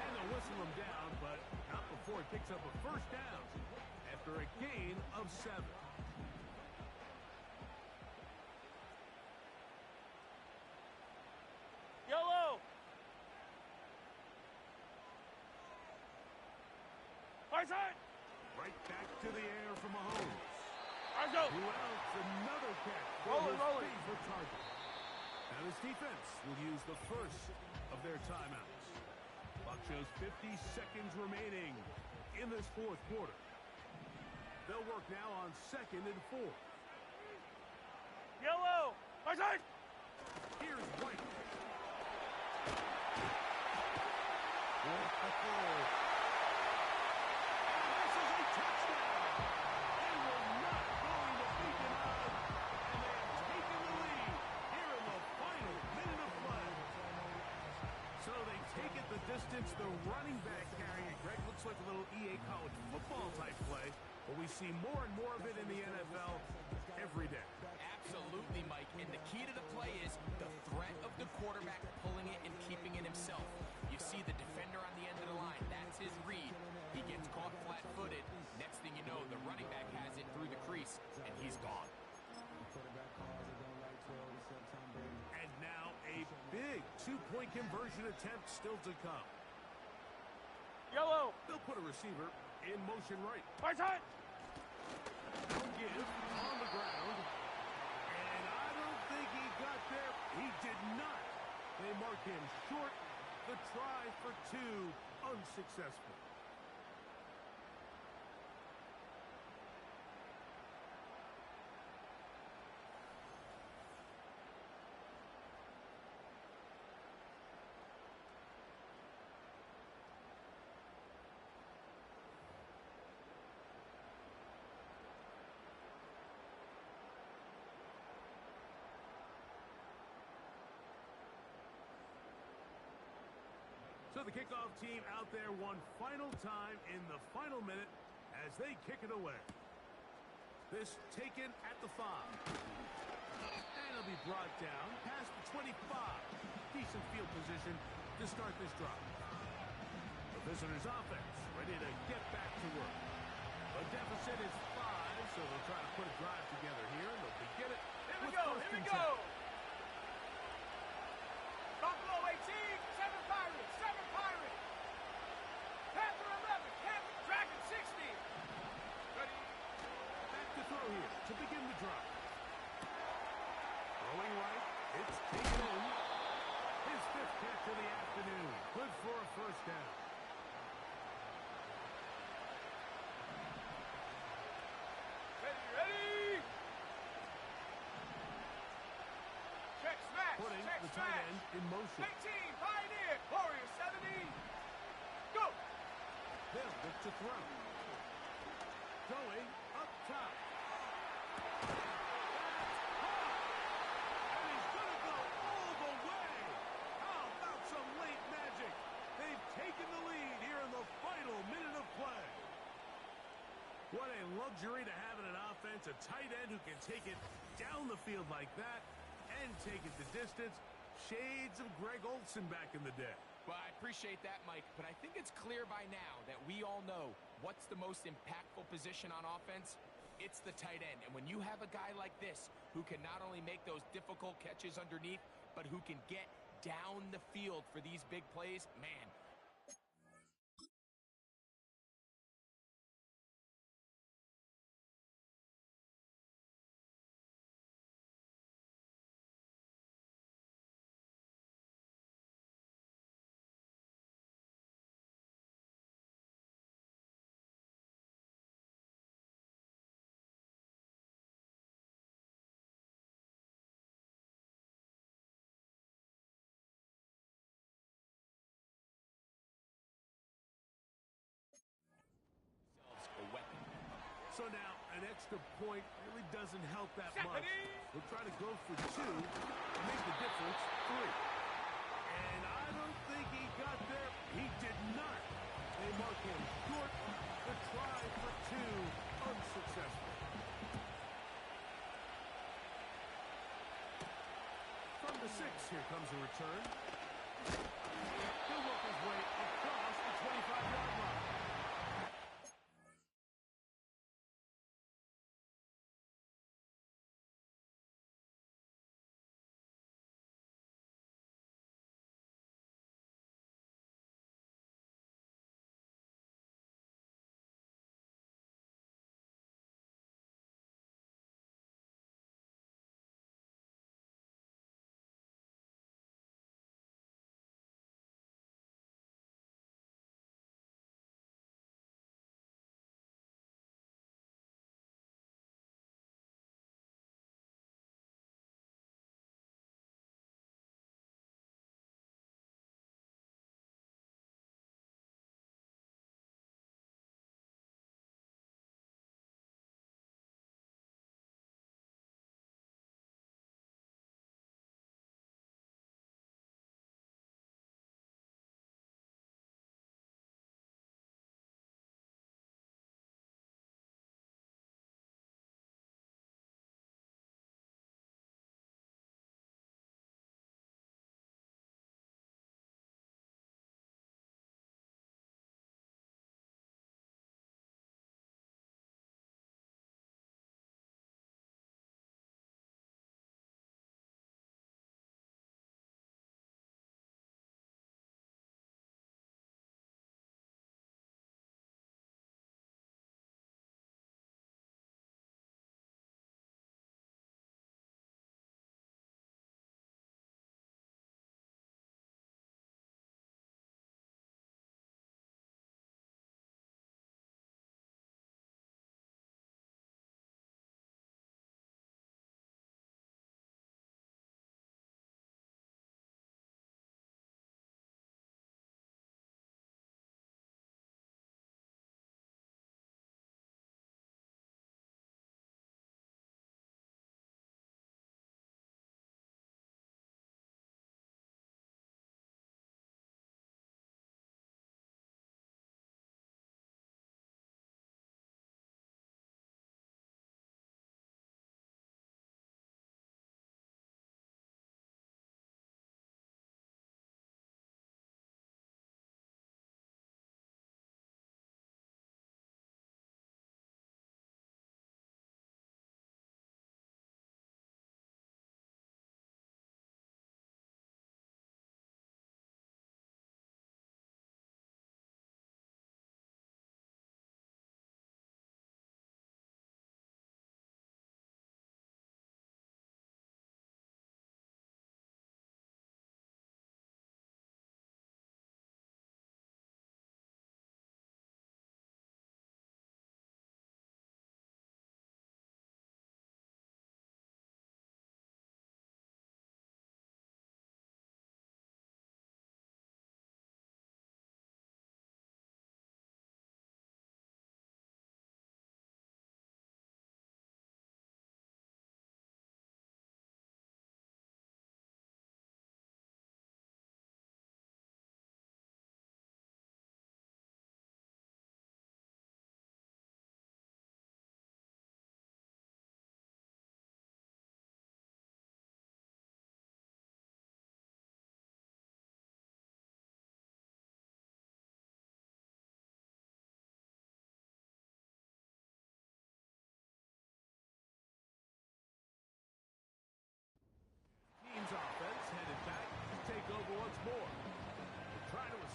And they'll whistle him down, but not before it picks up a first down after a gain of 7. Yellow! Right back to the air for Mahomes. Let's go! Who else? Another catch for his favorite target. Now this defense will use the first of their timeouts. Clock shows 50 seconds remaining in this fourth quarter. They'll work now on 2nd and 4. Yellow! Here's White. This is a touchdown. They were not going to be denied, and they have taken the lead here in the final minute of play. So they take it the distance. The running back carrying it. Greg, looks like a little EA college football type play, but we see more and more of it in the NFL every day. Absolutely, Mike. And the key to the play is the threat of the quarterback pulling it and keeping it himself. You see the defender on the end of the line. his read. He gets caught flat-footed. Next thing you know, the running back has it through the crease, and he's gone. And now a big two-point conversion attempt still to come. Yellow. They'll put a receiver in motion right. My time. Give on the ground. And I don't think he got there. He did not. They mark him short. The try for two, unsuccessful. So the kickoff team out there one final time in the final minute as they kick it away. This taken at the 5. And it'll be brought down past the 25. Decent field position to start this drive. The visitors' offense ready to get back to work. The deficit is 5, so they'll try to put a drive together here, and they'll begin it. Here we go. Here we go. Buffalo 18, 7 Pirates, 7 Pirates. Panther 11, Panther, Dragon 60. Ready? Back to throw here to begin the drive. Throwing right, it's taken in. His 5th catch of the afternoon. Good for a first down. Ready? Check smash. Putting Check the smash. tight end in motion. 18, Pioneer, Warrior 70. Go. They'll look to throw. Going up top. And he's going to go all the way. How about some late magic? They've taken the lead here in the final minute of play. What a luxury to have in an offense, a tight end who can take it down the field like that and take it the distance. Shades of Greg Olsen back in the day. Well, I appreciate that, Mike, but I think it's clear by now that we all know what's the most impactful position on offense. It's the tight end. And when you have a guy like this who can not only make those difficult catches underneath, but who can get down the field for these big plays, man, a weapon. So now, an extra point really doesn't help that much. We'll try to go for 2 to make the difference 3. And I don't think he got there. He did not. They mark him short. The try for 2, unsuccessful. From the 6, here comes a return. He'll work his way across the 25-yard line.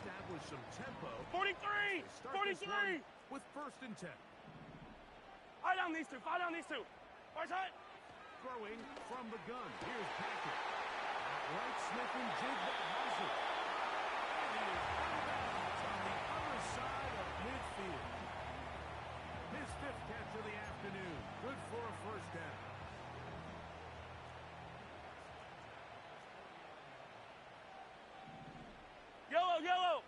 establish some tempo. 43! They start this 43! one with 1st and 10. Fire down these two. Fire down these two. First hut. Throwing from the gun. Here's Packard. Right, Smith and Jigba has it. And he is out of bounds on the other side of midfield. His 5th catch of the afternoon. Good for a 1st down. Yellow, yellow.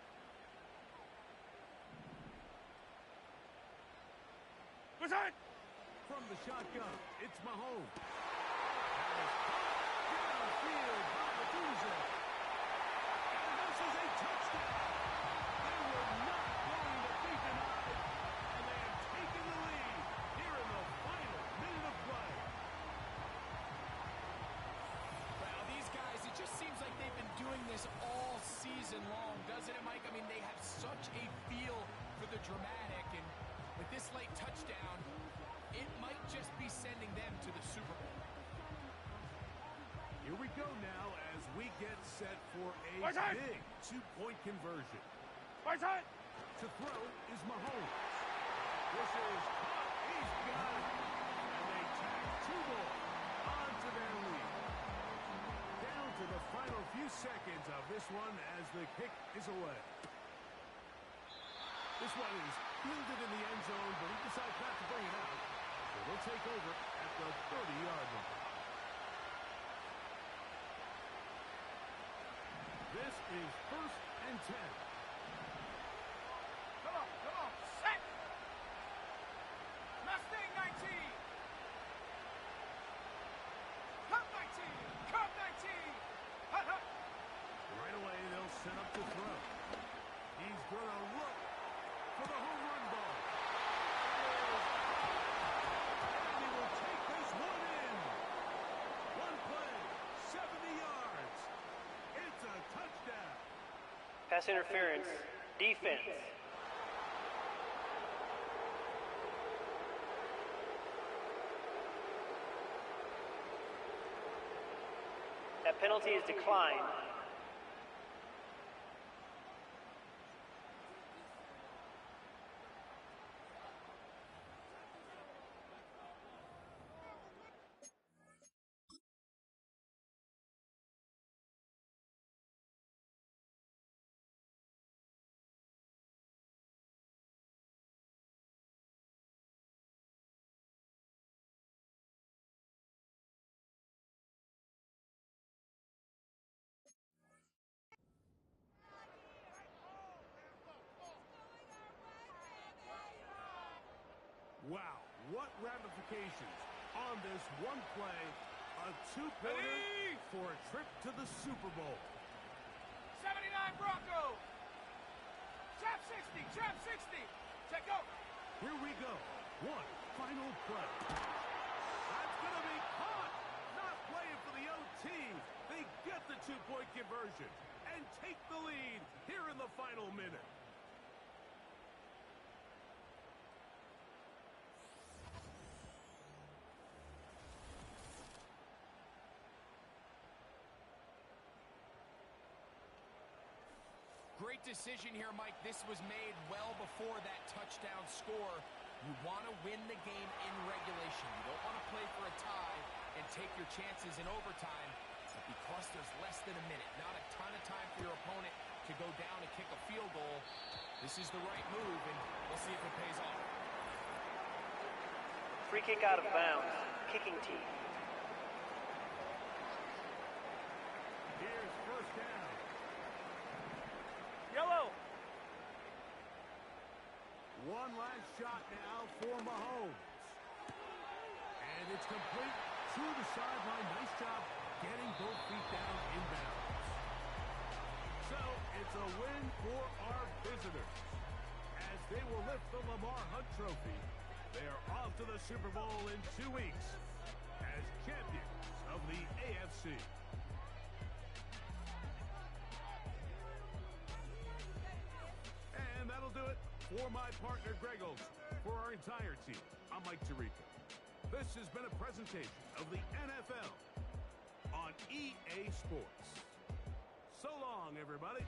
First hut. From the shotgun, it's Mahomes. That is caught downfield by Medusa. And this is a touchdown. They were not going to be denied, and they have taken the lead here in the final minute of play. Well, these guys, it just seems like they've been doing this all season long, doesn't it, Mike? I mean, they have such a feel for the dramatic, and with this late touchdown, it might just be sending them to the Super Bowl. Here we go now as we get set for a big 2-point conversion. To throw is Mahomes. This is caught. He's got it. And they tack 2 more onto their lead. Down to the final few seconds of this one as the kick is away. This one is fielded in the end zone, but he decides not to bring it out. So they'll take over at the 30-yard line. This is 1st and 10. Come on, set. Mustang 19. Cup 19. Cup 19. Hut, hut. Right away, they'll set up to throw. He's going to look for the home run ball. And he will take this one in. One play, 70 yards. It's a touchdown. Pass interference. Defense. That penalty is declined. Wow, what ramifications on this one play. A 2-pointer for a trip to the Super Bowl. 79 Bronco. Trap 60. Trap 60. Check go. Here we go. One final play. That's going to be caught. Not playing for the OT. They get the 2-point conversion and take the lead here in the final minute. Great decision here, Mike. This was made well before that touchdown score. You want to win the game in regulation. You don't want to play for a tie and take your chances in overtime. But because there's less than a minute, not a ton of time for your opponent to go down and kick a field goal, this is the right move, and we'll see if it pays off. Free kick out of bounds. Kicking team. Here's 1st down. Yellow. One last shot now for Mahomes. And it's complete to the sideline. Nice job getting both feet down inbounds. So it's a win for our visitors as they will lift the Lamar Hunt Trophy. They are off to the Super Bowl in 2 weeks as champions of the AFC. And that'll do it for my partner, Greg Olson. For our entire team, I'm Mike Tirico. This has been a presentation of the NFL on EA Sports. So long, everybody.